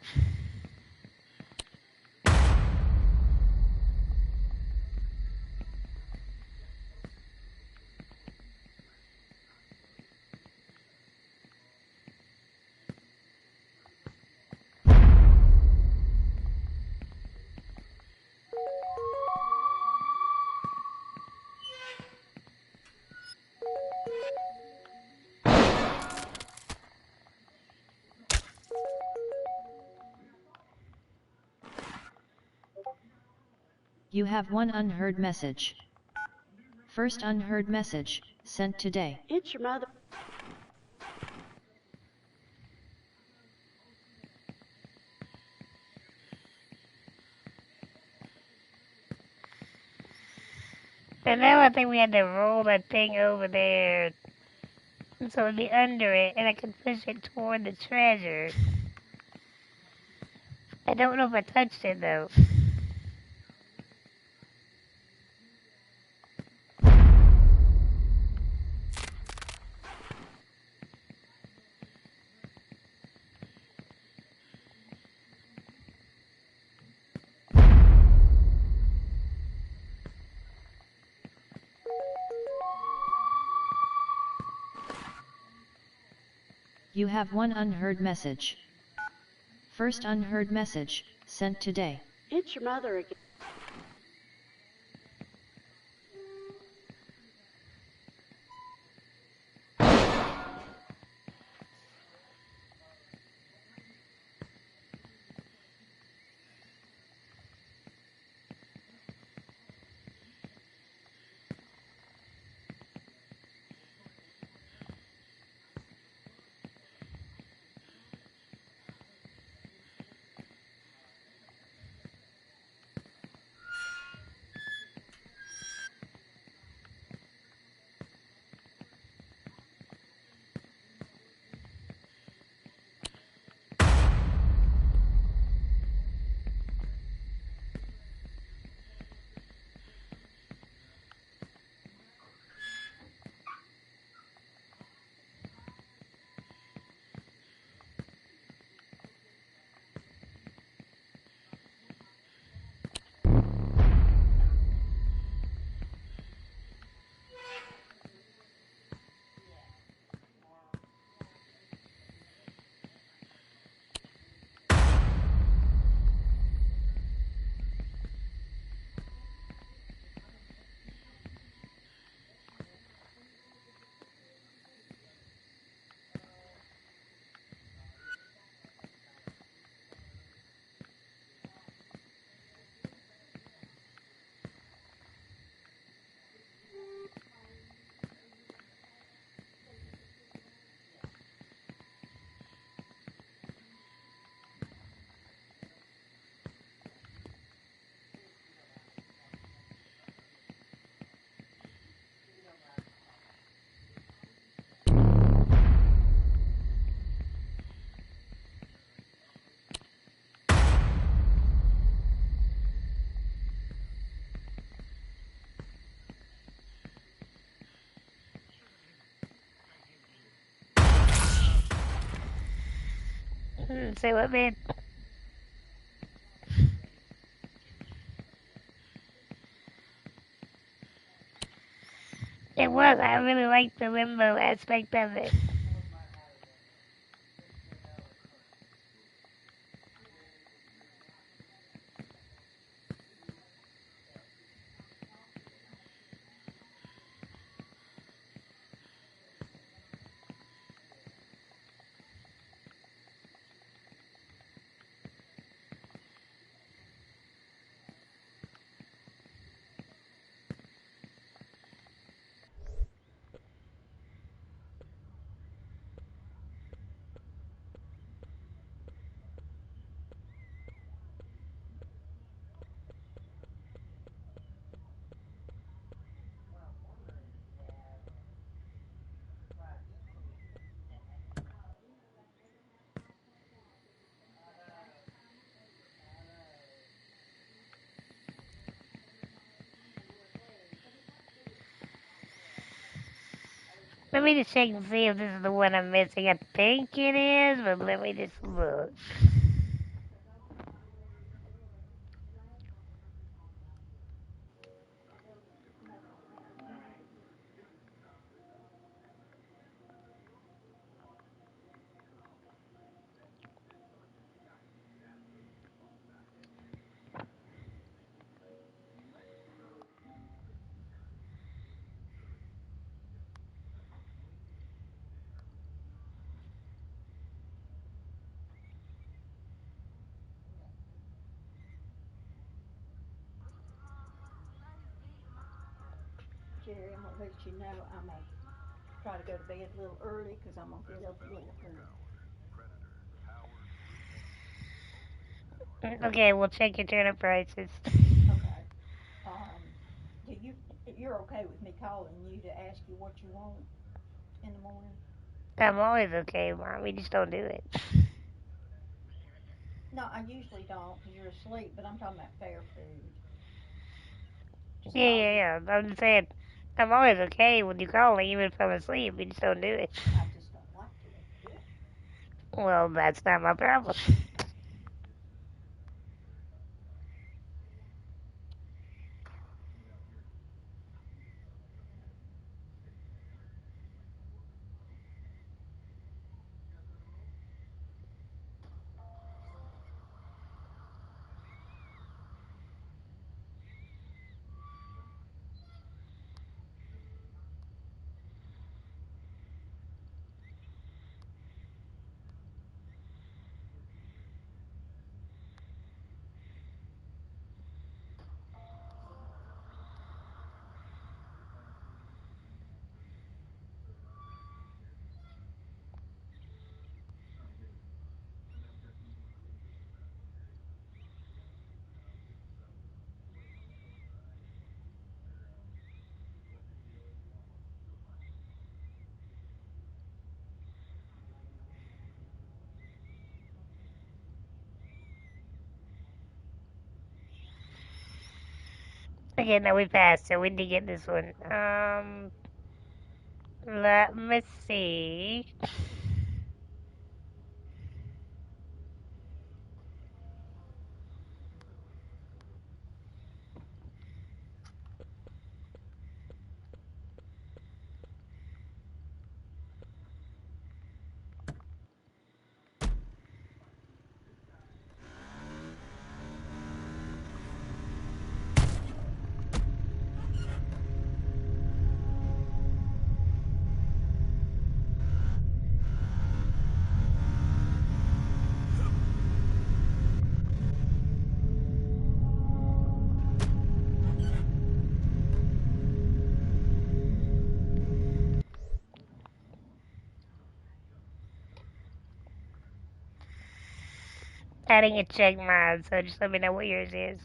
You have one unheard message. First unheard message, sent today. It's your mother. So now I think we had to roll that thing over there. So it'd be under it, and I can push it toward the treasure. I don't know if I touched it, though. You have one unheard message. First unheard message, sent today. It's your mother again. Say what, man? It was. I really liked the limbo aspect of it. Let me just check and see if this is the one I'm missing. I think it is, but let me just look. Sherry, I'm gonna let you know I'm gonna try to go to bed a little early because I'm gonna get up a little early. Okay, we'll check your turnip prices. Okay. You're okay with me calling you to ask you what you want in the morning? I'm always okay, Mom. We just don't do it. No, I usually don't because you're asleep, but I'm talking about fair food. Yeah. I'm just saying, I'm always okay when you call me, even if I'm asleep. We just don't do it. I just don't like to do it. Well, that's not my problem. Okay, now we passed, so we need to get this one. Let me see. I didn't get check mine, so just let me know what yours is.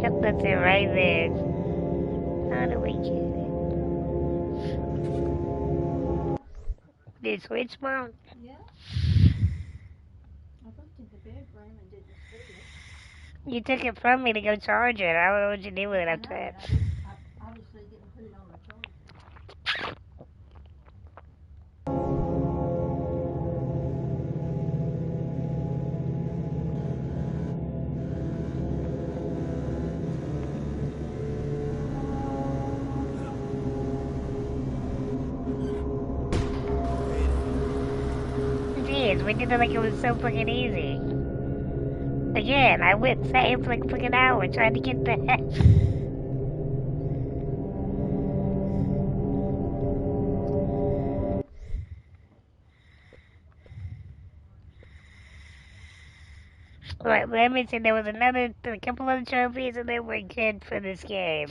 Yep, that's it right there. How do we get it? Did it switch, Mom? Yeah. I looked in the bedroom and didn't see it. You took it from me to go charge it. I don't know what you did with it after that. I obviously didn't put it on the charger. Jeez, we did it like it was so freaking easy. Again, I went sat for like a freaking hour trying to get that. Right, let me see. There was a couple other trophies, and they were good for this game.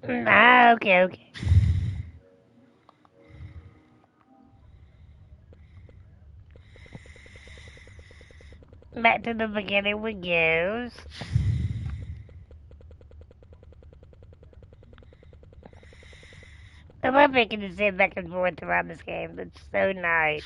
Okay. Back to the beginning with goes. I love making the same back and forth around this game. It's so nice.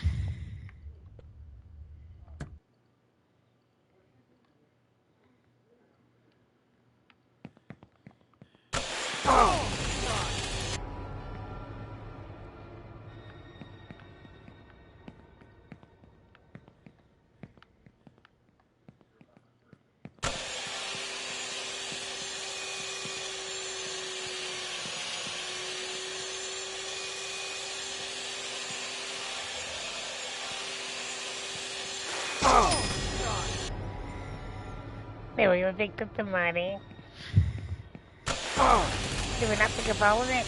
There we go, picked up the money. Did we not pick up all of it?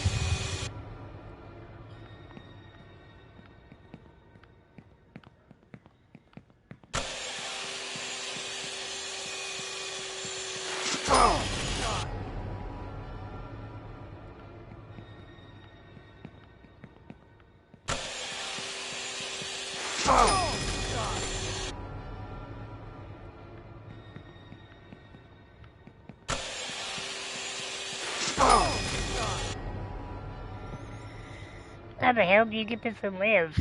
How the hell do you get this to live?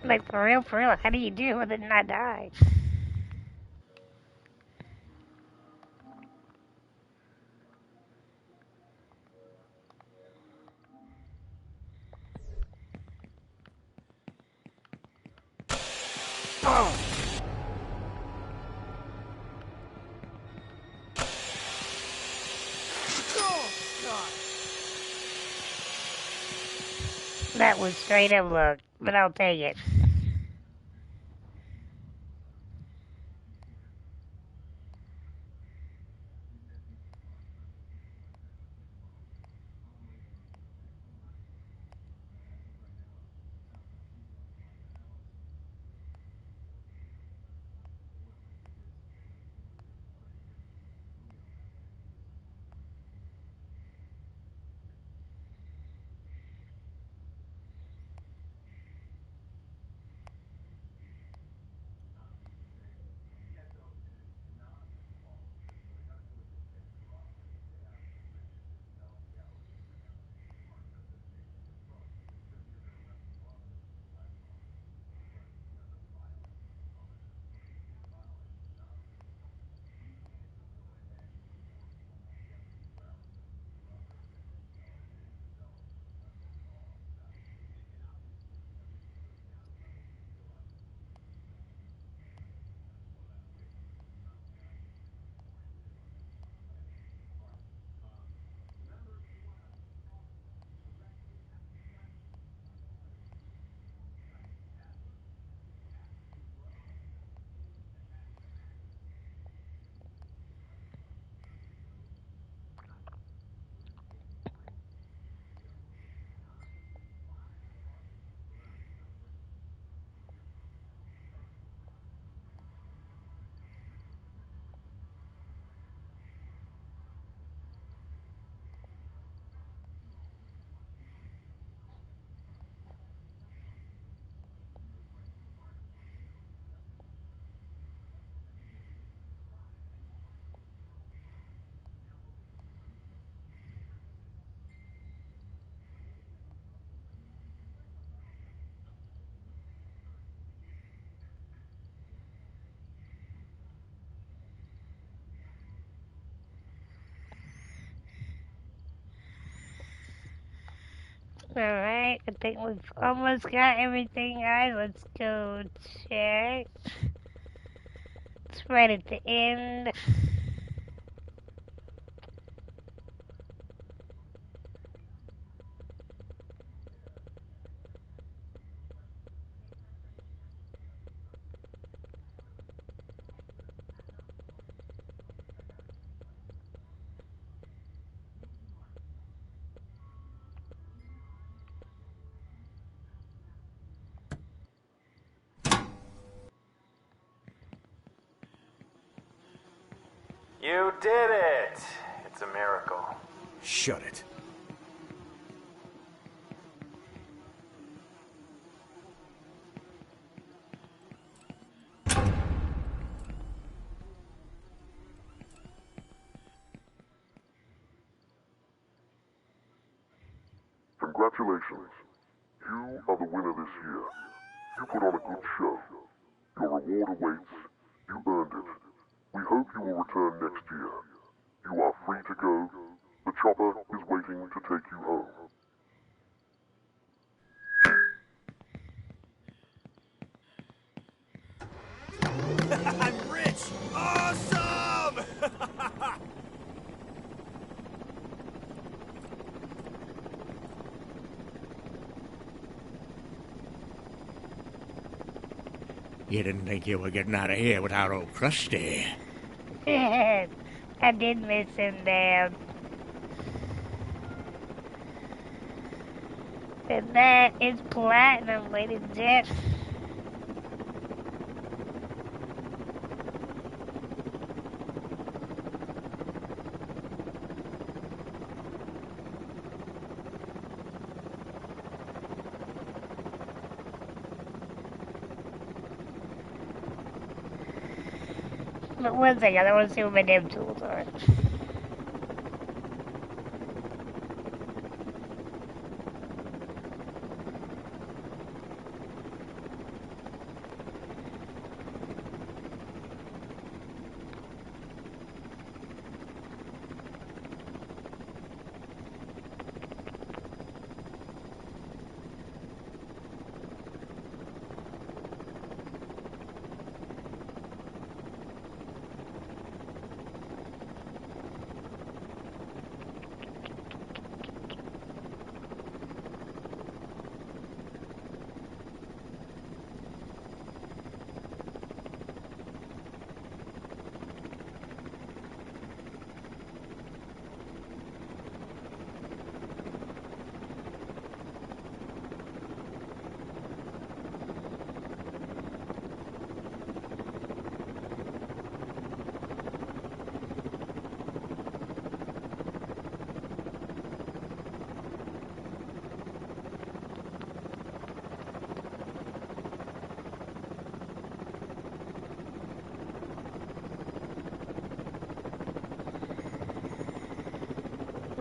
Like, for real, how do you do with it and not die? That was straight up luck, but I'll take it. Alright, I think we've almost got everything. Alright, let's go check. It's right at the end. You did it! It's a miracle. Shut it. Congratulations. You are the winner this year. You put on a good show. Your reward awaits. You earned it. We hope you will return next year. You are free to go. The chopper is waiting to take you home. I'm rich! Awesome! You didn't think you were getting out of here without old Krusty. I did miss him down. And that is platinum, ladies and gents. But one second, I want to see what my damn tools are.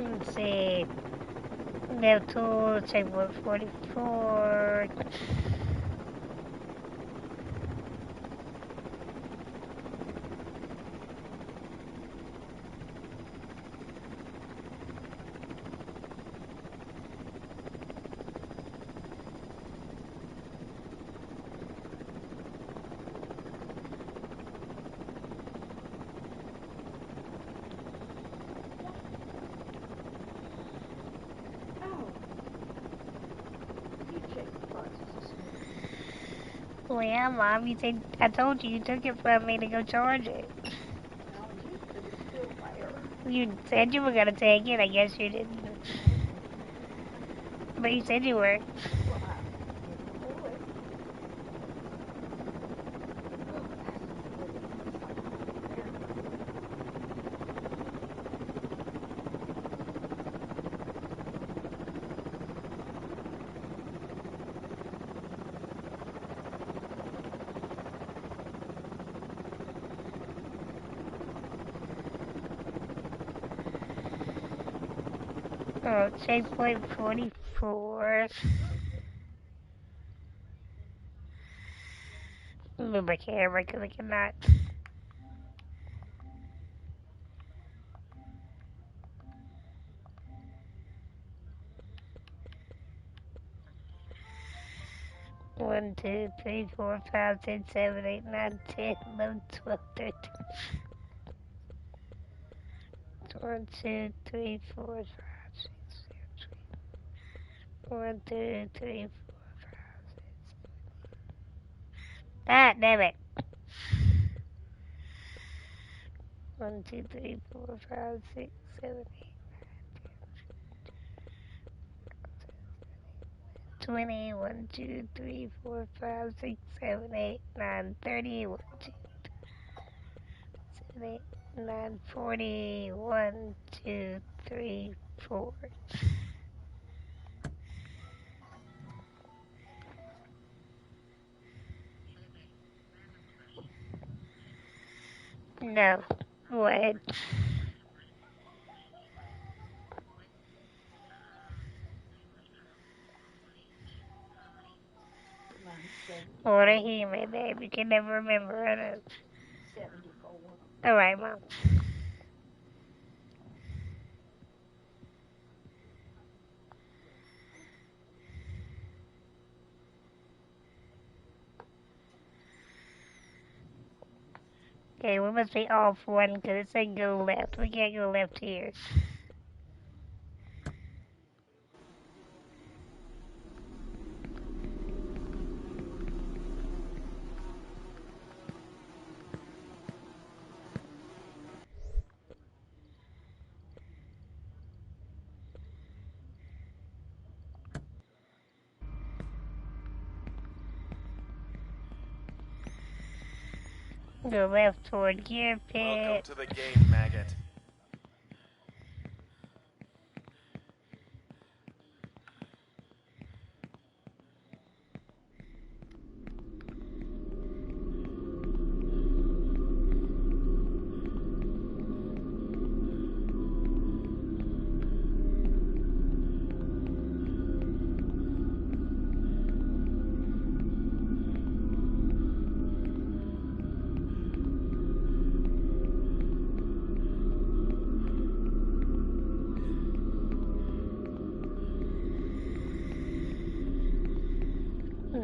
Let's see. Nav tool, checkpoint 44. Well, yeah, Mom, you said, I told you took it from me to go charge it. You said you were gonna take it, I guess you didn't. But you said you were. Oh, checkpoint 44. Move my camera because I cannot. One, 2, 3, 4, 5, 6, 7, 8, 9, 10, 11, 12, 13. 1, 2, 3, 4, 5, 6, 7, 1, 2, 3, 4, 5, 6. Ah, damn it. 1, 2, 3, 4, 5, 6, 7, 8, 20, 1, 2, 3, 4, 5, 6, 7, 8, 9, 30, 1, 2, 7, 8, 9, 40, 1, 2, 3, 4. No. What? What a human, babe. You can never remember it. 74. Alright, Mom. Okay, we must be off one because it said go left. We can't go left here. Go left toward gear pit. Welcome to the game, maggot.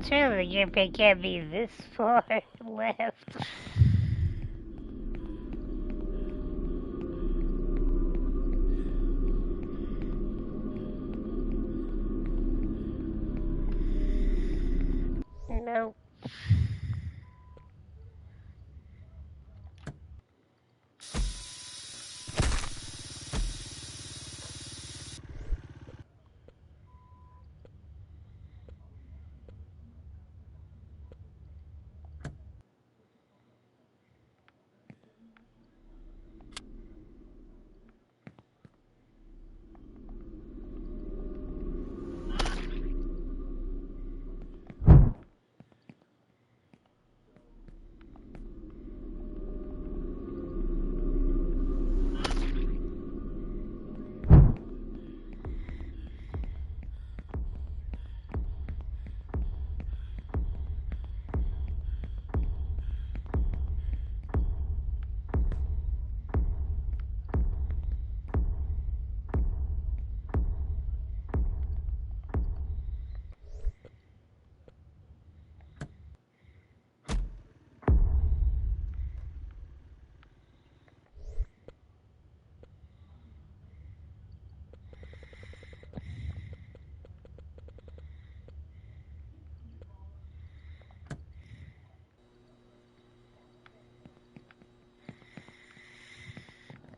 Surely the gear pit can't be this far left. No.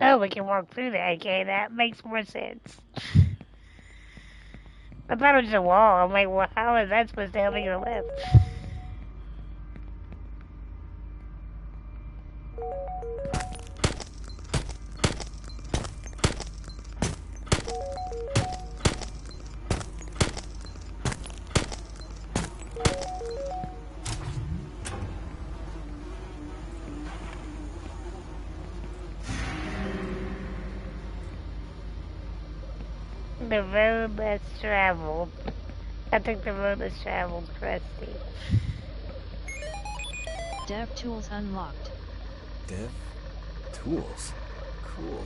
Oh, we can walk through that. Okay, that makes more sense. I thought it was just a wall. I'm like, well, how is that supposed to help me to lift? The road less traveled. I think the road less traveled, Krusty. Dev tools unlocked. Dev tools. Cool.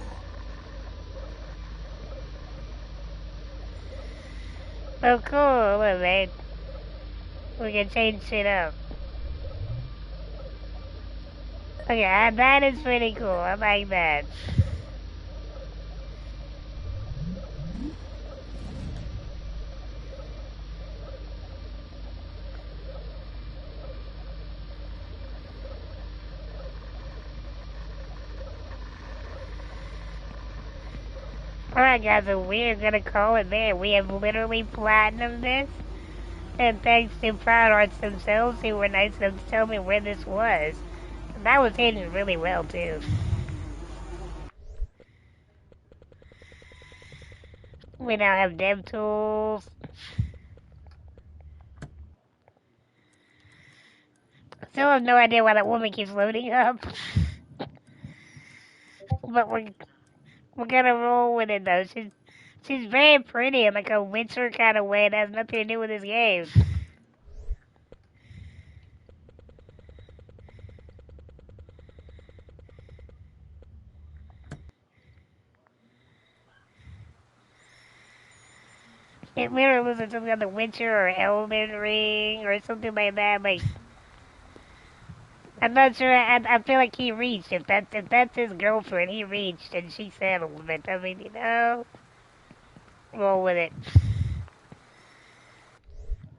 Oh, cool. Look, man. We can change shit up. Okay, that is pretty cool. I like that. Alright guys, so we're gonna call it there. We have literally platinumed this. And thanks to Proud Arts themselves who were nice enough to tell me where this was. That was hidden really well too. We now have dev tools. Still have no idea why that woman keeps loading up. But we're gonna roll with it though. She's very pretty in like a Witcher kind of way. It has nothing to do with this game. It literally looks like something on The Witcher or Elden Ring or something like that. Like, I'm not sure. I feel like he reached. If that's his girlfriend, he reached and she settled. But I mean, you know, roll with it.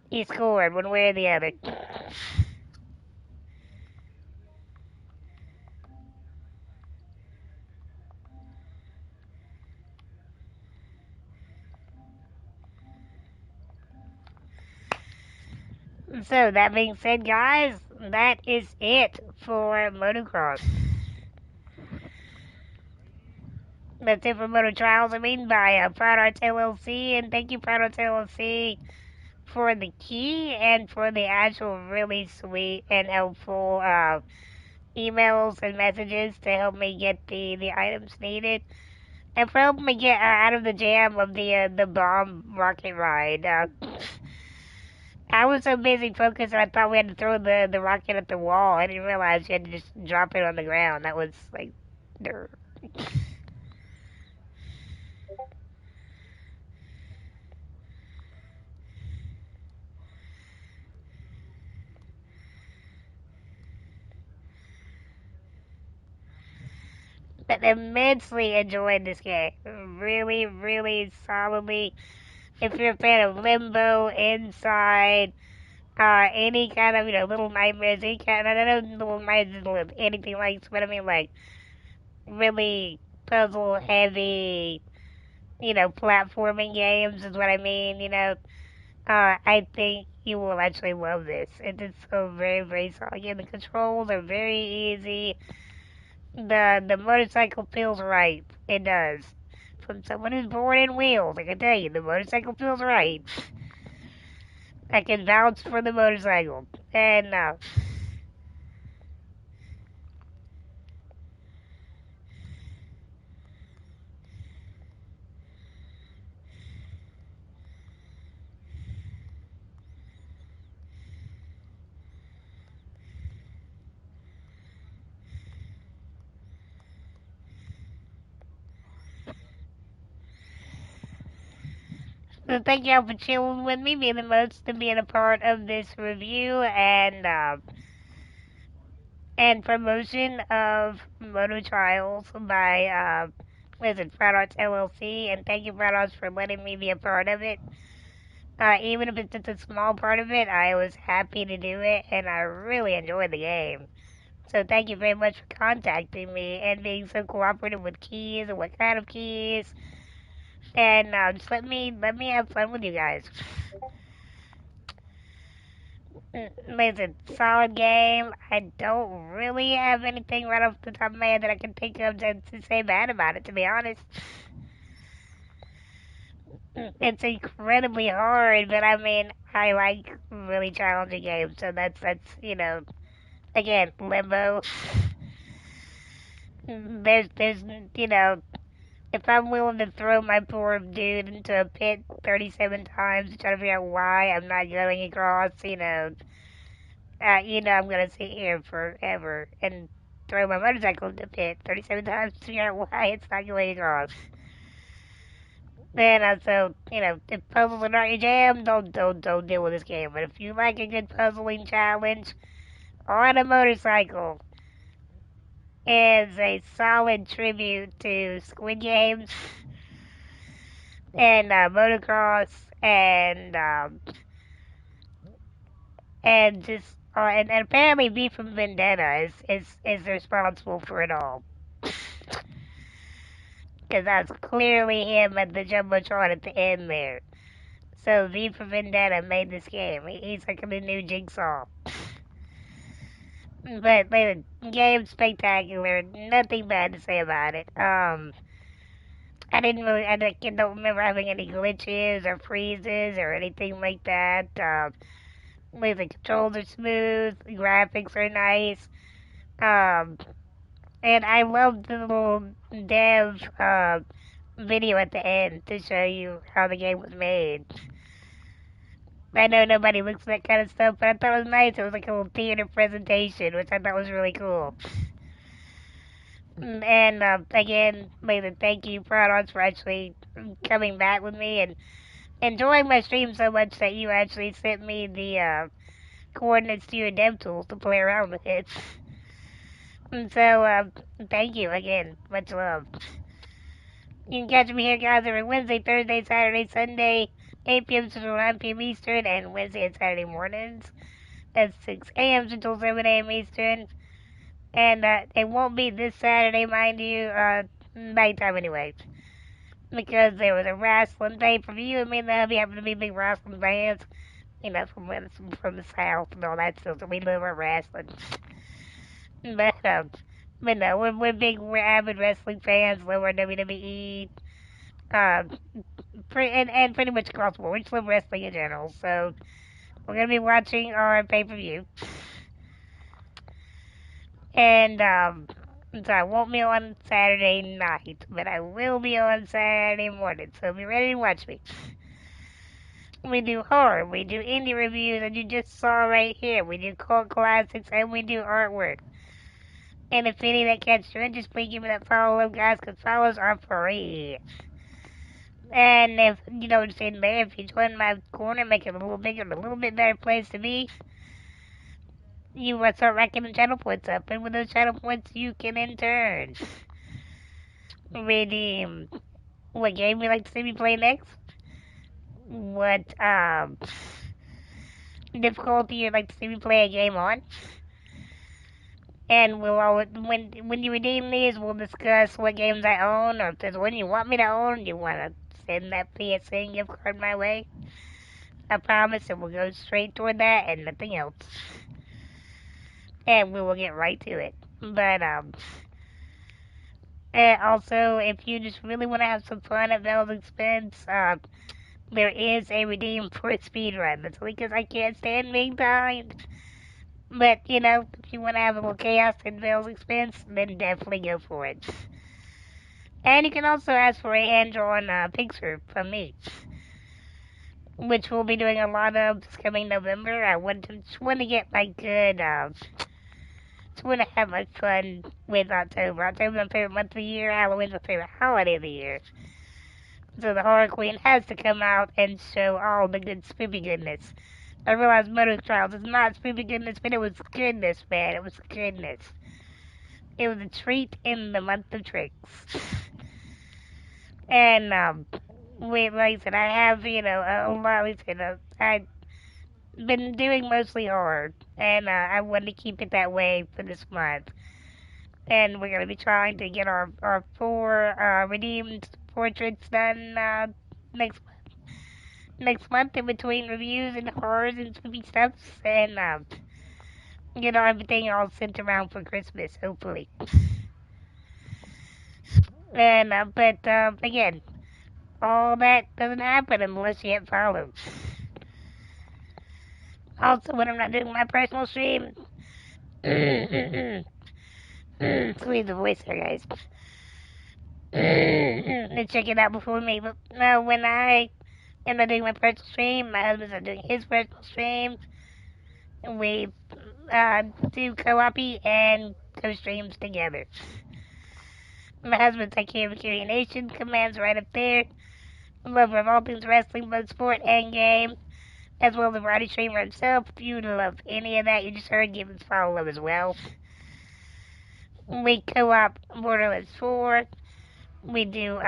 He scored one way or the other. So, that being said, guys, that is it for Motocross. That's it for Moto Trials, by Proud Arts LLC, and thank you, Proud Arts LLC, for the key and for the actual really sweet and helpful emails and messages to help me get the items needed, and for helping me get out of the jam of the bomb rocket ride. I was so busy focused, I thought we had to throw the rocket at the wall. I didn't realize you had to just drop it on the ground. That was like, dirt. But immensely enjoyed this game. Really, really solidly. If you're a fan of Limbo, Inside, any kind of, Little Nightmares, any kind of, I don't know Little Nightmares isn't anything like, but I mean, like, really puzzle heavy, platforming games is what I mean, I think you will actually love this. It is so very, very solid. Again, the controls are very easy. The motorcycle feels right. It does. From someone who's born in wheels, I can tell you, the motorcycle feels right. I can vouch for the motorcycle. And so thank y'all for chilling with me, being the most and being a part of this review and promotion of Moto Trials by Proud Arts LLC, and thank you, Proud Arts, for letting me be a part of it. Even if it's just a small part of it, I was happy to do it, and I really enjoyed the game. So thank you very much for contacting me and being so cooperative with keys and what kind of keys. And just let me have fun with you guys. Listen, solid game. I don't really have anything right off the top of my head that I can think of to say bad about it, to be honest. It's incredibly hard, but I mean, I like really challenging games, so that's again, Limbo. There's if I'm willing to throw my poor dude into a pit 37 times to try to figure out why I'm not going across, I'm gonna sit here forever and throw my motorcycle into the pit 37 times to figure out why it's not going across. And so, if puzzles are not your jam, don't deal with this game. But if you like a good puzzling challenge on a motorcycle, it's a solid tribute to Squid Games and motocross and just and apparently V from Vendetta is responsible for it all. Because that's clearly him at the Jumbotron at the end there. So V for Vendetta made this game. He's like the new Jigsaw. But the game's spectacular. Nothing bad to say about it. I don't remember having any glitches or freezes or anything like that. The controls are smooth, the graphics are nice. And I love the little dev video at the end to show you how the game was made. I know nobody looks at that kind of stuff, but I thought it was nice. It was like a little theater presentation, which I thought was really cool. And again, thank you, Proudons, for actually coming back with me and enjoying my stream so much that you actually sent me the coordinates to your dev tools to play around with it. And so, thank you again. Much love. You can catch me here, guys, every Wednesday, Thursday, Saturday, Sunday, 8 p.m. Central, 9 p.m. Eastern, and Wednesday and Saturday mornings at 6 a.m. Central, 7 a.m. Eastern. And it won't be this Saturday, mind you, nighttime anyway. Because there was a wrestling pay-per-view, and me and the hubby happen to be big wrestling fans. From the South and all that stuff, so we love our wrestling. But no, we're avid wrestling fans, love our WWE, and pretty much across the board. We just love wrestling in general, so we're going to be watching our pay-per-view. And, so I won't be on Saturday night, but I will be on Saturday morning, so be ready to watch me. We do horror, we do indie reviews, and you just saw right here. We do cult classics, and we do artwork. And if any that catch your interest, please give me that follow, guys, because follows are free. And if you know what's in there, if you join my corner, make it a little bigger, a little bit better place to be, you will start racking the channel points up. And with those channel points, you can in turn redeem what game you like to see me play next, what difficulty you'd like to see me play a game on. And we'll always, when you redeem these, we'll discuss what games I own, or if there's one you want me to own, you want to send that PSN gift card my way. I promise it will go straight toward that and nothing else. And we will get right to it. But, and also, if you just really want to have some fun at Bell's expense, there is a redeem for a speedrun. That's only because I can't stand being timed. But, if you want to have a little chaos at Bell's expense, then definitely go for it. And you can also ask for a hand-drawn picture from me, which we'll be doing a lot of this coming November. I want to get my good, just want to have my fun with October. October's my favorite month of the year. Halloween's my favorite holiday of the year. So the Horror Queen has to come out and show all the good spooky goodness. I realize Motor Trials is not spooky goodness, but it was goodness, man. It was goodness. It was a treat in the month of tricks. And, like I said, I have, a lot, been doing mostly horror, and I wanted to keep it that way for this month. And we're going to be trying to get our 4 redeemed portraits done next month in between reviews and horrors and spooky stuff, and everything all sent around for Christmas, hopefully. And but again, all that doesn't happen unless you hit follow. Also, when I'm not doing my personal stream, squeeze the voice there, guys. And check it out before me. But no, when I am not doing my personal stream, my husband's not doing his personal stream. We do co-opy and co-streams together. My husband's like here with Curie Nation, commands right up there. Lover of all things wrestling, both sport and game, as well as the variety streamer himself. If you love any of that you just heard, give us a follow as well. We co-op Borderlands 4. We do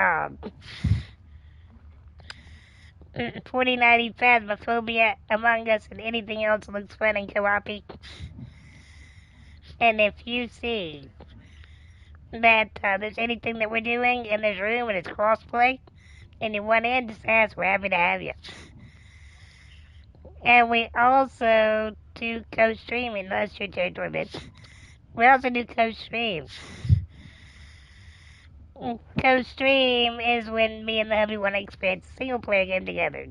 4090 Phasmophobia, Among Us, and anything else that looks fun and co-opy. And if you see that there's anything that we're doing in this room and it's crossplay, and you want in, just ask, we're happy to have you. And we also do co-streaming, that's your territory, bitch. We also do co-stream. Co-stream is when me and the hubby want to experience a single-player game together.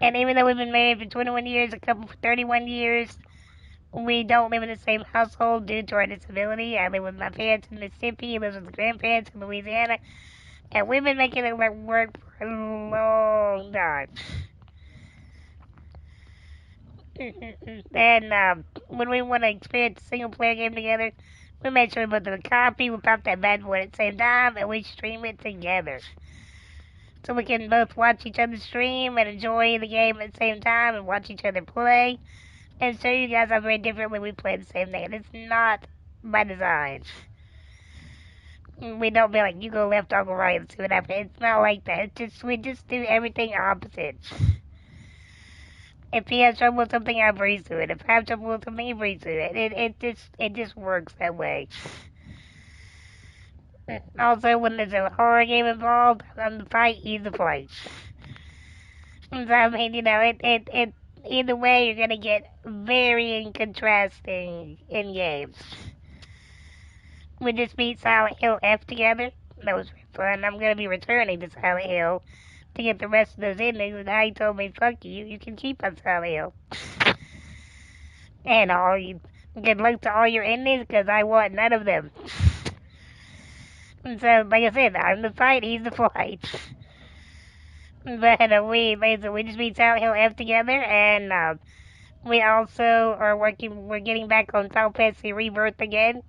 And even though we've been married for 21 years, a couple for 31 years, we don't live in the same household due to our disability. I live with my parents in Mississippi, he lives with his grandparents in Louisiana, and we've been making it work for a long time. And when we want to experience a single-player game together, we make sure we put the copy, we pop that bad boy at the same time, and we stream it together. So we can both watch each other stream and enjoy the game at the same time and watch each other play and show you guys how very differently we play the same thing. And it's not by design. We don't be like, you go left, I'll go right, and see what happens. It's not like that. It's just, we just do everything opposite. If he has trouble with something, I breeze through it. If I have trouble with something, he breezes through it. It just works that way. Also, when there's a horror game involved, I'm the fight, he's the flight. So, I mean, it either way, you're gonna get varying, contrasting in games. We just beat Silent Hill F together. That was fun. I'm gonna be returning to Silent Hill to get the rest of those endings, and now he told me, fuck you, you can keep on Silent Hill. And good luck to all your endings, because I want none of them. And so, like I said, I'm the fight, he's the flight. But we just beat Silent Hill F together, and we also we're getting back on Final Fantasy Rebirth again,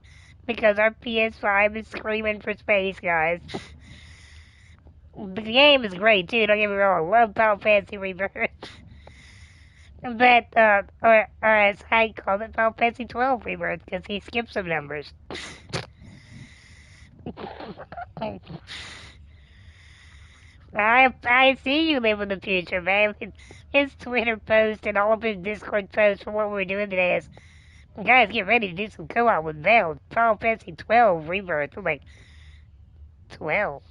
because our PS5 is screaming for space, guys. The game is great too, don't get me wrong. I love Final Fantasy Rebirth. But, or as I call it, Final Fantasy 12 Rebirth, because he skipped some numbers. I see you live in the future, man. His Twitter post and all of his Discord posts for what we're doing today is, guys, get ready to do some co-op with Val. Final Fantasy 12 Rebirth. I'm like, 12?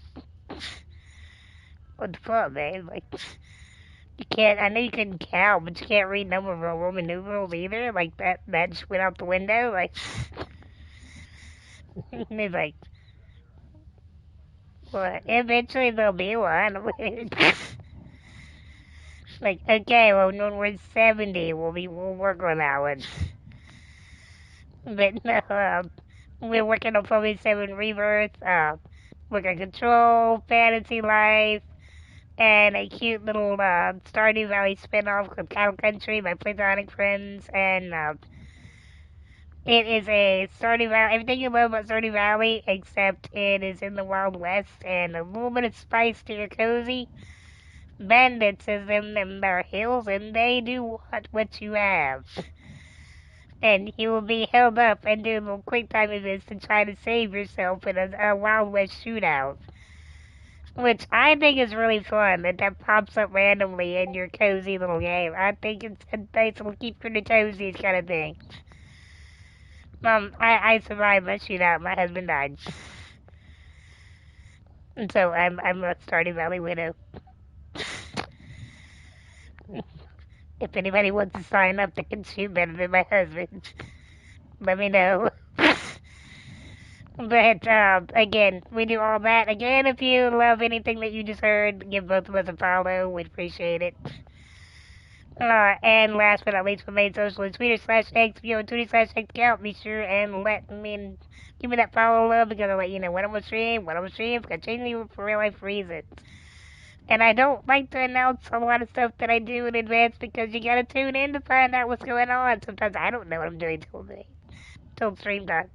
What the fuck, man? Like, you can't, I know you can count, but you can't read Roman numerals either. Like, that just went out the window. Like, it's like, well, eventually there'll be one. Like, okay, well, when we're 70, we'll work on that one. But no, we're working on Final 7 Rebirth, working on Control, Fantasy Life, and a cute little Stardew Valley spinoff called Cattle Country by Platonic Friends, and it is a Stardew Valley, everything you love about Stardew Valley, except it is in the Wild West, and a little bit of spice to your cozy. Bandits is in them there hills, and they do want what you have. And you will be held up and do little quick time events to try to save yourself in a Wild West shootout. Which I think is really fun that pops up randomly in your cozy little game. I think it's a nice little keep your toesies kind of thing. I survived my shootout. My husband died. And so I'm a Stardew Valley widow. If anybody wants to sign up that can shoot better than my husband, let me know. But again, we do all that. Again, if you love anything that you just heard, give both of us a follow. We'd appreciate it. And last but not least, my main social is Twitter/XPO and Twitter/XCount. Be sure and give me that follow love because I'll let you know when I'm gonna stream, continue for real life reasons. And I don't like to announce a lot of stuff that I do in advance because you gotta tune in to find out what's going on. Sometimes I don't know what I'm doing till stream time.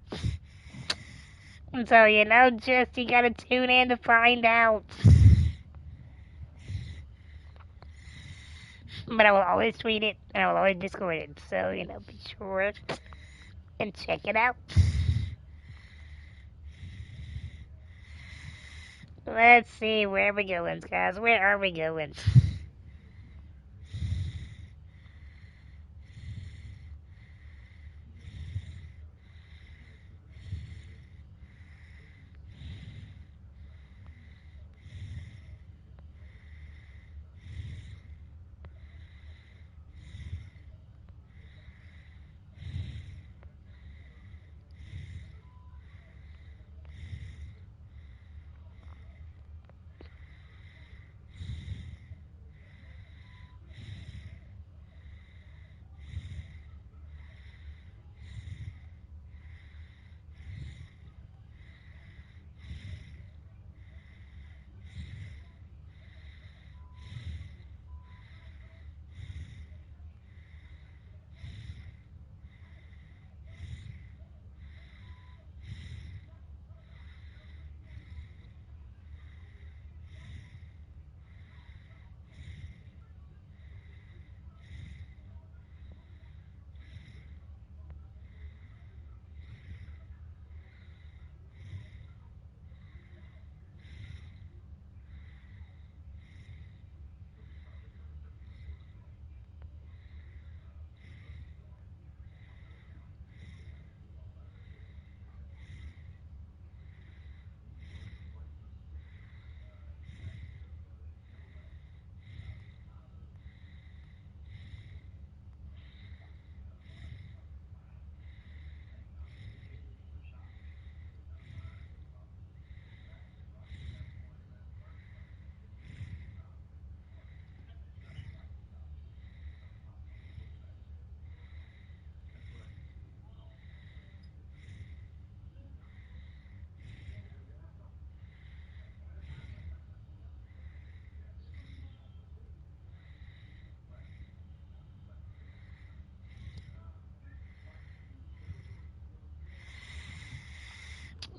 And so, just you gotta tune in to find out. But I will always tweet it, and I will always Discord it. So, be sure and check it out. Let's see, where are we going, guys? Where are we going?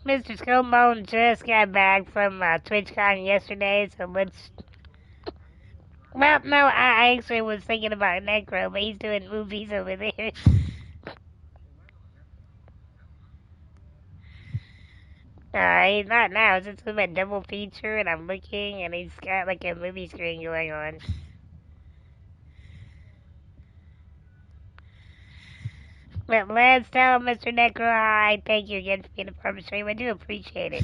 Mr. Skullbone just got back from TwitchCon yesterday, so let's... Well, no, I actually was thinking about Necro, but he's doing movies over there. He's not now. It's just a double feature, and I'm looking, and he's got like a movie screen going on. But let's tell Mr. Necro hi. Thank you again for being a part of the stream. I do appreciate it.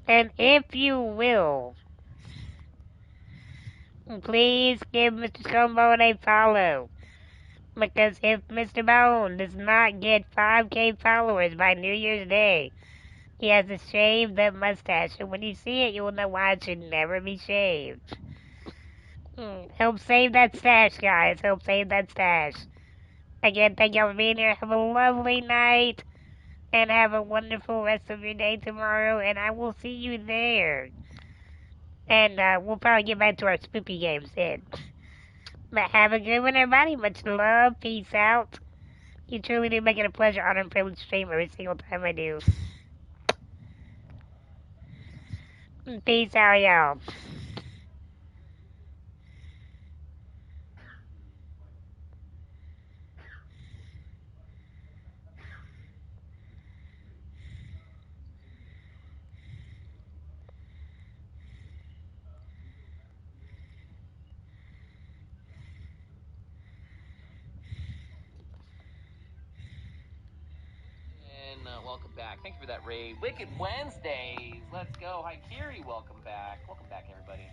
And if you will, please give Mr. Skullbone a follow. Because if Mr. Bone does not get 5K followers by New Year's Day, he has to shave that mustache. And when you see it, you will know why it should never be shaved. Help save that stash, guys. Help save that stash. Again, thank y'all for being here. Have a lovely night. And have a wonderful rest of your day tomorrow. And I will see you there. And we'll probably get back to our spoopy games then. But have a good one, everybody. Much love. Peace out. You truly do make it a pleasure, honor, and privilege to stream every single time I do. Peace out, y'all. welcome back. Thank you for that raid. Wicked Wednesdays, let's go. Hi, Kiri, welcome back. Welcome back, everybody.